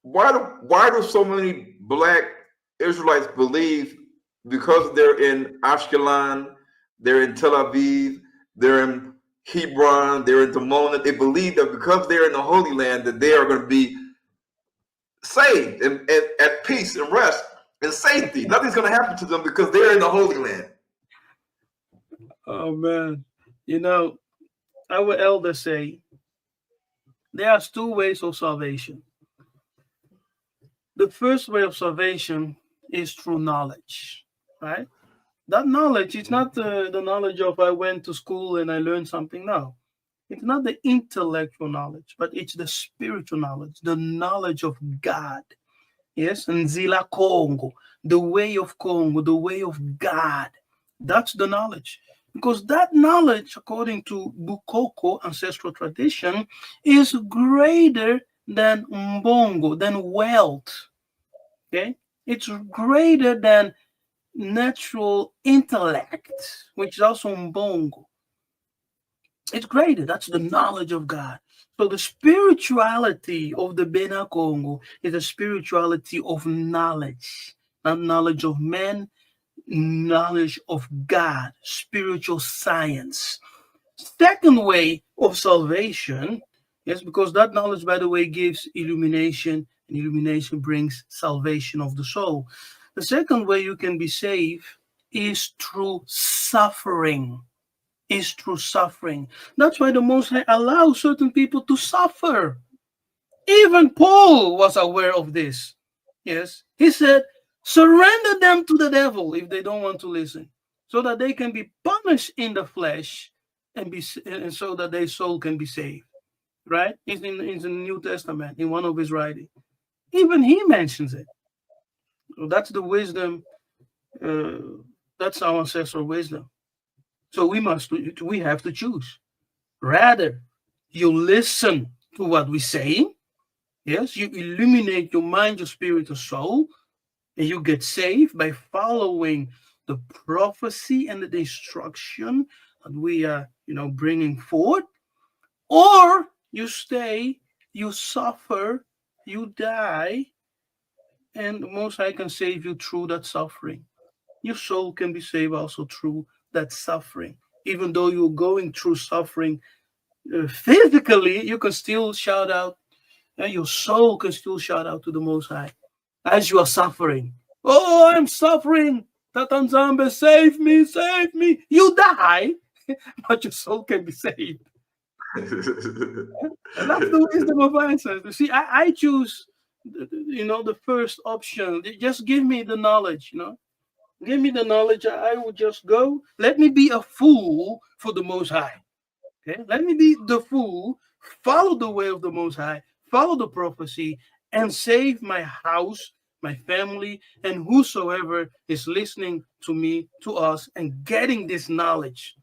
Why do so many black Israelites believe, because they're in Ashkelon, they're in Tel Aviv, they're in Hebron, they're in Dimona, they believe that because they're in the Holy Land that they are going to be saved and at peace and rest and safety? Nothing's going to happen to them because they're in the Holy Land. Oh man, our elders say there are two ways of salvation. The first way of salvation is through knowledge, right? That knowledge is not the knowledge of I went to school and I learned something. No, it's not the intellectual knowledge, but it's the spiritual knowledge, the knowledge of God. Yes, and Zila Kongo, the way of Kongo, the way of God. That's the knowledge. Because that knowledge, according to Bukoko ancestral tradition, is greater than Mbongo, than wealth. Okay? It's greater than natural intellect, which is also Mbongo. It's greater. That's the knowledge of God. So the spirituality of the Bena Congo is a spirituality of knowledge. not knowledge of men, knowledge of God, spiritual science. Second way of salvation, yes, because that knowledge, by the way, gives illumination, and illumination brings salvation of the soul. The second way you can be saved is through suffering. Is through suffering. That's why the Most High allows certain people to suffer. Even Paul was aware of this. Yes, he said, surrender them to the devil if they don't want to listen, so that they can be punished in the flesh and so that their soul can be saved. Right? It's in the New Testament in one of his writings. Even he mentions it. So that's the wisdom. That's our ancestral wisdom. So we have to choose. Rather, you listen to what we say. Yes, you illuminate your mind, your spirit, your soul, and you get saved by following the prophecy and the instruction that we are, bringing forth. Or you stay, you suffer, you die, and the Most High can save you through that suffering. Your soul can be saved also through that suffering. Even though you're going through suffering physically, you can still shout out, your soul can still shout out to the Most High as you are suffering. Oh, I'm suffering. Tatanzambe, save me, save me. You die, but your soul can be saved. And that's the wisdom of ancestors. See, I choose, the first option. Just give me the knowledge, Give me the knowledge. I will just go. Let me be a fool for the Most High. Okay? Let me be the fool, follow the way of the Most High, follow the prophecy, and save my house, my family, and whosoever is listening to me, to us, and getting this knowledge.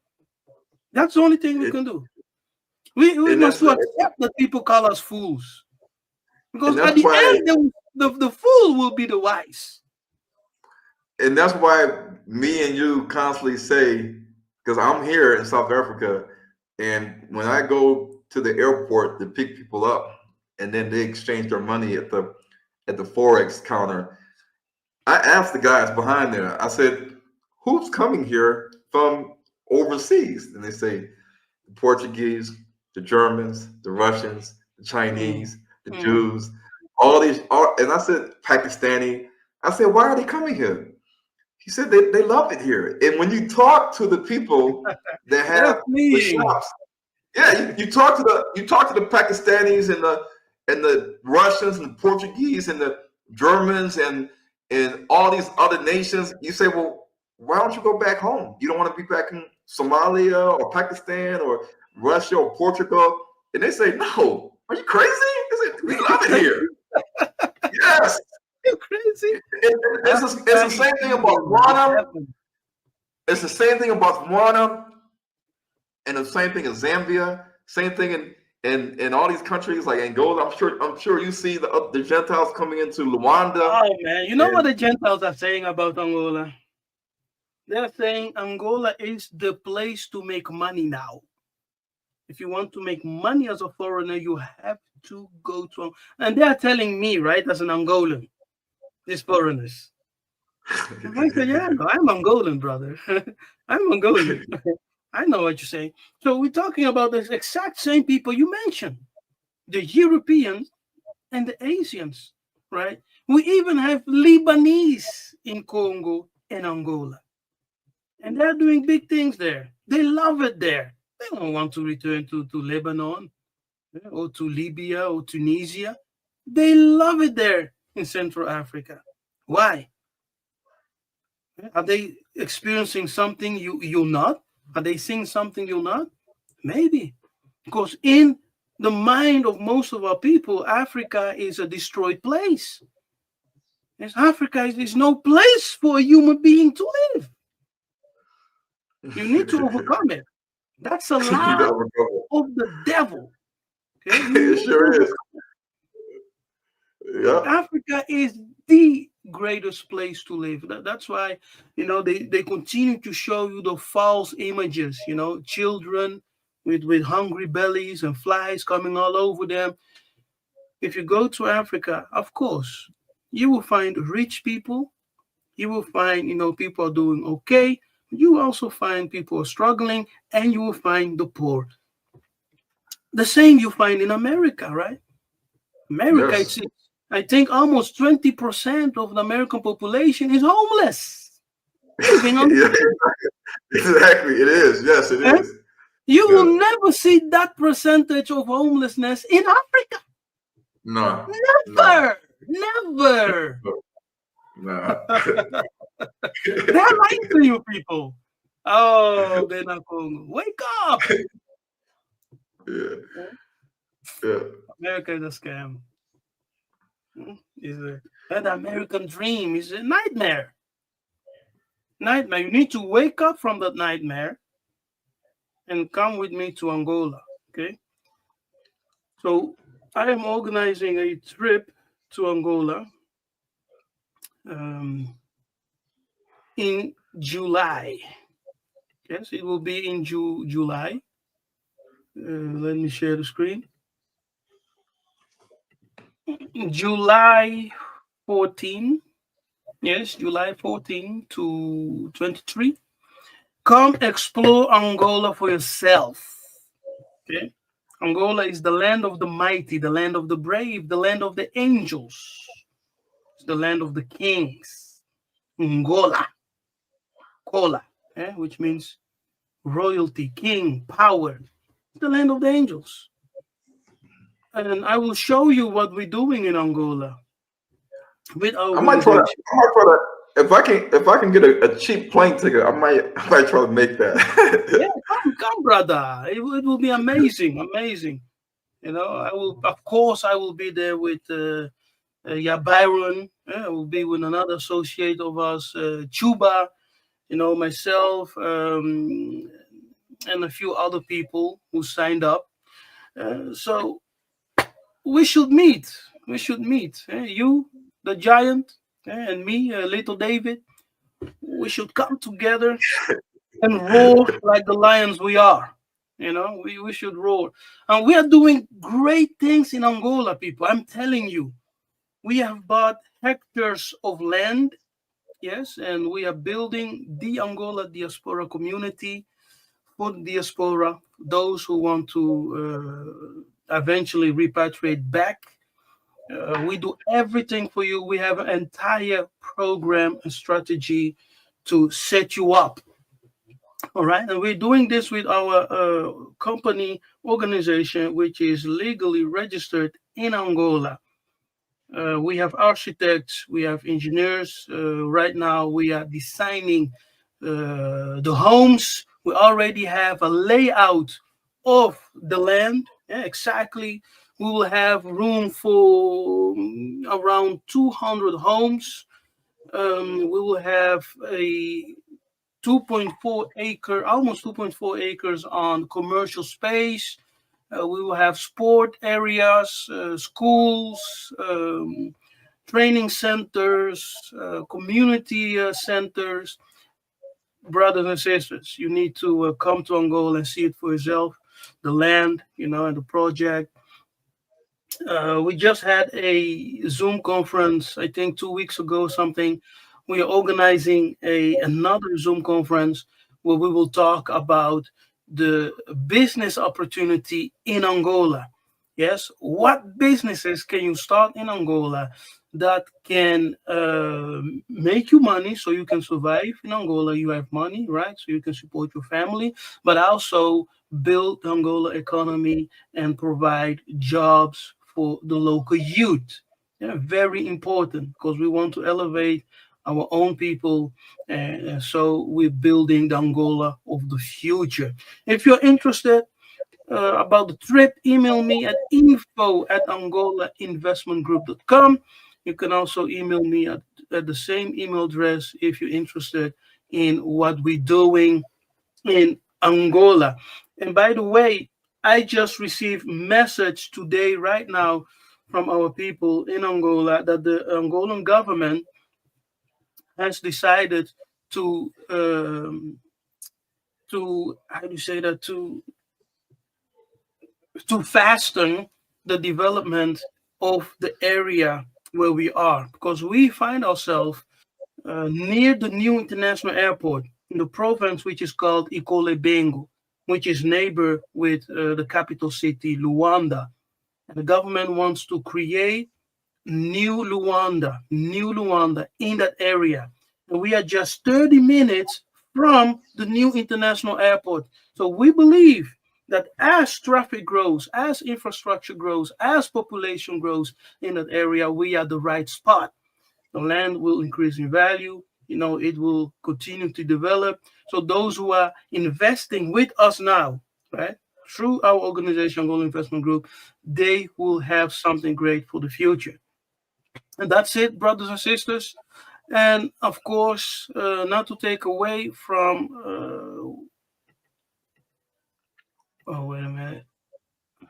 That's the only thing we can do. We must accept that people call us fools. Because at the end, the fool will be the wise. And that's why me and you constantly say, because I'm here in South Africa, and when I go to the airport to pick people up, and then they exchange their money at the Forex counter, I asked the guys behind there, I said, who's coming here from overseas? And they say, the Portuguese, the Germans, the Russians, the Chinese, the Jews, all these, and I said, Pakistani. I said, why are they coming here? He said they love it here. And when you talk to the people that have the shops, you talk to the Pakistanis and the Russians and the Portuguese and the Germans and all these other nations, you say, well, why don't you go back home? You don't want to be back in Somalia or Pakistan or Russia or Portugal? And they say, no, are you crazy? They say, we love it here. Yes. You're crazy. It's the same thing about Botswana. It's the same thing about Botswana, and the same thing in Zambia. Same thing in all these countries like Angola. I'm sure you see the Gentiles coming into Luanda. Oh man, you know what the Gentiles are saying about Angola? They're saying Angola is the place to make money now. If you want to make money as a foreigner, you have to go to. And they are telling me, right, as an Angolan, these foreigners. I said, yeah, I'm Angolan, brother. I'm Angolan. I know what you're saying. So we're talking about the exact same people you mentioned, the Europeans and the Asians, right? We even have Lebanese in Congo and Angola. And they're doing big things there. They love it there. They don't want to return to Lebanon or to Libya or Tunisia. They love it there in Central Africa. Why? Are they experiencing something you're not? Are they seeing something you're not? Maybe. Because in the mind of most of our people, Africa is a destroyed place. Yes, Africa is no place for a human being to live. You need to overcome it. That's a lie of the devil. Okay? It sure is. Yeah. Africa is the greatest place to live. That's why, they continue to show you the false images, children with hungry bellies and flies coming all over them. If you go to Africa, of course, you will find rich people You will find, people are doing okay. You will also find people are struggling, and you will find the poor. The same you find in America, right? America, Yes. I think almost 20% of the American population is homeless, living on the Yeah, street. exactly. It is. Yes, it Eh? is. You Yeah. will never see that percentage of homelessness in Africa. No. No. Never. Never. No. They're lying to you people. Oh, they're not Kongo. Wake up. Yeah. Yeah. America is a scam. That American dream is a nightmare. Nightmare. You need to wake up from that nightmare and come with me to Angola. Okay. So I am organizing a trip to Angola in July. Yes, it will be in July. Let me share the screen. July 14. Yes, July 14 to 23. Come explore Angola for yourself. Okay. Angola is the land of the mighty, the land of the brave, the land of the angels. It's the land of the kings. Angola. Kola, which means royalty, king, power. It's the land of the angels. And I will show you what we're doing in Angola with our I might try to. organization. I might try to. If I can get a cheap plane ticket, I might try to make Yeah, that. come, brother. It will be amazing, amazing. I will, of course, I will be there with Byron. I will be with another associate of us, Chuba. Myself, and a few other people who signed up. So we should meet. We should meet. You, the giant, and me, little David. We should come together and roar like the lions we are. We should roar. And we are doing great things in Angola, people. I'm telling you. We have bought hectares of land, yes, and we are building the Angola diaspora community for the diaspora, those who want to eventually repatriate back. We do everything for you. We have an entire program and strategy to set you up. All right. And we're doing this with our company organization, which is legally registered in Angola. We have architects, we have engineers. Right now, we are designing the homes. We already have a layout of the land. Yeah, exactly. We will have room for around 200 homes. We will have a 2.4 acre, almost 2.4 acres on commercial space. We will have sport areas, schools, training centers, community centers. Brothers and sisters, you need to come to Angola and see it for yourself. The land, and the project. We just had a Zoom conference, I think 2 weeks ago, something. We are organizing another Zoom conference where we will talk about the business opportunity in Angola. Yes, what businesses can you start in Angola that can make you money so you can survive in Angola? You have money, right? So you can support your family, but also build the Angola economy and provide jobs for the local youth. Yeah, very important because we want to elevate our own people. And so we're building the Angola of the future. If you're interested about the trip, email me at info@angolainvestmentgroup.com. You can also email me at the same email address if you're interested in what we're doing in Angola. And by the way, I just received message today, right now, from our people in Angola that the Angolan government has decided to how do you say that to fasten the development of the area where we are, because we find ourselves near the new international airport in the province which is called Ikolebengo, which is neighbor with the capital city, Luanda. And the government wants to create new Luanda in that area. And we are just 30 minutes from the new international airport. So we believe that as traffic grows, as infrastructure grows, as population grows in that area, we are the right spot. The land will increase in value. It will continue to develop. So those who are investing with us now, right, through our organization, Gold Investment Group, they will have something great for the future. And that's it, brothers and sisters. And of course, not to take away from, oh, wait a minute.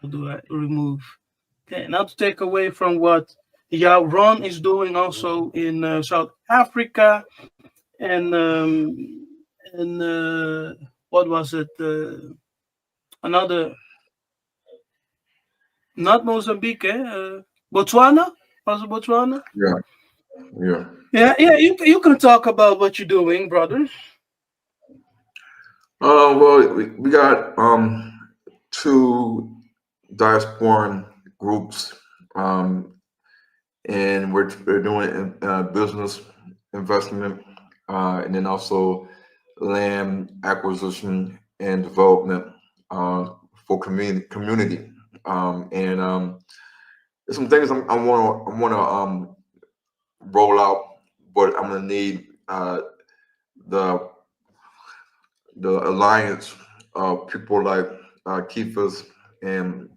How do I remove? Okay, not to take away from what Ron is doing also in South Africa. And what was it? Another, not Mozambique, Botswana? Was it Botswana? Yeah. You can talk about what you're doing, brother. Well, we got 2 diasporan groups, and we're doing business investment, and then also land acquisition and development for community. And there's some things I want to roll out, but I'm gonna need the alliance of people like Keith's and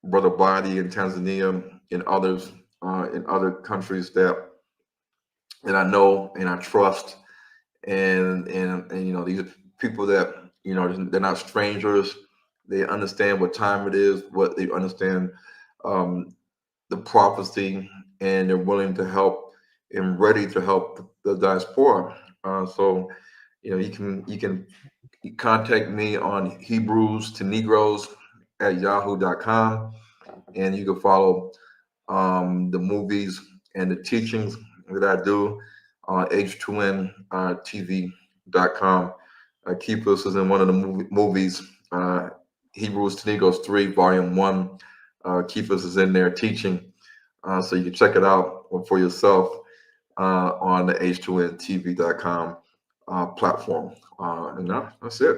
Brother Body in Tanzania and others in other countries that I know and I trust, and these are people that they're not strangers. They understand what time it is, what they understand the prophecy, and they're willing to help and ready to help the diaspora. So you can contact me on Hebrews to Negroes at yahoo.com, and you can follow the movies and the teachings that I do on h2ntv.com. Keepus is in one of the movies, Hebrews to Negroes 3, Volume 1. Keepus is in there teaching, so you can check it out for yourself on the h2ntv.com platform. And that's it.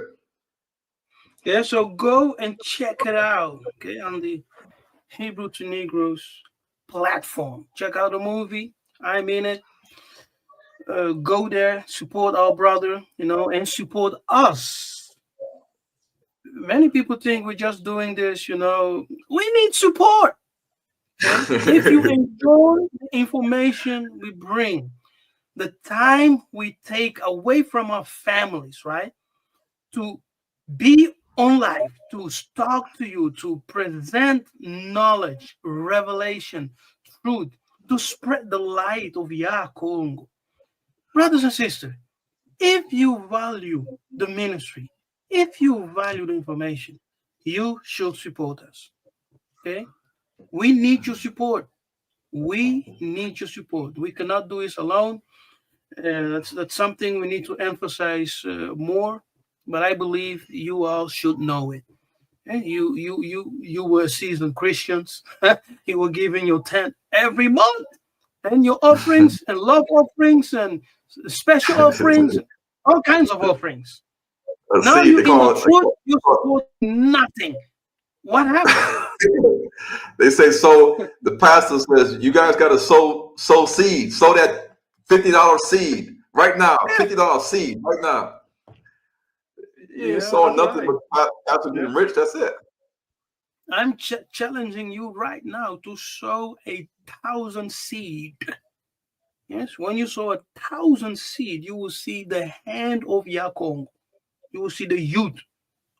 Yeah, so go and check it out, okay, on the Hebrew to Negroes platform. Check out the movie. I'm in it. Go there, support our brother, and support us. Many people think we're just doing this, we need support. Okay? If you enjoy the information we bring, the time we take away from our families, right, to be on live, to talk to you, to present knowledge, revelation, truth, to spread the light of Yah Kongo. Brothers and sisters, if you value the ministry, if you value the information, you should support us. Okay? We need your support. We need your support. We cannot do this alone. That's something we need to emphasize more. But I believe you all should know it. And you were seasoned Christians. You were giving your 10th every month, and your offerings and love offerings and special offerings, all kinds of offerings. Now you're in the truth, you support nothing. What happened? They say so. The pastor says you guys got to sow seed, sow that $50 seed right now, $50 seed right now. You saw nothing but after being rich. That's it. I'm challenging you right now to sow 1,000 seed. Yes, when you sow 1,000 seed, you will see the hand of Yah Kongo. You will see the youth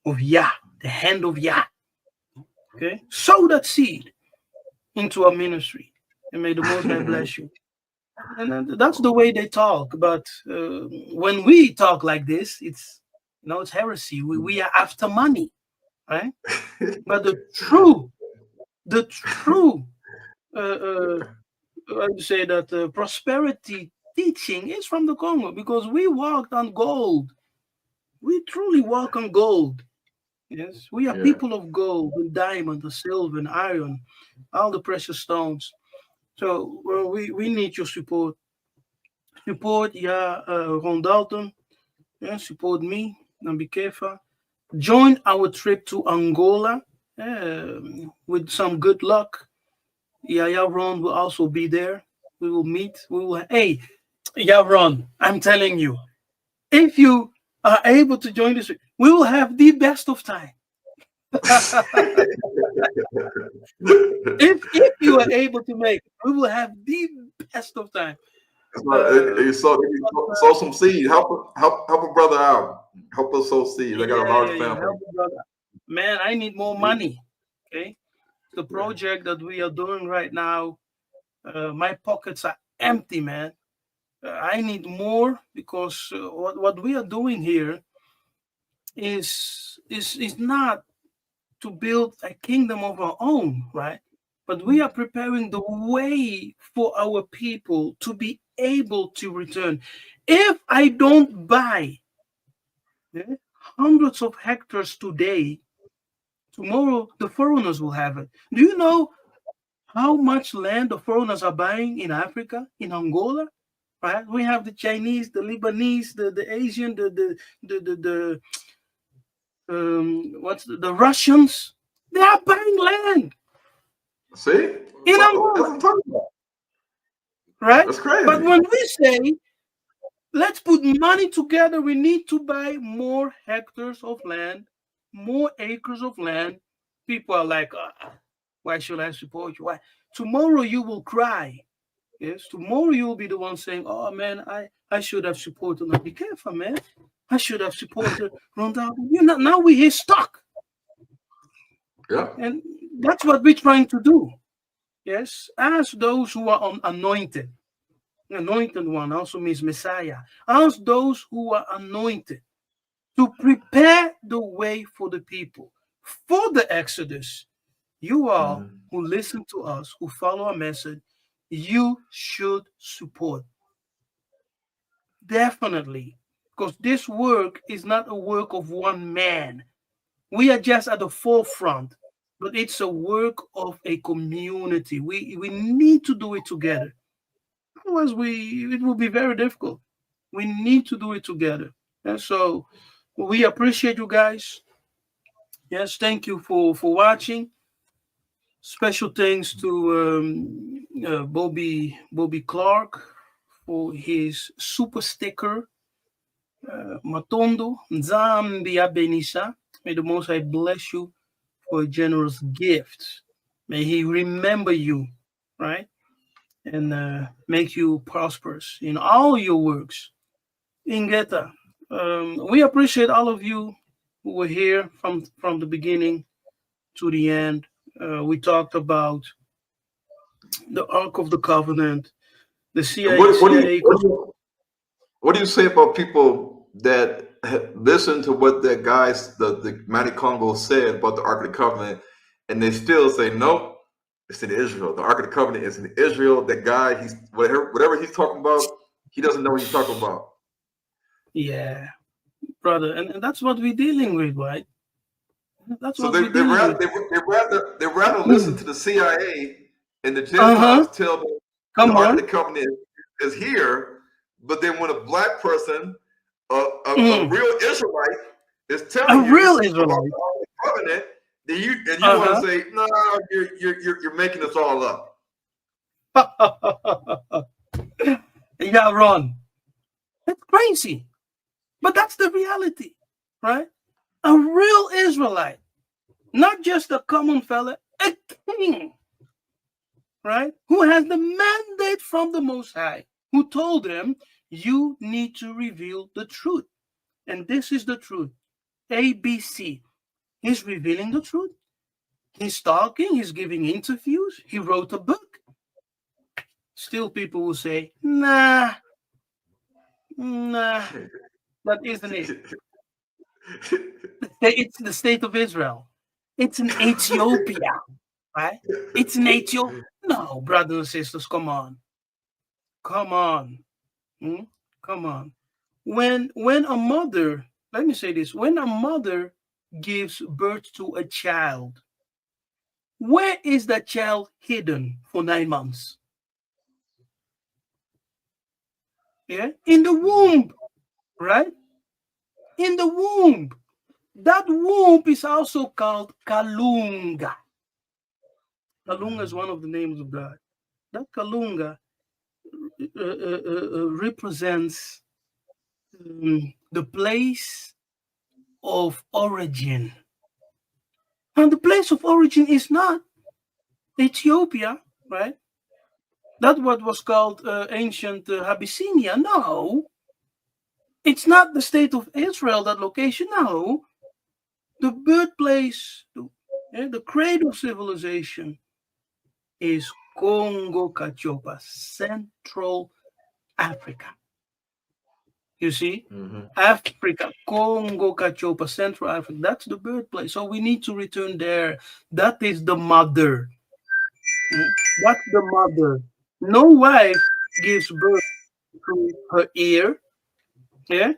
of Yah, the hand of Yah. Okay, sow that seed into our ministry, and may the Most High bless you. And that's the way they talk. But when we talk like this, it's heresy. We are after money, right? But the true I would say that prosperity teaching is from the Congo, because we walked on gold. We truly walk on gold. Yes, we are people of gold, and diamond, and silver, and iron, all the precious stones. So we need your support. Support, Ron Dalton. Yeah, support me, Nambikefa. Join our trip to Angola with some good luck. Ron will also be there. We will meet. Hey, Ron, I'm telling you, if you are able to join this, we will have the best of time. if you are able to make it, we will have the best of time. You sow some seed. Help a brother out. Help us sow seed. I got a large family. Man, I need more money. Okay, the project that we are doing right now, my pockets are empty, man. I need more, because what we are doing here is not to build a kingdom of our own, right? But we are preparing the way for our people to be able to return. If I don't buy hundreds of hectares today, tomorrow the foreigners will have it. Do you know how much land the foreigners are buying in Africa, in Angola? Right? We have the Chinese, the Lebanese, the Asian, the Russians. They are buying land. See? In Angola. Right? That's crazy. But when we say, let's put money together, we need to buy more hectares of land, more acres of land. People are like, why should I support you? Why? Tomorrow you will cry. Yes, tomorrow you will be the one saying, oh man, I should have supported them. Be careful, man. I should have supported Ronaldo. Now we're here stuck. Yeah. And that's what we're trying to do. Yes, ask those who are anointed. Anointed one also means Messiah. Ask those who are anointed to prepare the way for the people, for the Exodus. You all who listen to us, who follow our message, you should support. Definitely. Because this work is not a work of one man. We are just at the forefront, but it's a work of a community. We need to do it together. Otherwise, it will be very difficult. We need to do it together. And so we appreciate you guys. Yes, thank you for watching. Special thanks to Bobby Clark for his super sticker. Matondo Nzambi Abenisa. May the Most High bless you for a generous gift. May He remember you, right? And make you prosperous in all your works. Ingeta, we appreciate all of you who were here from the beginning to the end. We talked about the Ark of the Covenant, the CIA. What do you say about people that listen to what that guys, the Manny Kongo said about the Ark of the Covenant, and they still say, nope, it's in Israel. The Ark of the Covenant is in Israel. That guy, he's whatever he's talking about, he doesn't know what he's talking about. Yeah, brother, and that's what we're dealing with, right? That's so what we're dealing with. They rather listen to the CIA and the Gentiles tell them the Ark of the Covenant is here, but then when a black person, a real Israelite, is telling you about the Ark of the Covenant, then you want to say, no, you're making this all up. Yeah, Ron. It's crazy. But that's the reality, right? A real Israelite, not just a common fella, a king, right? Who has the mandate from the Most High, who told them, you need to reveal the truth. And this is the truth. ABC. He's revealing the truth. He's talking. He's giving interviews. He wrote a book. Still people will say, nah, that isn't it. It's the state of Israel. It's in Ethiopia, right? It's in Ethiopia. No, brothers and sisters, come on. Come on. Come on. When a mother, let me say this, when a mother gives birth to a child, where is that child hidden for 9 months? Yeah, in the womb, right? In the womb. That womb is also called Kalunga. Kalunga is one of the names of God. That Kalunga represents the place of origin. And the place of origin is not Ethiopia, right? That's what was called ancient Abyssinia. No, it's not the state of Israel, that location. No, the birthplace, the cradle of civilization is Congo Kachopa, Central Africa. You see? Africa, Congo Kachopa, Central Africa. That's the birthplace. So we need to return there. That is the mother. That's the mother. No wife gives birth to her ear, yeah,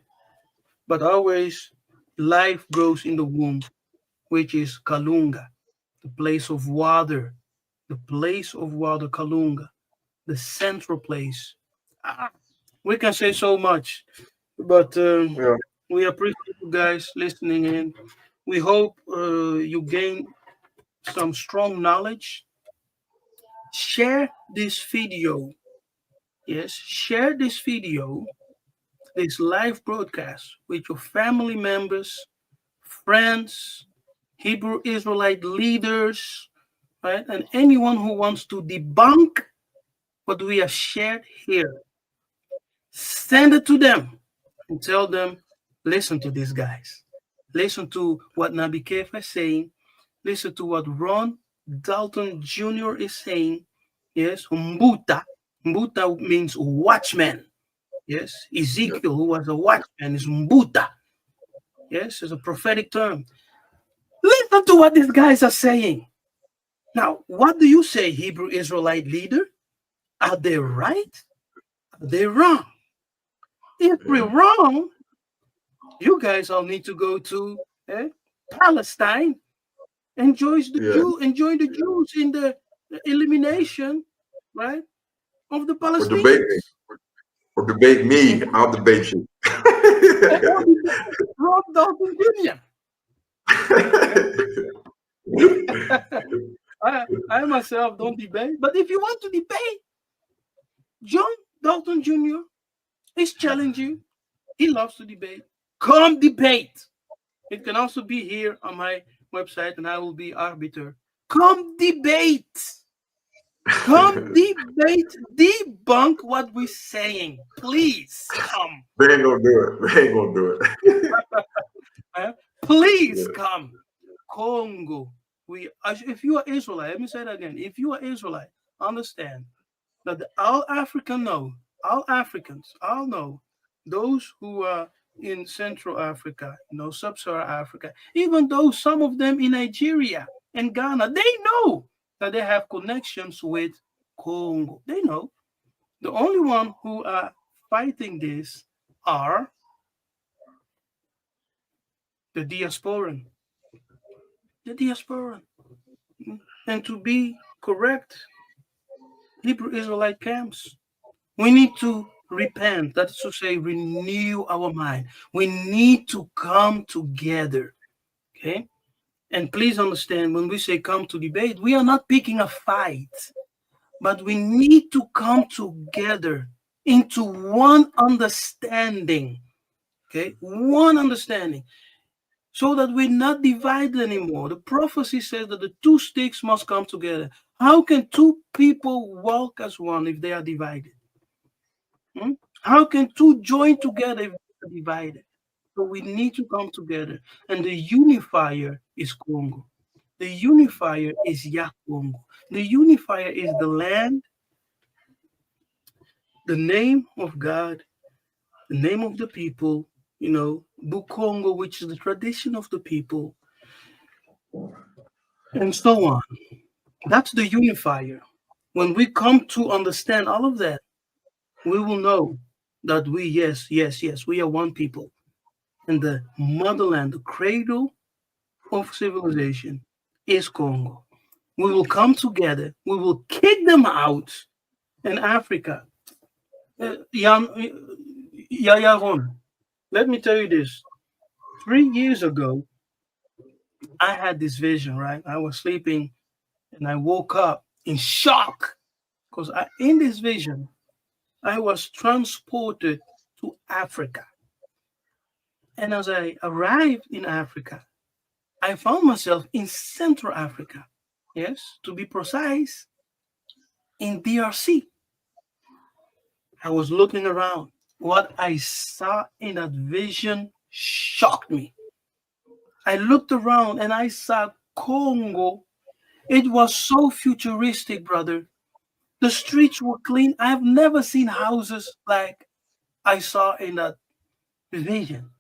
but always life grows in the womb, which is Kalunga, the place of water, Kalunga, the central place. We can say so much, but we appreciate you guys listening in. We hope you gain some strong knowledge. Share this video. Yes, share this video, this live broadcast, with your family members, friends, Hebrew Israelite leaders, right? And anyone who wants to debunk what we have shared here. Send it to them and tell them, listen to these guys. Listen to what Nabi Kefa is saying. Listen to what Ron Dalton Jr. is saying. Yes, Mbuta. Mbuta means watchman. Yes, Ezekiel, who was a watchman, is Mbuta. Yes, it's a prophetic term. Listen to what these guys are saying. Now, what do you say, Hebrew Israelite leader? Are they right? Are they wrong? If we're wrong, you guys all need to go to Palestine. Enjoy the Jews in the elimination, right, of the Palestinians. Or debate me. I'll debate you. Rob Dalton Jr. I myself don't debate, but if you want to debate, John Dalton Jr. is challenging. He loves to debate. Come debate. It can also be here on my website, and I will be arbiter. Come debate. Come debate, debunk what we're saying. Please come. They ain't gonna do it. Please come. Congo. If you are Israelite, let me say that again. If you are Israelite, understand that all Africans all know, those who are in Central Africa, Sub-Saharan Africa, even though some of them in Nigeria and Ghana, they know that they have connections with Congo. They know. The only one who are fighting this are the diasporan. The diasporan. And to be correct, Hebrew Israelite camps, we need to repent. That's to say, renew our mind. We need to come together. Okay? And please understand, when we say come to debate, we are not picking a fight, but we need to come together into one understanding. Okay? One understanding. So that we're not divided anymore. The prophecy says that the two sticks must come together. How can two people walk as one if they are divided? How can two join together if they are divided? So we need to come together. And the unifier is Congo. The unifier is Congo. The unifier is the land, the name of God, the name of the people, Bukongo, which is the tradition of the people, and so on. That's the unifier. When we come to understand all of that, we will know that we, yes, we are one people. And the motherland, the cradle of civilization is Congo. We will come together. We will kick them out. In Africa, Ron, let me tell you this. 3 years ago, I had this vision, right? I was sleeping and I woke up in shock because in this vision, I was transported to Africa. And as I arrived in Africa, I found myself in Central Africa. Yes, to be precise, in DRC. I was looking around. What I saw in that vision shocked me. I looked around and I saw Congo. It was so futuristic, brother. The streets were clean. I've never seen houses like I saw in that vision.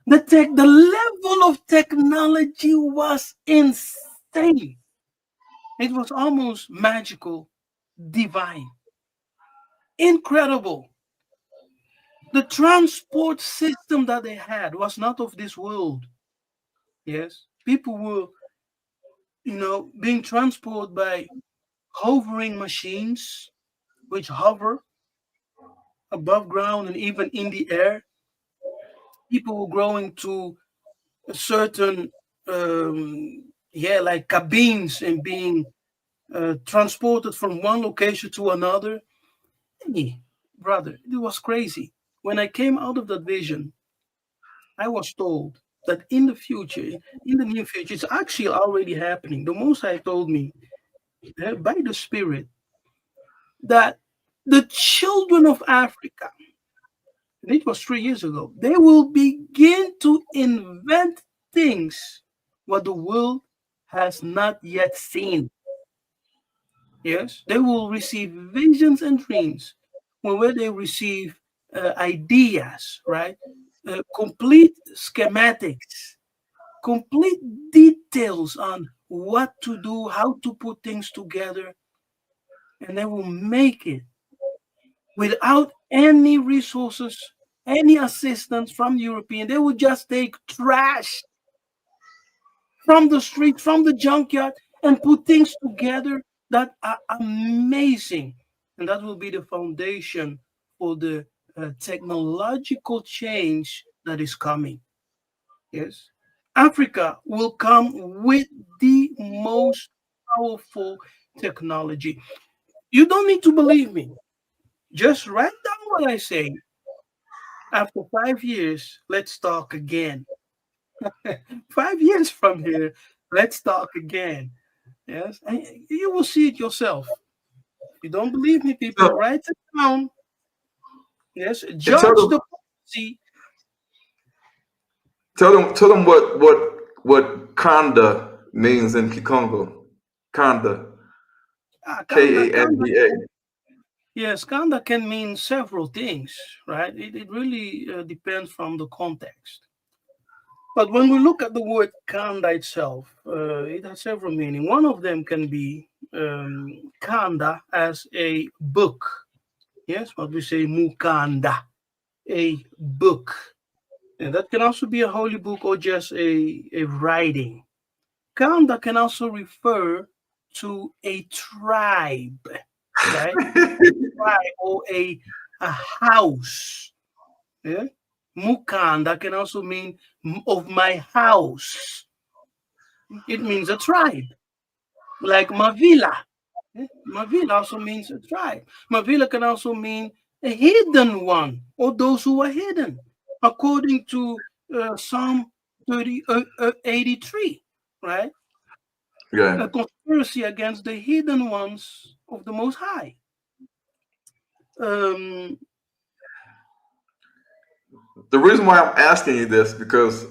The level of technology was insane. It was almost magical, divine, incredible. The transport system that they had was not of this world. Yes, people were, being transported by hovering machines, which hover above ground and even in the air. People were growing to a certain, like cabins and being transported from one location to another. Hey, brother, it was crazy. When I came out of that vision, I was told that in the future, in the near future, it's actually already happening. The Most High told me by the Spirit that the children of Africa, and it was 3 years ago, they will begin to invent things what the world has not yet seen. Yes, they will receive visions and dreams where they receive ideas, right? Complete schematics, complete details on what to do, how to put things together, and they will make it without any resources, any assistance from the European. They will just take trash from the street, from the junkyard, and put things together that are amazing. And that will be the foundation for the technological change that is coming. Yes. Africa will come with the most powerful technology. You don't need to believe me. Just write down what I say. After 5 years, let's talk again. 5 years from here, let's talk again. Yes, and you will see it yourself. If you don't believe me, people, So, write it down. Yes, and tell judge them, the policy. tell them what Kanda means in Kikongo. Kanda, Kanda, Kanda. yes, kanda can mean several things, right? It really depends from the context. But when we look at the word kanda itself, it has several meanings. One of them can be kanda as a book. Yes, what we say mukanda, a book. And that can also be a holy book or just a writing. Kanda can also refer to a tribe, right? Tribe or a house. Yeah? Mukanda can also mean of my house. It means a tribe, like Mavila. Mavila also means a tribe. Mavila can also mean a hidden one or those who are hidden, according to Psalm 83, right? A Yeah. conspiracy against the hidden ones of the Most High. Um, The reason why I'm asking you this because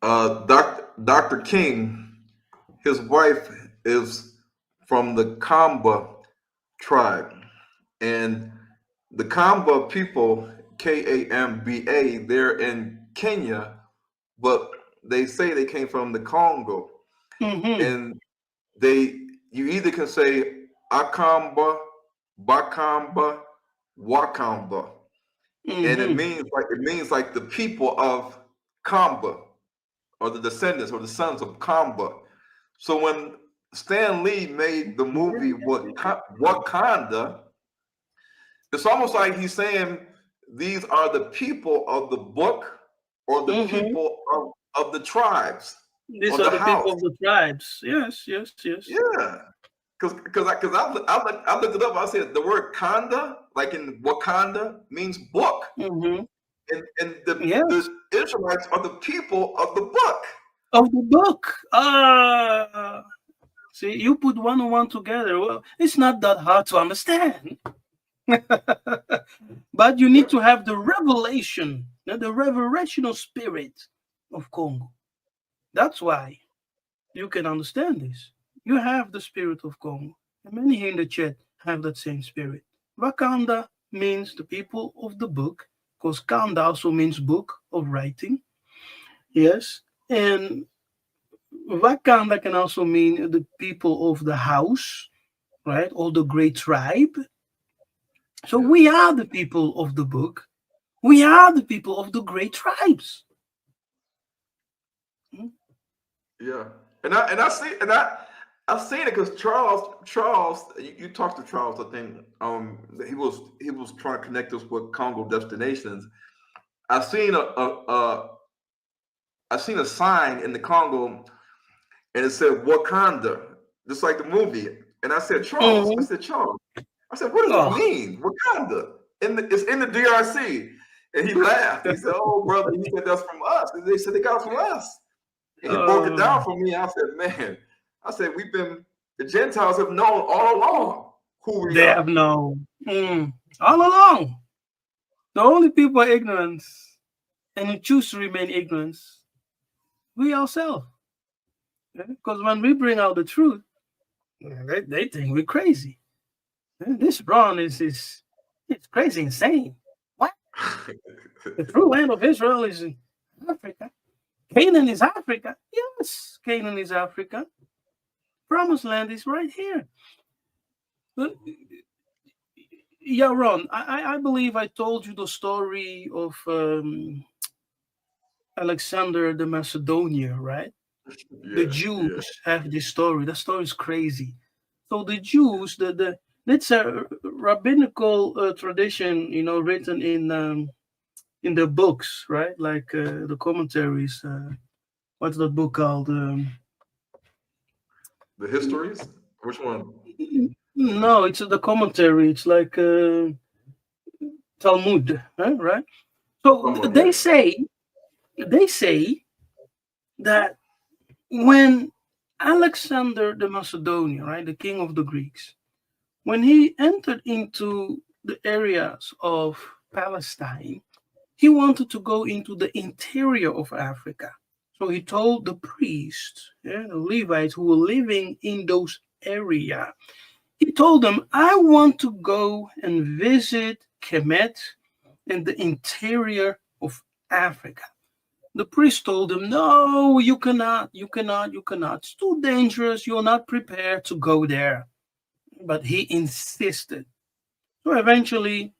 Dr. King, his wife is from the Kamba tribe, and the Kamba people, Kamba, they're in Kenya, but they say they came from the Congo, mhm. and you either can say Akamba, Bakamba, Wakamba. and it means like the people of Kamba, or the descendants or the sons of Kamba. So when Stan Lee made the movie Wakanda, it's almost like he's saying these are the people of the book, or the people of the tribes, These or are the the house. people of the tribes. Yes, yes, yes. Yeah. Because I looked it up. I said the word Kanda, like in Wakanda, means book. And Yes. the Israelites are the people of the book. Of the book. See, you put one and one together. Well, it's not that hard to understand. But you need to have the revelation, the revelational spirit of Congo. That's why you can understand this. You have the spirit of Congo. And many here in the chat have that same spirit. Wakanda means the people of the book, because Kanda also means book of writing. Yes. And Wakanda can also mean the people of the house, right? Or the great tribe. So we are the people of the book. We are the people of the great tribes. Yeah. I've seen it because Charles, you talked to Charles, I think. He was trying to connect us with Congo destinations. I've seen a sign in the Congo, and it said Wakanda, just like the movie. And I said, Charles, what does it Oh, mean? Wakanda. It's in the DRC. And he laughed. He said, oh, brother, he said that's from us. And they said they got it from us. And he broke it down for me. I said, man, the Gentiles have known all along who we they are. have known all along. The only people are ignorance, and who choose to remain ignorant, we ourselves. Because when we bring out the truth, they think we're crazy. This Ron is it's crazy, insane. What? The true land of Israel is in Africa. Canaan is Africa. Yes, Canaan is Africa. Promised land is right here. But, yeah, Ron, I believe I told you the story of Alexander the Macedonian, right? The Jews have this story. That story is crazy. So the Jews, it's a rabbinical tradition, written in the books, right? Like the commentaries. What's that book called? The histories? Which one? No, it's the commentary. It's like Talmud, right? So they say that when Alexander the Macedonian, right, the king of the Greeks, when he entered into the areas of Palestine, he wanted to go into the interior of Africa. So he told the priests, the Levites who were living in those areas, he told them, I want to go and visit Kemet in the interior of Africa. The priest told him, no, you cannot. It's too dangerous. You're not prepared to go there. But he insisted. So eventually,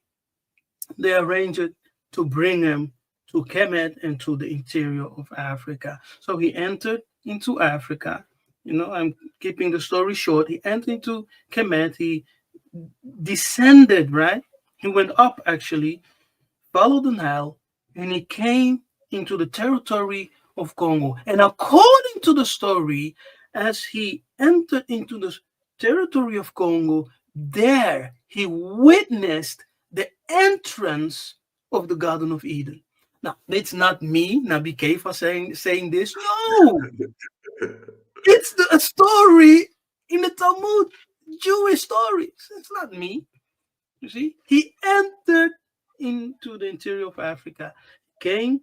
they arranged to bring him to Kemet and to the interior of Africa. So he entered into Africa. I'm keeping the story short. He entered into Kemet. He descended, right? He went up, actually, followed the Nile, and he came into the territory of Congo. And according to the story, as he entered into the territory of Congo, there he witnessed the entrance of the Garden of Eden. Now, it's not me, Nabi Kefa, saying this. No, it's a story in the Talmud, Jewish stories. It's not me. You see, he entered into the interior of Africa, came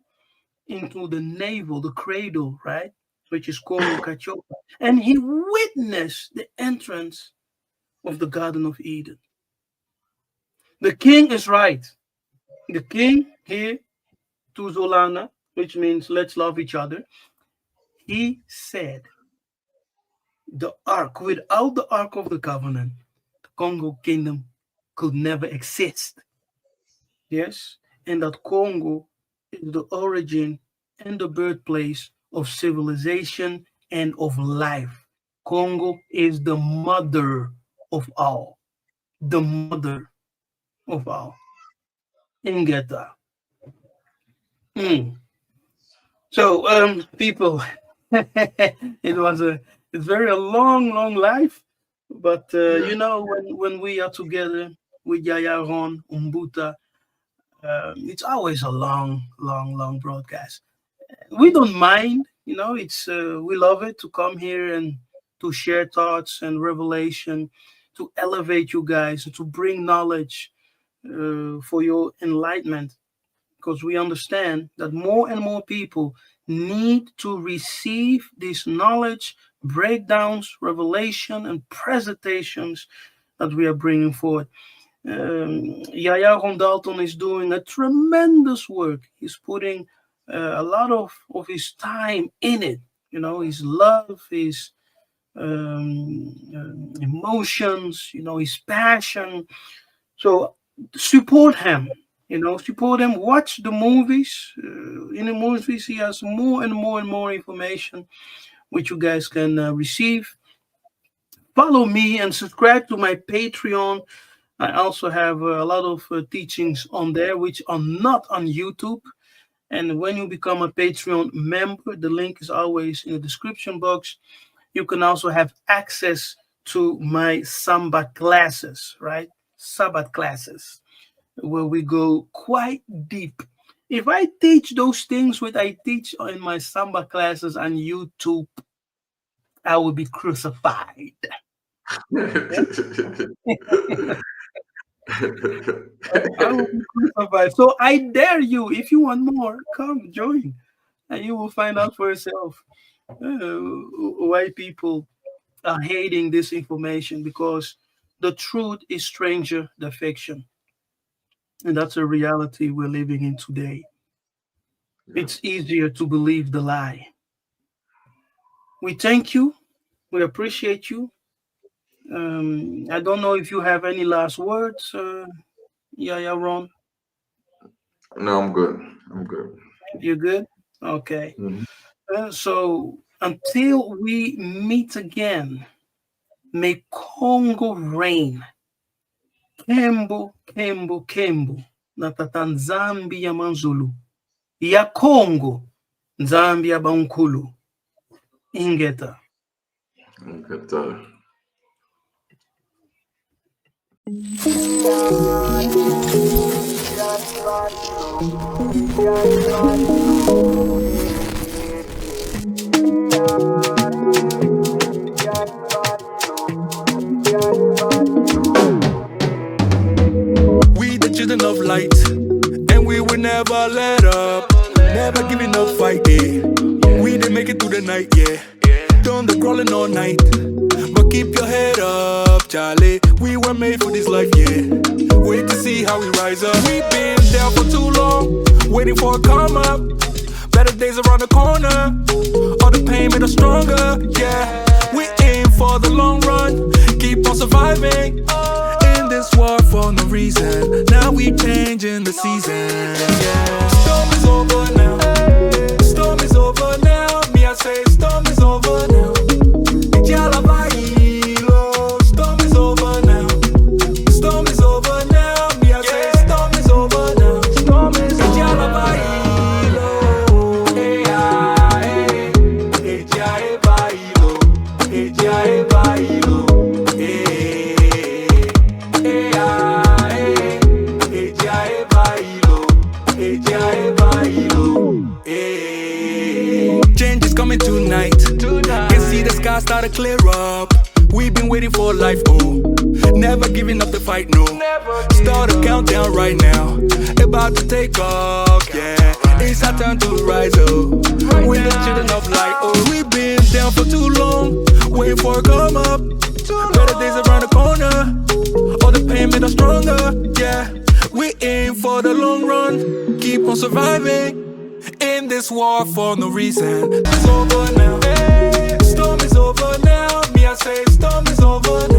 into the navel, the cradle, right, which is Kongo Kachopa, and he witnessed the entrance of the Garden of Eden. The king is right. The king here, to Zolana, which means let's love each other, he said the ark, without the ark of the covenant, the Congo kingdom could never exist. Yes, and that Congo is the origin and the birthplace of civilization and of life. Congo is the mother of all, the mother of all. Ingeta. Mm. So, people, it's very a long life, but Yeah. you know, when we are together with Yaya Ron Umbuta, it's always a long broadcast. We don't mind, you know. It's we love it to come here and to share thoughts and revelation, to elevate you guys, to bring knowledge for your enlightenment, because we understand that more and more people need to receive this knowledge, breakdowns, revelation, and presentations that we are bringing forth. Yaya Rondalton is doing a tremendous work. He's putting a lot of his time in it. You know, his love, his emotions, you know, his passion. So support him. You know, support him. Watch the movies. In the movies, he has more and more information which you guys can receive. Follow me and subscribe to my Patreon. I also have a lot of teachings on there which are not on YouTube. And when you become a Patreon member, the link is always in the description box. You can also have access to my Samba classes, right? Sabbath classes, where we go quite deep. If I teach those things which I teach in my Samba classes on YouTube, I will be crucified. I will be crucified. So I dare you, if you want more, come join, and you will find out for yourself why people are hating this information, because the truth is stranger than fiction, and that's a reality we're living in today. It's easier to believe the lie. We thank you. We appreciate you. I don't know if you have any last words, yeah, Ron. No, I'm good. I'm good. You're good? Okay. Mhm. So until we meet again, may Congo reign. Kembo, Kembo, Kembo. Natata Nzambi ya Manzulu. Ya Congo. Nzambi ya Bankulu. Ingeta. Good. We the children of light, and we will never let up. Never giving up fight, yeah. We didn't make it through the night, yeah. Done the crawling all night, but keep your head up, Charlie. We were made for this life, yeah. Wait to see how we rise up. We've been down for too long, waiting for a come up. Better days around the corner. All the pain made us stronger, yeah. We aim for the long run, keep on surviving in this war for no reason. Now we changing the season, yeah. Storm is over now. Storm is over now. Me, I say storm is over now. Storm is over now. Storm is over now. Me, I say storm is over now. Storm is over. Change is coming tonight. Can see the sky start to clear up. We've been waiting for life, oh. Never giving up the fight, no. Start a countdown right now. About to take off, yeah. It's our turn to rise, oh. We're the children of light, oh. We've been down for too long, waiting for a come up. Better days around the corner. All the pain made us stronger, yeah. We aim for the long run, keep on surviving in this war for no reason. It's over now. Storm is over now. Me, I say storm is over now.